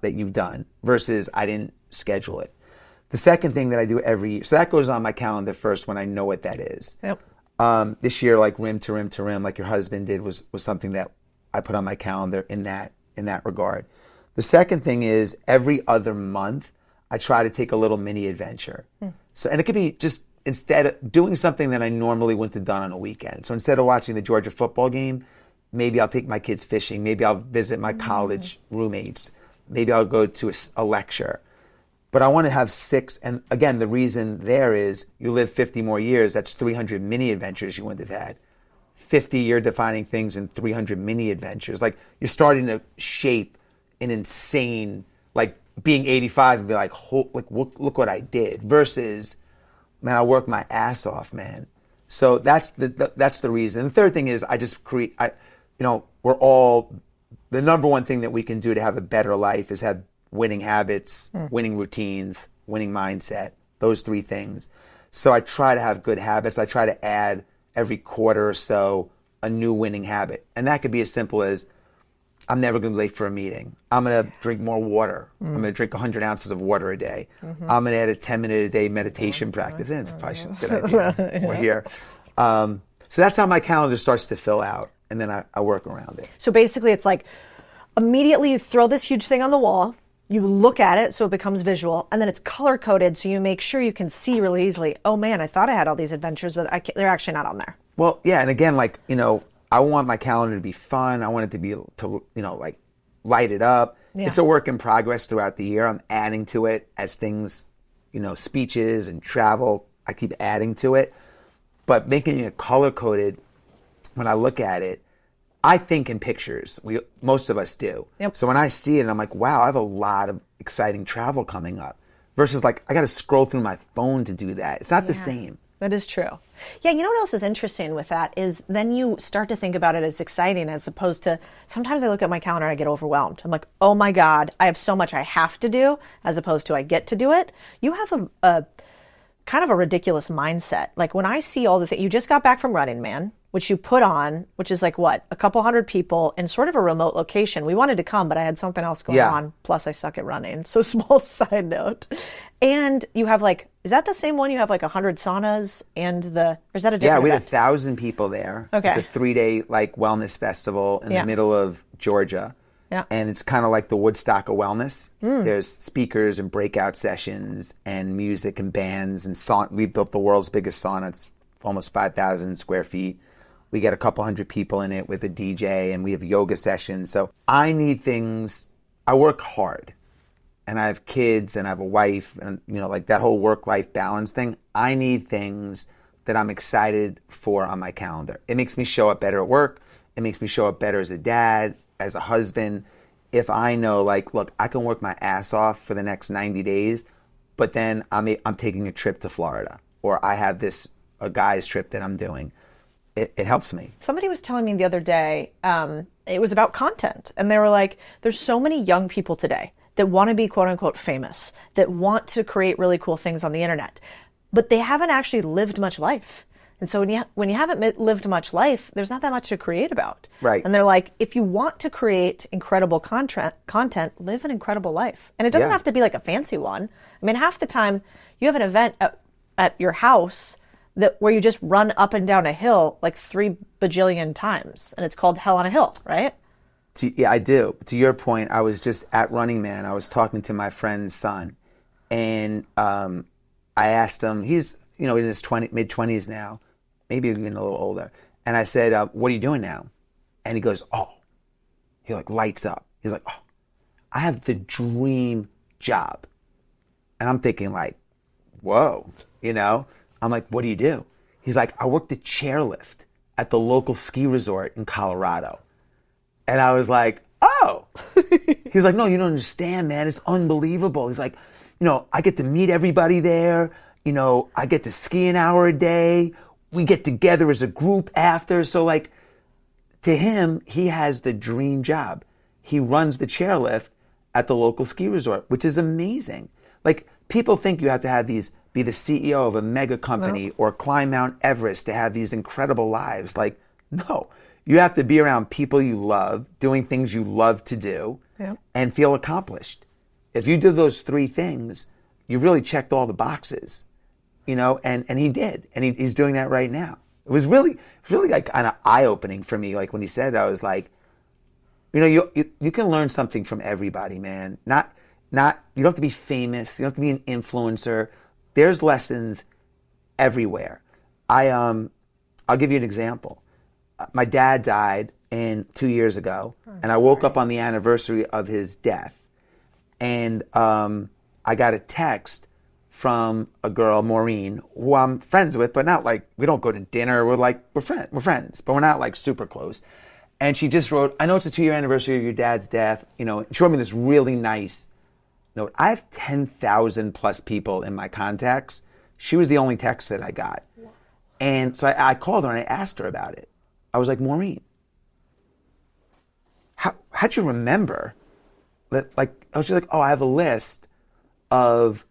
that you've done, versus I didn't schedule it. The second thing that I do every year, so that goes on my calendar first when I know what that is. Yep. This year, like rim to rim to rim, like your husband did, was something that I put on my calendar in that regard. The second thing is every other month, I try to take a little mini adventure. So, and it could be just instead of doing something that I normally wouldn't have done on a weekend. So instead of watching the Georgia football game, maybe I'll take my kids fishing. Maybe I'll visit my college roommates. Maybe I'll go to a lecture. But I want to have 6. And again, the reason there is you live 50 more years. That's 300 mini adventures you wouldn't have had. 50-year defining things and 300 mini adventures. Like, you're starting to shape an insane, like being 85 and be like, look what I did, versus, man, I worked my ass off, man. So that's the reason. The third thing is I just create, we're all, the number one thing that we can do to have a better life is have winning habits, winning routines, winning mindset, those 3 things. So I try to have good habits. I try to add every quarter or so a new winning habit. And that could be as simple as I'm never going to be late for a meeting. I'm going to drink more water. I'm going to drink 100 ounces of water a day. I'm going to add a 10-minute-a-day meditation practice. It's probably a good idea. We're here. So that's how my calendar starts to fill out, and then I work around it. So basically it's like immediately you throw this huge thing on the wall, you look at it so it becomes visual, and then it's color-coded so you make sure you can see really easily, oh man, I thought I had all these adventures, but they're actually not on there. Well, yeah, and again, like, I want my calendar to be fun. I want it to be, like light it up. Yeah. It's a work in progress throughout the year. I'm adding to it as things, speeches and travel, I keep adding to it. But making it color-coded, when I look at it, I think in pictures. Most of us do. Yep. So when I see it, I'm like, wow, I have a lot of exciting travel coming up. Versus like, I got to scroll through my phone to do that. It's not the same. That is true. Yeah, you know what else is interesting with that is then you start to think about it as exciting as opposed to, sometimes I look at my calendar and I get overwhelmed. I'm like, oh my God, I have so much I have to do as opposed to I get to do it. You have a kind of a ridiculous mindset. Like when I see all the things, you just got back from Running Man, which you put on, which is like what, a couple hundred people in sort of a remote location. We wanted to come, but I had something else going on. Plus I suck at running. So small side note. And you have like, is that the same one? You have like 100 saunas and or is that a different Yeah, we had event? 1,000 people there. Okay. It's a 3-day like wellness festival in the middle of Georgia. Yeah. And it's kind of like the Woodstock of wellness. There's speakers and breakout sessions and music and bands and we built the world's biggest sauna. It's almost 5,000 square feet. We get a couple hundred people in it with a DJ and we have yoga sessions. So I need things, I work hard and I have kids and I have a wife and like that whole work-life balance thing. I need things that I'm excited for on my calendar. It makes me show up better at work. It makes me show up better as a dad, as a husband. If I know like, look, I can work my ass off for the next 90 days, but then I'm taking a trip to Florida or I have a guy's trip that I'm doing. It helps me. Somebody was telling me the other day, it was about content. And they were like, there's so many young people today that want to be quote unquote famous, that want to create really cool things on the internet, but they haven't actually lived much life. And so when you haven't lived much life, there's not that much to create about. Right. And they're like, if you want to create incredible content, live an incredible life. And it doesn't have to be like a fancy one. I mean, half the time you have an event at your house where you just run up and down a hill like 3 bajillion times, and it's called Hell on a Hill, right? Yeah, I do. To your point, I was just at Running Man. I was talking to my friend's son, and I asked him. He's in his mid-20s now, maybe even a little older. And I said, "What are you doing now?" And he goes, "Oh," he like lights up. He's like, "Oh, I have the dream job," and I'm thinking like, "Whoa," I'm like, what do you do? He's like, I work the chairlift at the local ski resort in Colorado. And I was like, oh. He's like, no, you don't understand, man. It's unbelievable. He's like, I get to meet everybody there. I get to ski an hour a day. We get together as a group after. So like, to him, he has the dream job. He runs the chairlift at the local ski resort, which is amazing. Like, people think you have to have be the CEO of a mega company or climb Mount Everest to have these incredible lives. Like, no. You have to be around people you love, doing things you love to do, and feel accomplished. If you do those 3 things, you really checked all the boxes, and he did. And he's doing that right now. It was really like kind of eye-opening for me. Like when he said it, I was like, you can learn something from everybody, man. Not you don't have to be famous. You don't have to be an influencer. There's lessons everywhere. I'll give you an example. My dad died 2 years ago, and I woke up on the anniversary of his death, and I got a text from a girl, Maureen, who I'm friends with, but not like, we don't go to dinner. We're friends, but we're not like super close. And she just wrote, I know it's a 2-year anniversary of your dad's death. She wrote me this really nice note. I have 10,000 plus people in my contacts. She was the only text that I got. Wow. And so I called her and I asked her about it. I was like, Maureen, how'd you remember that? She's like, oh, I have a list of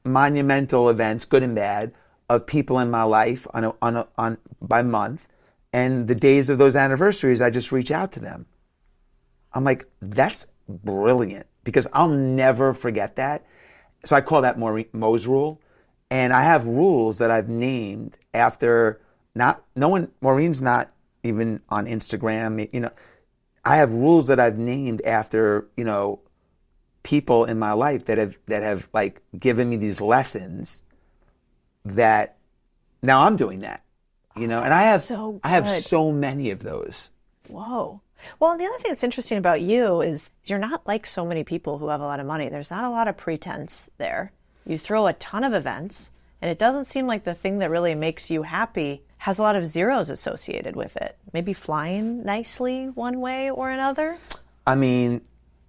monumental events, good and bad, of people in my life by month. And the days of those anniversaries, I just reach out to them. I'm like, that's brilliant, because I'll never forget that. So I call that Mo's rule. And I have rules that I've named after Maureen's not even on Instagram. You know, I have rules that I've named after, you know, people in my life that have like given me these lessons that now I'm doing that, you know, and I have so many of those. Whoa. Well, the other thing that's interesting about you is you're not like so many people who have a lot of money. There's not a lot of pretense there. You throw a ton of events, and it doesn't seem like the thing that really makes you happy has a lot of zeros associated with it. Maybe flying nicely one way or another? I mean,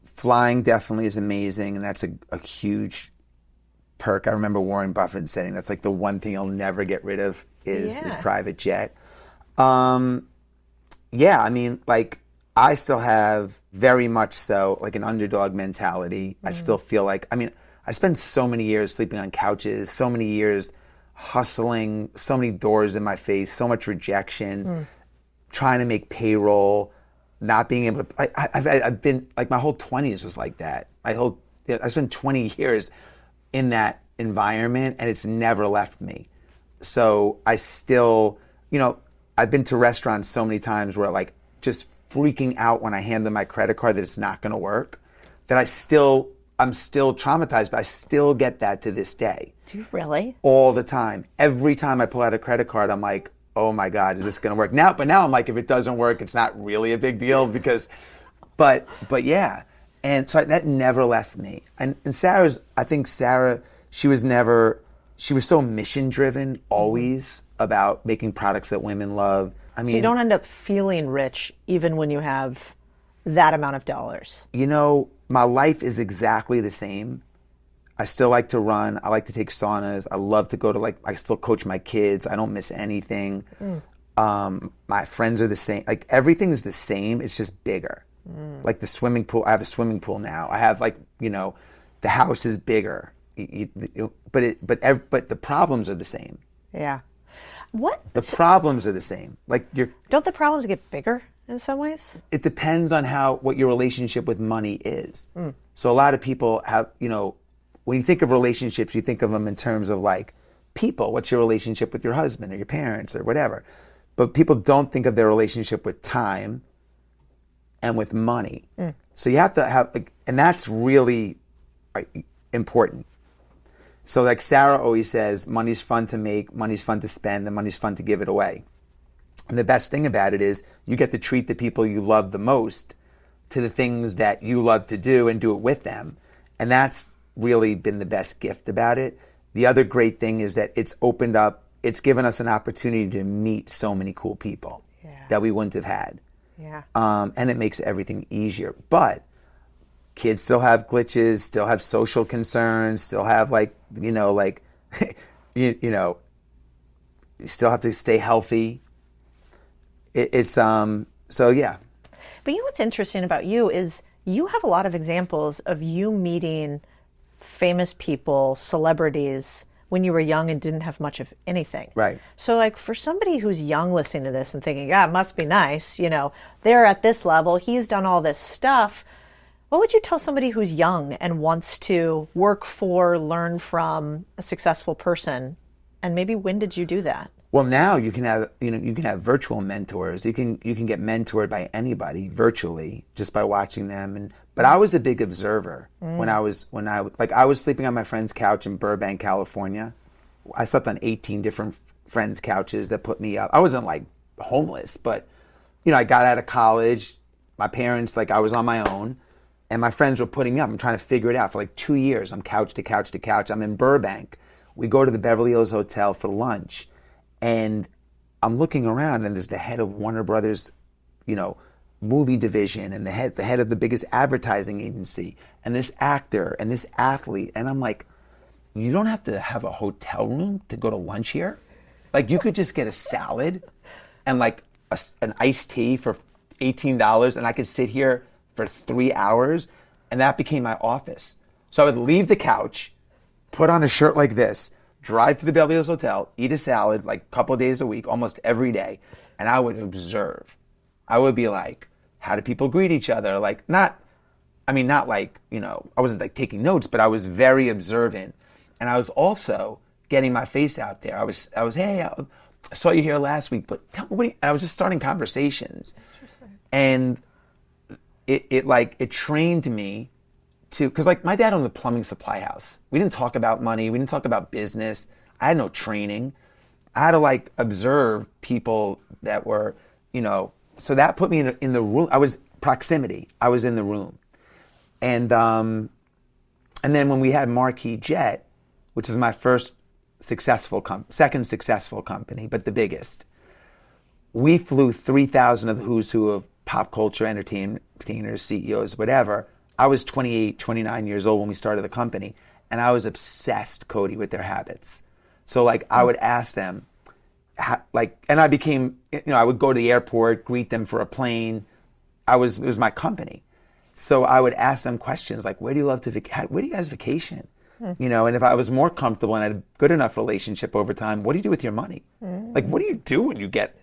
flying definitely is amazing, and that's a huge perk. I remember Warren Buffett saying that's like the one thing he'll never get rid of is his private jet. Yeah, I mean, like, I still have very much so like an underdog mentality. I still feel like, I mean, I spent so many years sleeping on couches, so many years hustling, so many doors in my face, so much rejection, trying to make payroll, not being able to, I've been, like, my whole 20s was like that. I spent 20 years in that environment, and it's never left me. So I still, you know, I've been to restaurants so many times where, like, just freaking out when I hand them my credit card that it's not going to work, that I'm still traumatized, but I still get that to this day. Do you really? All the time. Every time I pull out a credit card, I'm like, oh my God, is this going to work? Now I'm like, if it doesn't work, it's not really a big deal because, but yeah. And so that never left me. And I think Sarah, she was so mission driven always about making products that women love. I mean, so you don't end up feeling rich even when you have that amount of dollars. You know, my life is exactly the same. I still like to run. I like to take saunas. I love to go to, like, I still coach my kids. I don't miss anything. My friends are the same. Like, everything's the same. It's just bigger. Like the swimming pool. I have a swimming pool now. I have, like, you know, the house is bigger. But the problems are the same. Yeah. The problems are the same. Like, don't the problems get bigger in some ways? It depends on what your relationship with money is. So a lot of people have, you know, when you think of relationships, you think of them in terms of, like, people. What's your relationship with your husband or your parents or whatever? But people don't think of their relationship with time and with money. So you have to have, like, and that's really important. So, like, Sarah always says, money's fun to make, money's fun to spend, and money's fun to give it away. And the best thing about it is you get to treat the people you love the most to the things that you love to do and do it with them. And that's really been the best gift about it. The other great thing is that it's given us an opportunity to meet so many cool people that we wouldn't have had. Yeah. And it makes everything easier. But kids still have glitches, still have social concerns, still have, like, you know, like, you know, you still have to stay healthy. So yeah. But you know what's interesting about you is you have a lot of examples of you meeting famous people, celebrities, when you were young and didn't have much of anything. Right. So, like, for somebody who's young listening to this and thinking, yeah, it must be nice, you know, they're at this level, he's done all this stuff. What would you tell somebody who's young and wants to work for, learn from a successful person? And maybe when did you do that? Well, now you can have virtual mentors. You can get mentored by anybody virtually just by watching them. But I was a big observer when I was sleeping on my friend's couch in Burbank, California. I slept on 18 different friends' couches that put me up. I wasn't, like, homeless, but, you know, I got out of college. My parents, like, I was on my own. And my friends were putting me up. I'm trying to figure it out. For like 2 years, I'm couch to couch to couch. I'm in Burbank. We go to the Beverly Hills Hotel for lunch. And I'm looking around, and there's the head of Warner Brothers, you know, movie division, and the head of the biggest advertising agency, and this actor, and this athlete. And I'm like, you don't have to have a hotel room to go to lunch here? Like, you could just get a salad and, like, an iced tea for $18, and I could sit here for 3 hours, and that became my office. So I would leave the couch, put on a shirt like this, drive to the Beverly Hills Hotel, eat a salad like a couple of days a week, almost every day, and I would observe. I would be like, how do people greet each other? Like not like, I wasn't like taking notes, but I was very observant. And I was also getting my face out there. I was, hey, I saw you here last week, but tell me, I was just starting conversations. And it trained me to, because like my dad owned a plumbing supply house. We didn't talk about money. We didn't talk about business. I had no training. I had to like observe people that were, so that put me in the room. I was proximity. I was in the room. And then when we had Marquis Jet, which is my first second successful company, but the biggest, we flew 3,000 of the who's who of pop culture entertainers, CEOs, whatever. I was 28, 29 years old when we started the company, and I was obsessed, Codie, with their habits. So like I would ask them, and I became, I would go to the airport, greet them for a plane. It was my company. So I would ask them questions like, where do you love to where do you guys vacation? And if I was more comfortable and had a good enough relationship over time, what do you do with your money? Like, what do you do when you get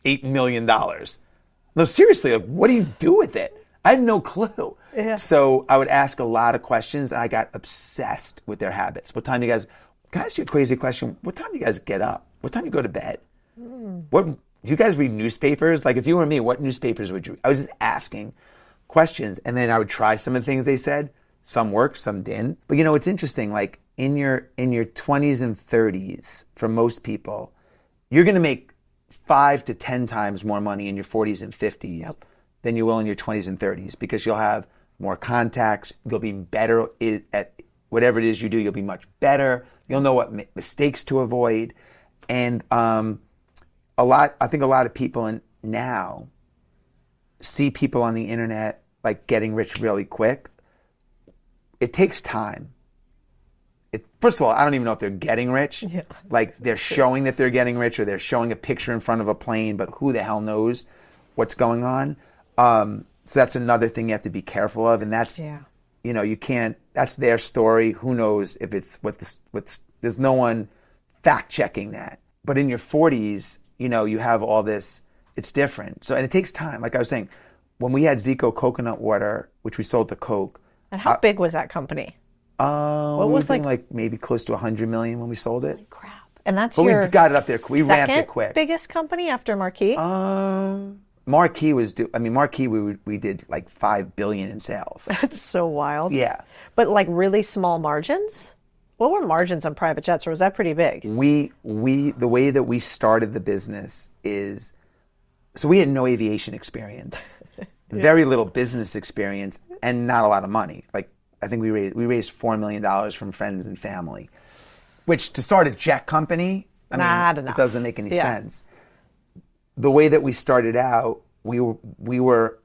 $8 million? No, seriously, like, what do you do with it? I had no clue. Yeah. So I would ask a lot of questions, and I got obsessed with their habits. What time do you guys, can I ask you a crazy question? What time do you guys get up? What time do you go to bed? What, do you guys read newspapers? Like, if you were me, what newspapers would you read? I was just asking questions, and then I would try some of the things they said. Some worked, some didn't. But it's interesting, like in your 20s and 30s, for most people, you're going to make 5 to 10 times more money in your 40s and 50s than you will in your 20s and 30s, because you'll have more contacts, you'll be better at whatever it is you do, you'll be much better, you'll know what mistakes to avoid. And I think a lot of people now see people on the internet like getting rich really quick. It takes time. First of all, I don't even know if they're getting rich. Yeah. Like they're showing that they're getting rich, or they're showing a picture in front of a plane, but who the hell knows what's going on? So that's another thing you have to be careful of. And that's, you can't, that's their story. Who knows if it's there's no one fact checking that. But in your 40s, you have all this, it's different. So, and it takes time. Like I was saying, when we had Zico coconut water, which we sold to Coke. And how big was that company? What was like maybe close to 100 million when we sold it. Holy crap! And that's but your we got it up there. We ramped it quick. Biggest company after Marquis? Marquis we did like 5 billion in sales. That's so wild. Yeah. But like really small margins? What were margins on private jets, or was that pretty big? The way that we started the business is, so we had no aviation experience, very little business experience, and not a lot of money. Like I think we raised $4 million from friends and family, which to start a jet company, not enough. It doesn't make any sense. The way that we started out, we were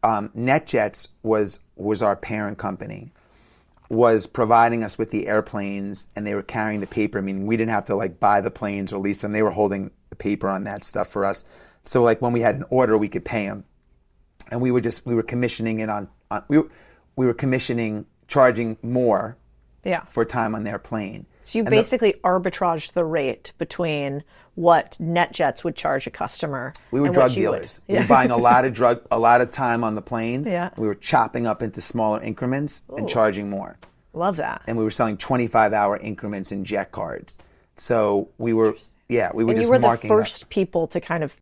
NetJets was our parent company, was providing us with the airplanes, and they were carrying the paper. I mean, we didn't have to like buy the planes or lease them. They were holding the paper on that stuff for us. So like when we had an order, we could pay them, and we were commissioning it we were commissioning, charging more for time on their plane. So you basically arbitraged the rate between what NetJets would charge a customer. We were drug dealers. We were buying a lot of time on the planes. Yeah. We were chopping up into smaller increments and charging more. Love that. And we were selling 25-hour increments in jet cards. So we were, we were just marking. You were the first people to kind of